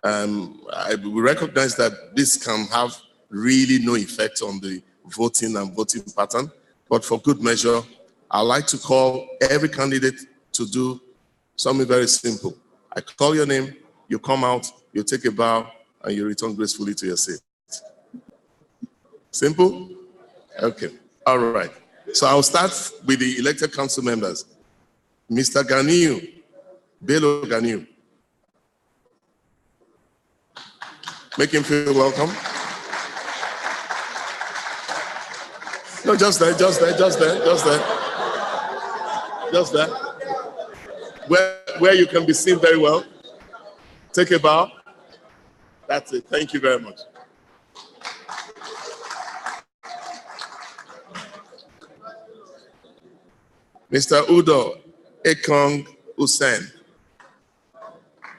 we recognize that this can have really no effect on the voting and voting pattern, but for good measure, I'd like to call every candidate to do something very simple. I call your name, you come out, you take a bow, and you return gracefully to your seat. Simple? Okay, all right. So I'll start with the elected council members. Mr. Ganiu, Bello Ganiu. Make him feel welcome. No, just there. Where you can be seen very well. Take a bow. That's it. Thank you very much. Mr. Udo Ekong Hussein.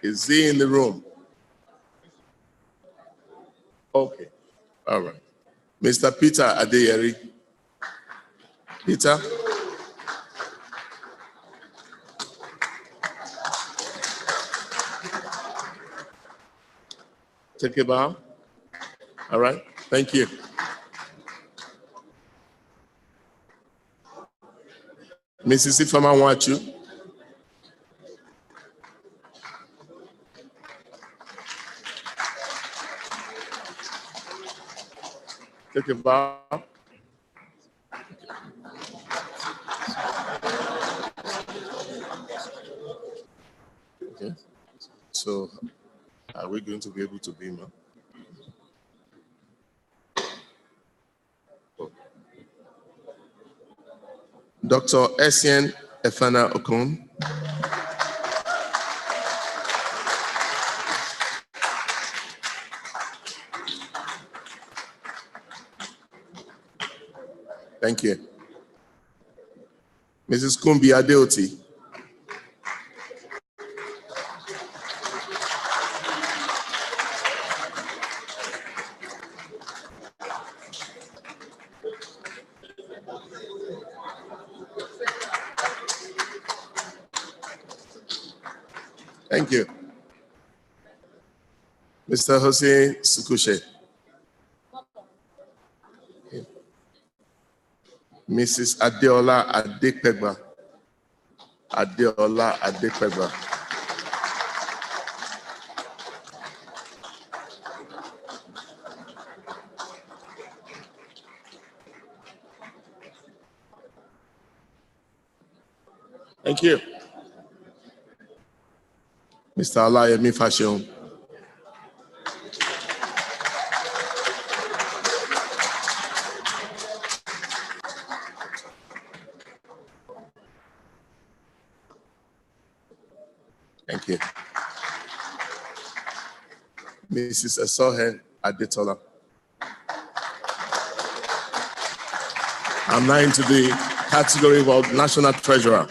Is he in the room? Okay. All right. Mr. Peter Adeyeri. Peter. Take a bow. All right. Thank you. Mrs. Ifama Wachu. Take a bow. Okay. So, are we going to be able to beam up? Oh. Dr. Essien Efana Okon. Thank you. Mrs. Kumbi Adeoti. Thank you. Mr. Jose Sukushe. Mrs. Adeola Adekpegba. Adeola Adekpegba. Thank you. Mr. Alayemi Fashion. Thank you. Mrs. Esohe Adetola. I'm now into the category of National Treasurer.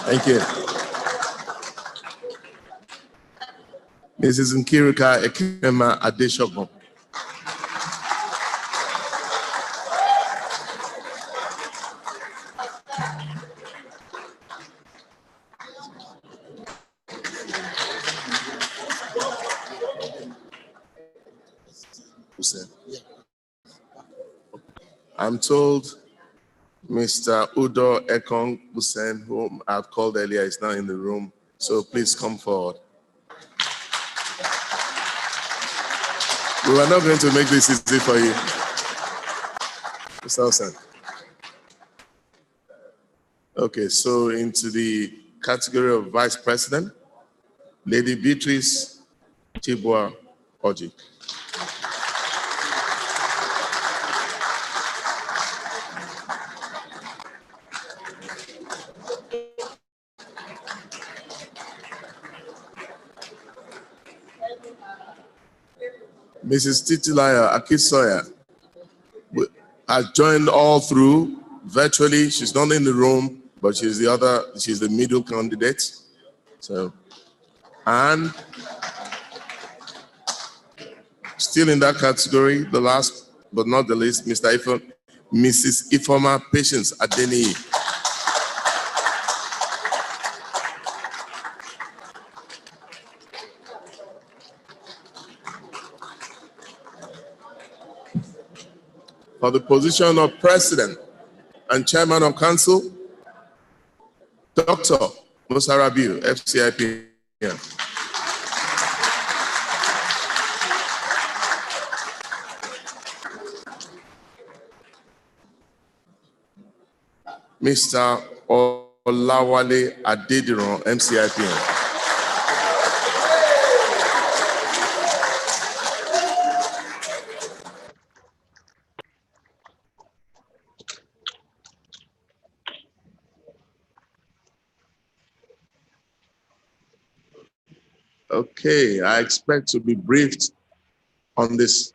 Thank you. Mrs. Nkirika Ekema Adeshogun. I'm told Mr. Udo Ekong Hussein, whom I've called earlier, is now in the room. So please come forward. We are not going to make this easy for you. Mr. Hussein. Okay, so into the category of Vice President, Lady Beatrice Chibwa Oji. Mrs. Titilaya Akisoya has joined all through virtually. She's not in the room, but she's the middle candidate. So, and still in that category, the last but not the least, Mrs. Ifoma Patience Adeni. For the position of President and Chairman of Council, Dr. Musa Rabiu, FCIP. Mr. Olawale Adediran, MCIPM. Okay, I expect to be briefed on this.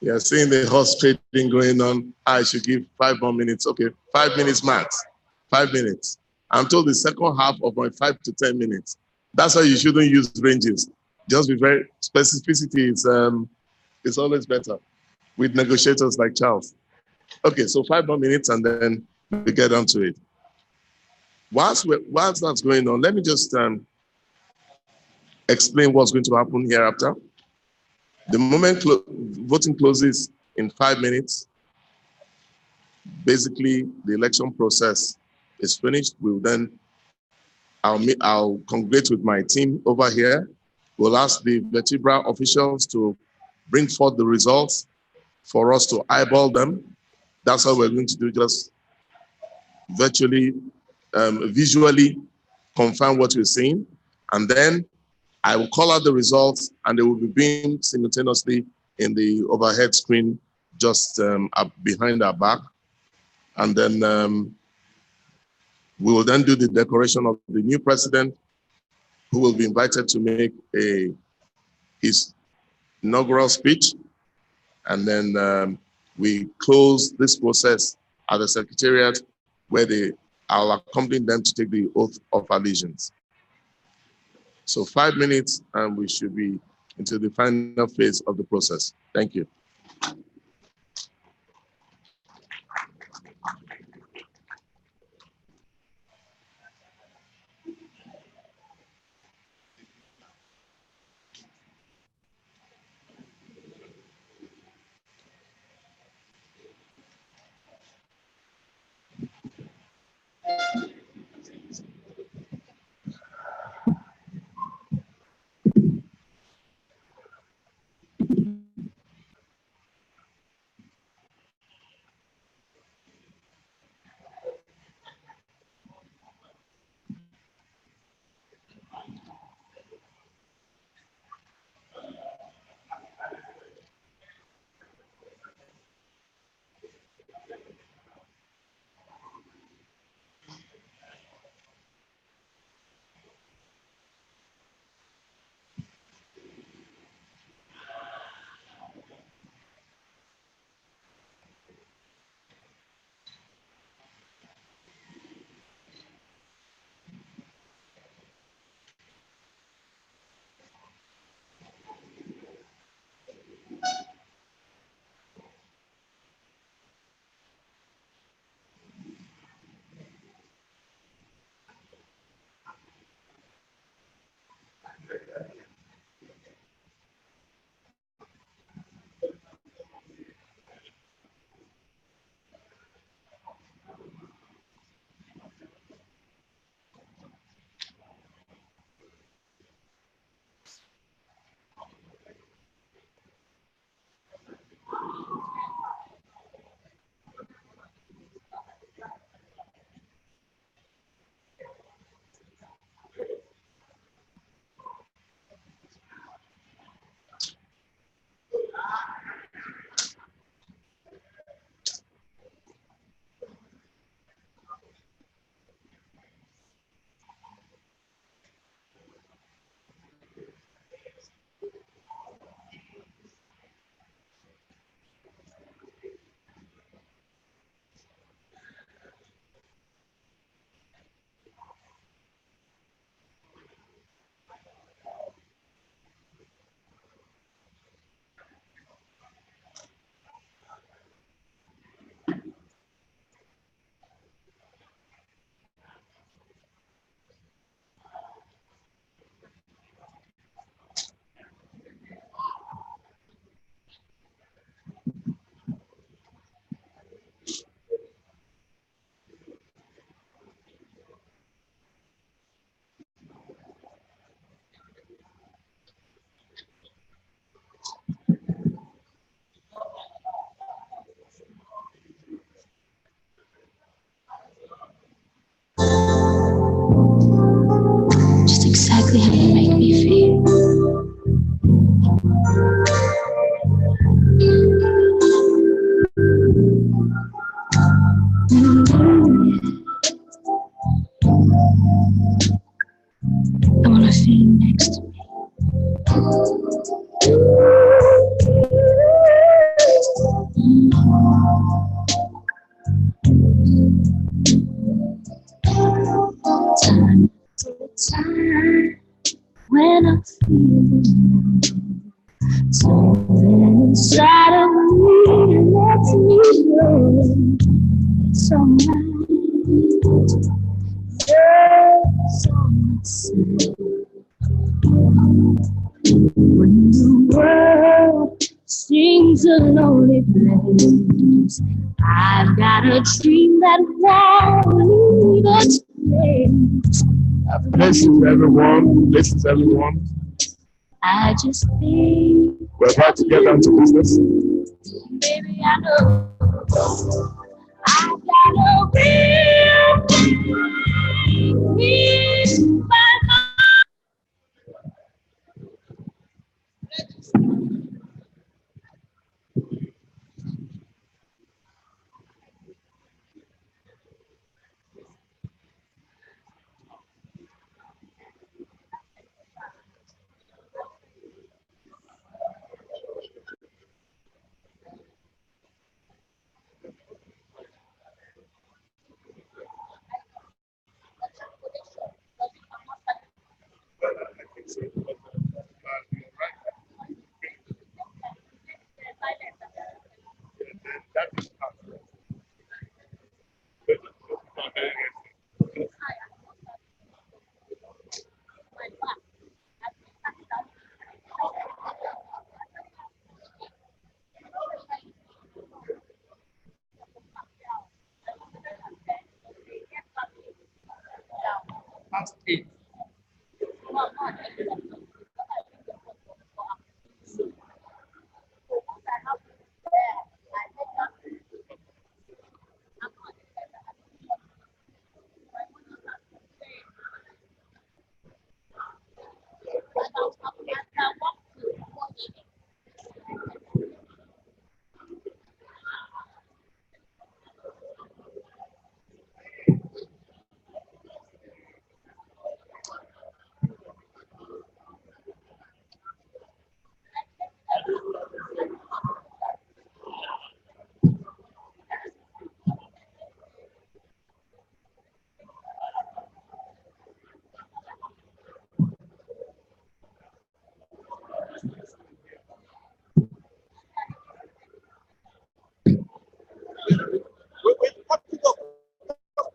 Yeah, seeing the horse trading going on, I should give 5 more minutes. Okay, 5 minutes max. 5 minutes. I'm told the second half of my 5 to 10 minutes. That's why you shouldn't use ranges. Just be very specificity is always better with negotiators like Charles. Okay, so 5 more minutes and then we get on to it. Whilst that's going on, let me just explain what's going to happen hereafter. The moment voting closes in 5 minutes, basically the election process is finished. I'll congregate with my team over here. We'll ask the Vertebra officials to bring forth the results for us to eyeball them. That's what we're going to do, just virtually, visually confirm what we're seeing. And then I will call out the results and they will be beamed simultaneously in the overhead screen just up behind our back. And then we will then do the declaration of the new president, who will be invited to make his inaugural speech. And then we close this process at the Secretariat, where I'll accompany them to take the oath of allegiance. So 5 minutes, and we should be into the final phase of the process. Thank you. way you make me feel. I wanna see you next to me. Time to time when I feel something inside of me lets me know it's alright. Yes, on my side. When the world seems a lonely place, I've got a dream that won't leave us. Blessings, everyone. Blessings, everyone. I just think we're about to get down to business. Baby, I know I've got a real with my mind.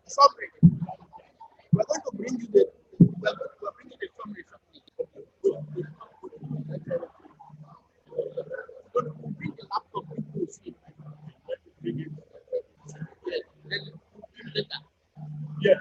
Summary. We're going to bring you the summary. We'll bring the laptop with you. Yes.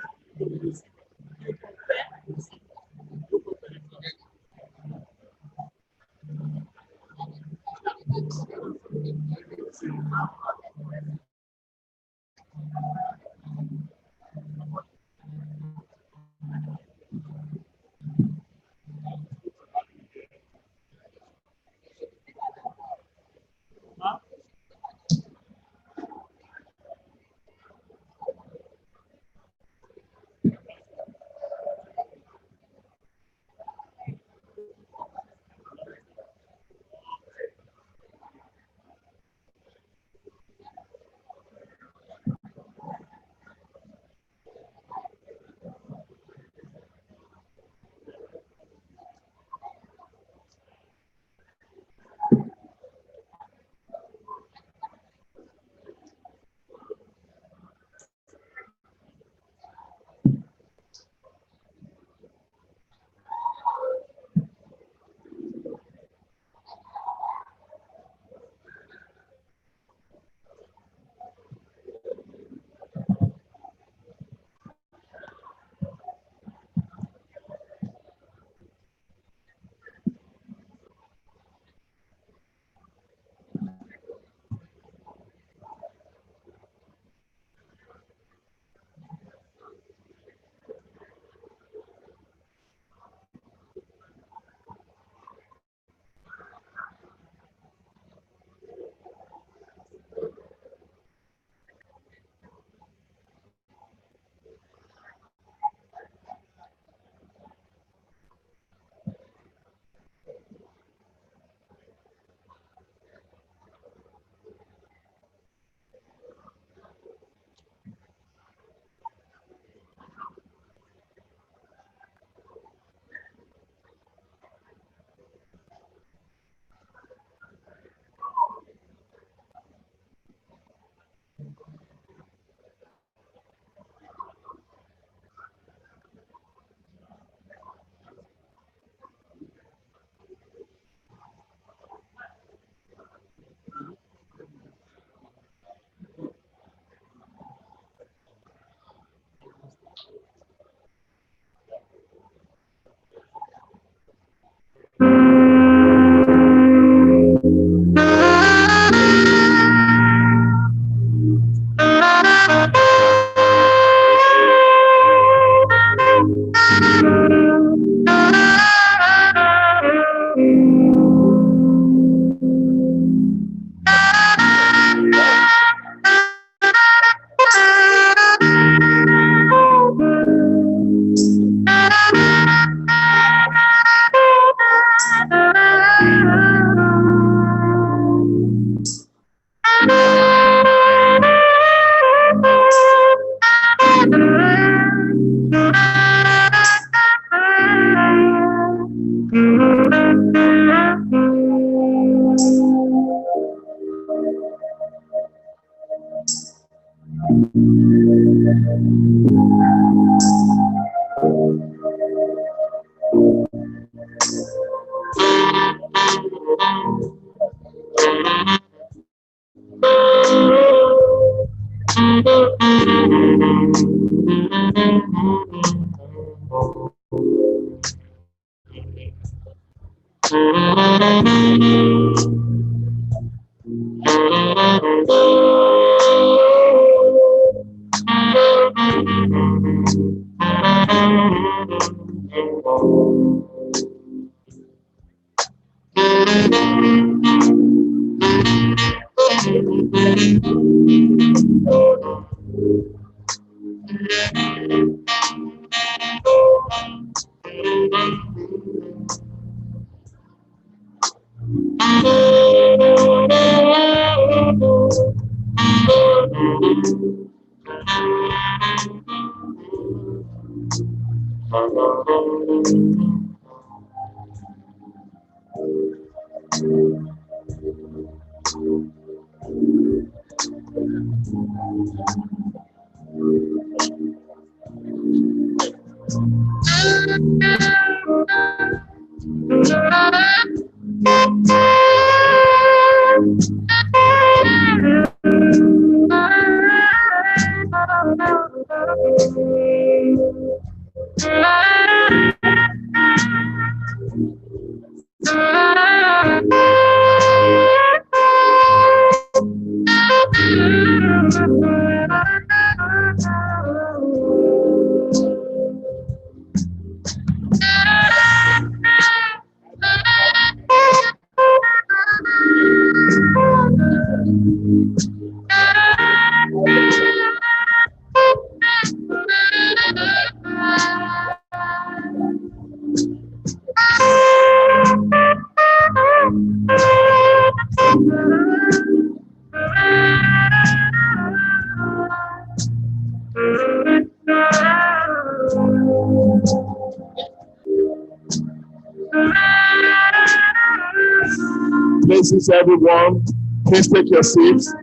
Places, everyone, please take your seats.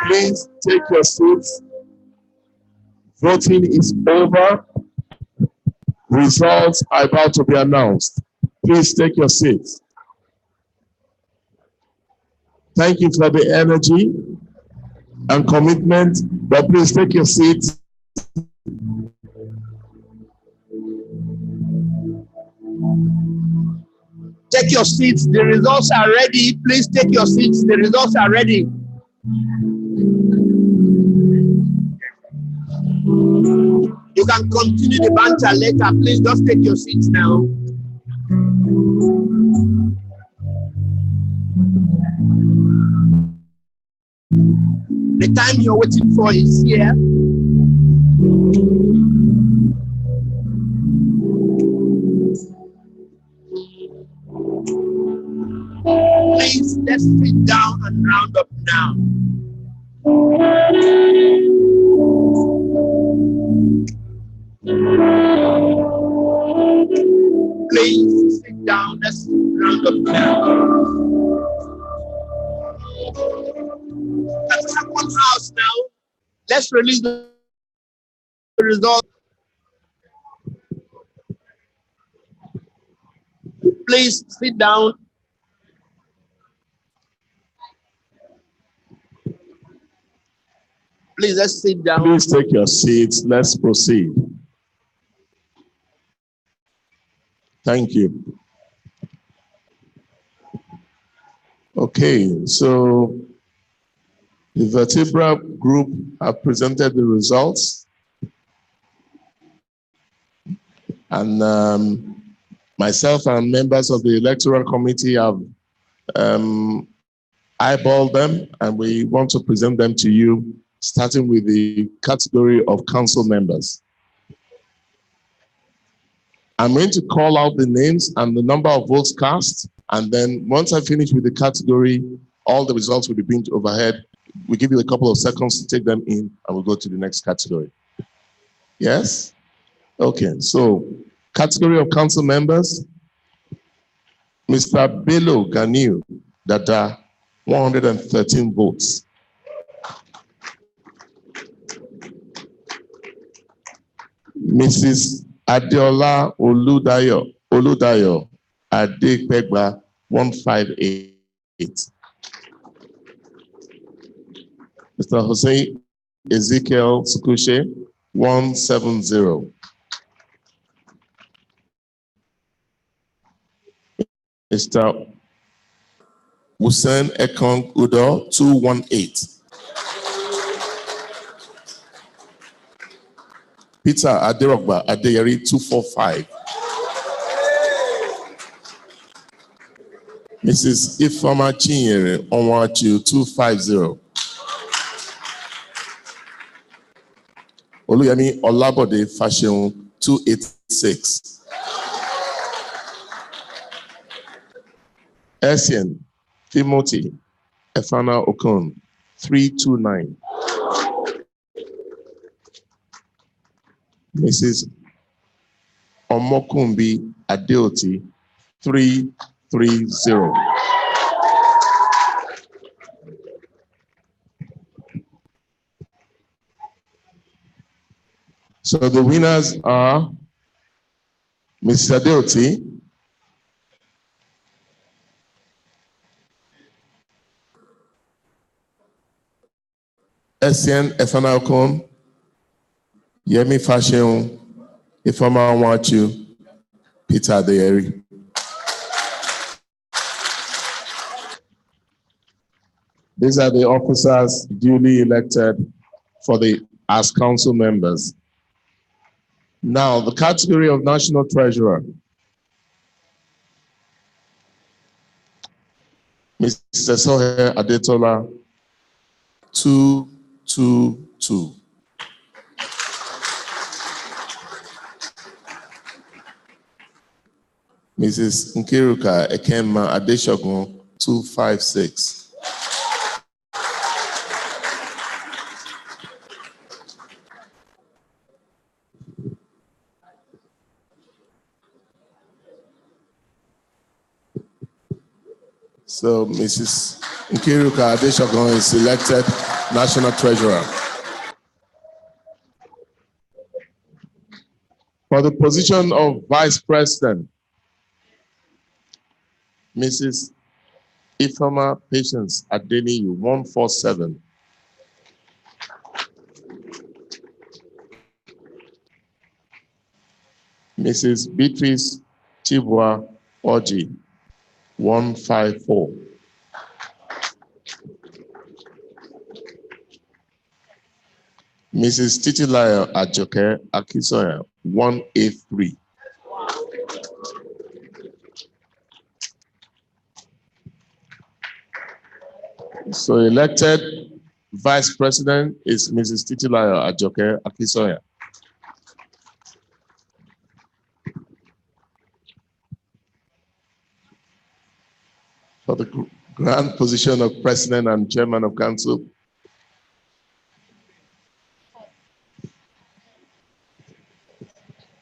Please take your seats. Voting is over. Results are about to be announced. Please take your seats. Thank you for the energy and commitment, but please take your seats. Take your seats. The results are ready. Please take your seats. The results are ready. You can continue the banter later. Please just take your seats now. The time you're waiting for is here. Please, let's sit down and round up now. Please sit down. Let's round up now. At the second house now, let's release the result. Please sit down. Please, let's sit down. Please take your seats. Let's proceed. Thank you. Okay, so the Vertebra Group have presented the results. And myself and members of the Electoral Committee have eyeballed them, and we want to present them to you, starting with the category of council members. I'm going to call out the names and the number of votes cast, and then once I finish with the category, all the results will be beamed overhead. We give you a couple of seconds to take them in, and we'll go to the next category. Yes? Okay, so category of council members, Mr. Bello Ganiu Dada, 113 votes. Mrs. Adeola Oludayo Adepegba, 158. Mr. Jose Ezekiel Sukushe, 170. Mr. Hussein Ekong Udo, 218. Peter Aderogba Adeyeri, 245. Mrs. Ifama Chinyere Onwachu, 250. Oluyemi Olabode Fashion, 286. Essien Timothy Efana Okon, 329. Mrs. Omokumbi Adeoti, 330. So the winners are Mrs. Adeoti, Essien Efana Okon, Yemi Fashion, Ifeoma Onwachu, Peter Adeyeri. These are the officers duly elected as council members. Now, the category of National Treasurer. Mr. Sohe Adetola, 222. Mrs. Nkiruka Ekema Adeshogun, 256. So Mrs. Nkiruka Adeshogun is elected National Treasurer. For the position of Vice President, Mrs. Ifeoma Patience Adeniyi, 147. Mrs. Beatrice Chibwa Oji, 154. Mrs. Titilayo Ajoke Akisoya, 183. So elected Vice President is Mrs. Titilayo Ajoke Akisoya. For the grand position of President and Chairman of Council,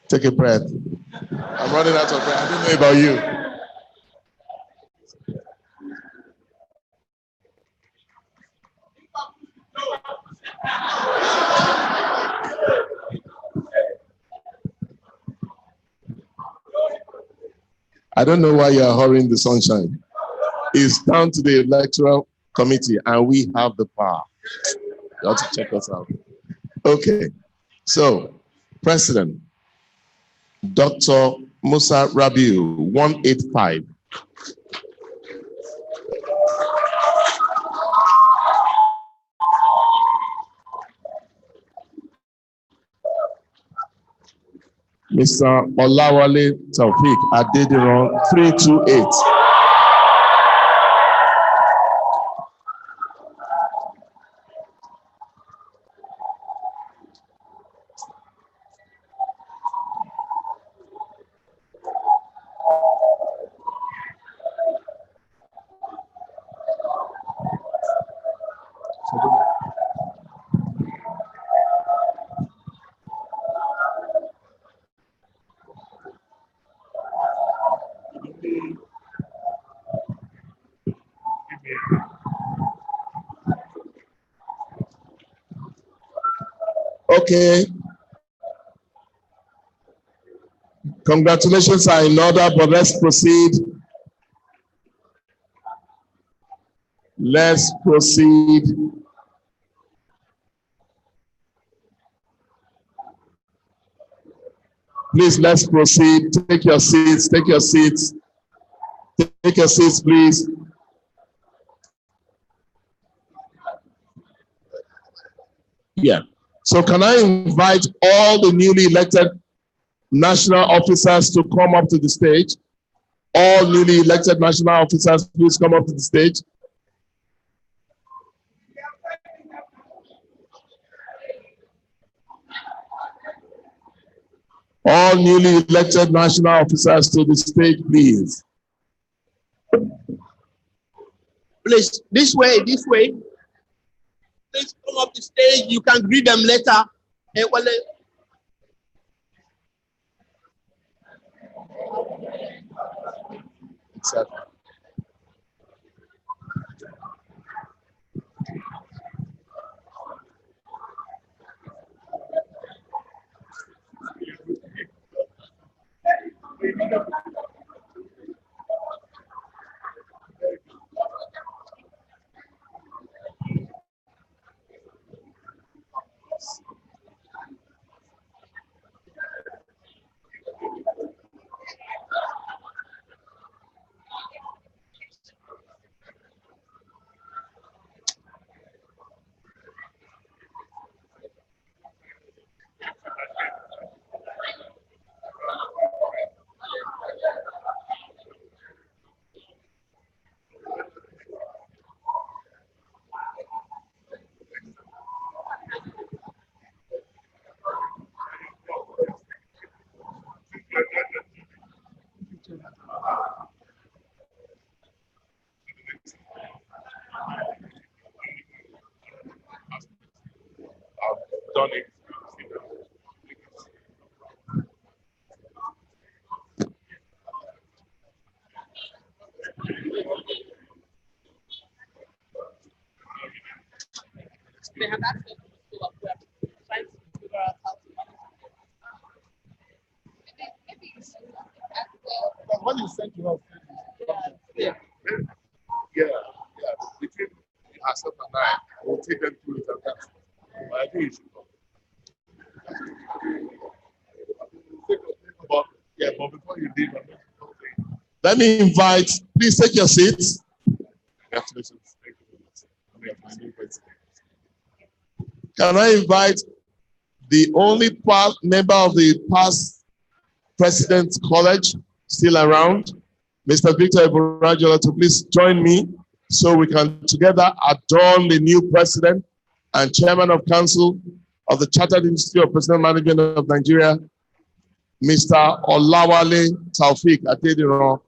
take a breath. I'm running out of breath. I don't know about you. I don't know why you are hurrying the sunshine. It's down to the electoral committee and we have the power. You have to check us out. Okay, so President, Dr. Musa Rabiu, 185. Mr. Olawale Taufik Adediran, 328. Okay. Congratulations are in order, but let's proceed. Let's proceed. Please, let's proceed. Take your seats. Take your seats. Take your seats, please. Yeah. So can I invite all the newly elected national officers to come up to the stage? All newly elected national officers, please come up to the stage. All newly elected national officers to the stage, please. Please, this way, this way. Please come up the stage. You can greet them later. Exactly. I've done it. They have access to a web. Trying to figure out how to manage it. Maybe you should as well. When you send to us, Yeah. Yeah. Between herself and I, we'll take them through it and that. But I think you should come. But before you leave, let me invite, please take your seats. Congratulations. Can I invite the only member of the past President's College still around, Mr. Victor Iborajola, to please join me so we can together adorn the new President and Chairman of Council of the Chartered Institute of Personnel Management of Nigeria, Mr. Olawale Taufik Adediran.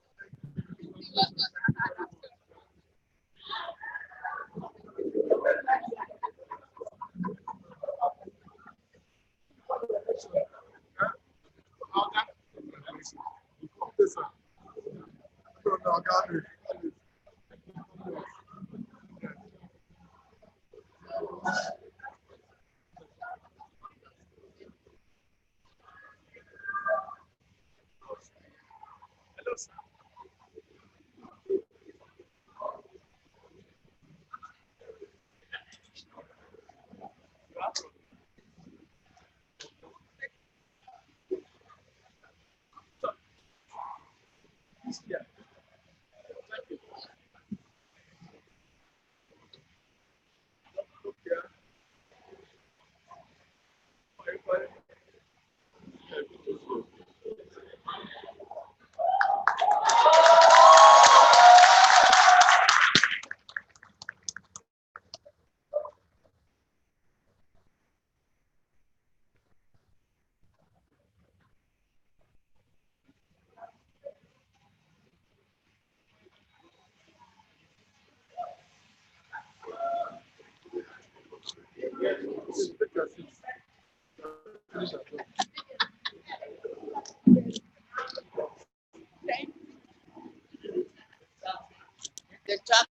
The chat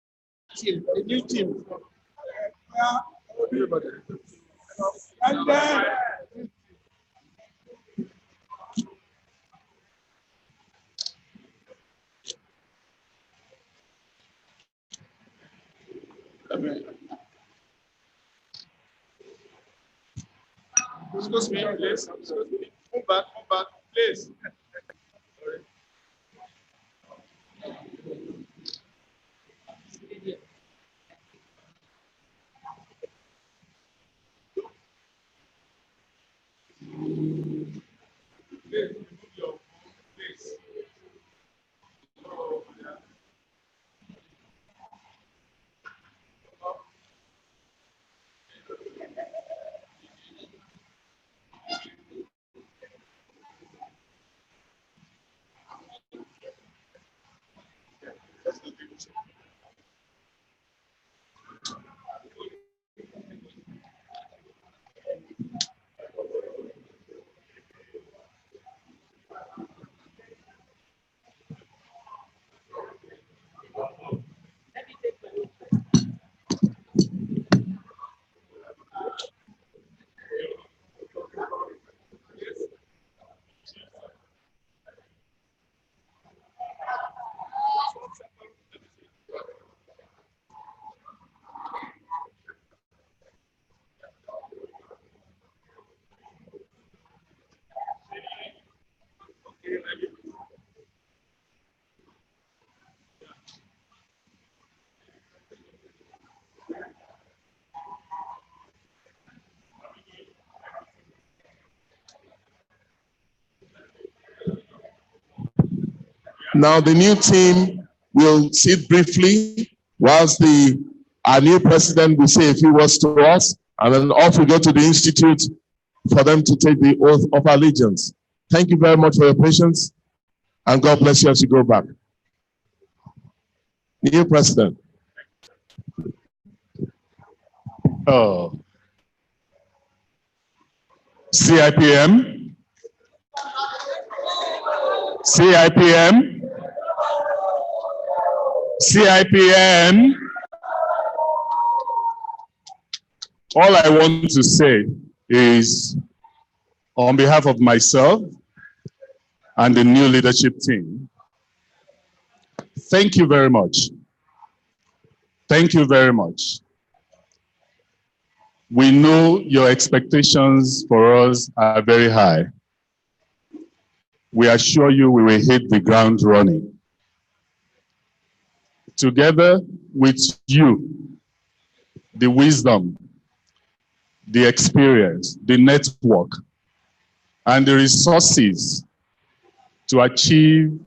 team, the new team. And then Excuse me, please. Excuse me. Move back, please. Now the new team will sit briefly whilst our new president will say a few words to us, and then off we go to the institute for them to take the oath of allegiance. Thank you very much for your patience, and God bless you as you go back. New president. Oh. CIPM. CIPM. CIPM. All I want to say is, on behalf of myself and the new leadership team, thank you very much. Thank you very much. We know your expectations for us are very high. We assure you we will hit the ground running. Together with you, the wisdom, the experience, the network, and the resources to achieve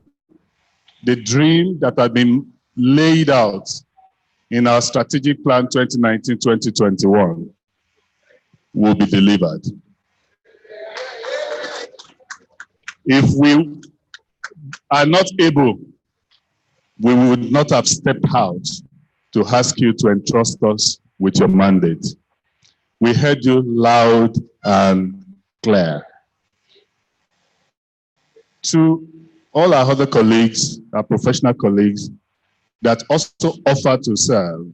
the dream that had been laid out in our strategic plan 2019-2021 will be delivered. If we are not able, we would not have stepped out to ask you to entrust us with your mandate. We heard you loud and clear. To all our other colleagues, our professional colleagues that also offer to serve,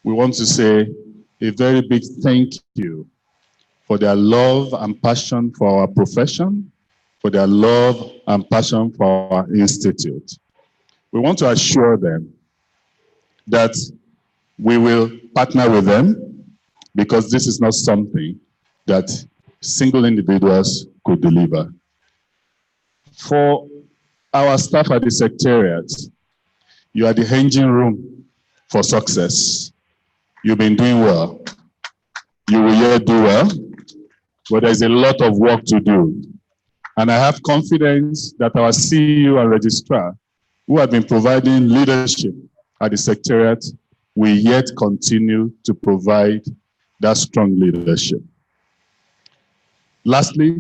we want to say a very big thank you for their love and passion for our profession, for their love and passion for our institute. We want to assure them that we will partner with them, because this is not something that single individuals could deliver. For our staff at the Secretariat, you are the engine room for success. You've been doing well. You will yet do well, but there's a lot of work to do. And I have confidence that our CEO and registrar, who have been providing leadership at the Secretariat, will yet continue to provide that strong leadership. Lastly,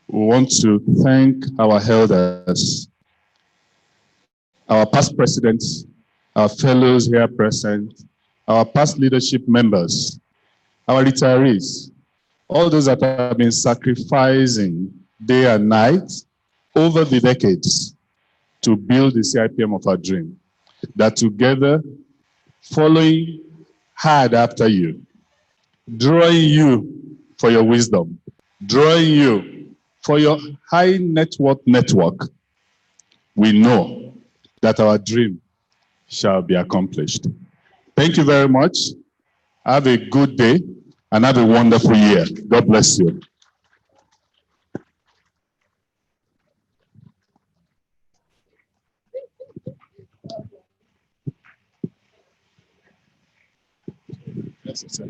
we want to thank our elders, our past presidents, our fellows here present, our past leadership members, our retirees, all those that have been sacrificing day and night over the decades to build the CIPM of our dream, that together, following hard after you, drawing you for your wisdom, drawing you for your high net worth network, we know that our dream shall be accomplished. Thank you very much. Have a good day and have a wonderful year. God bless you. Yes, sir.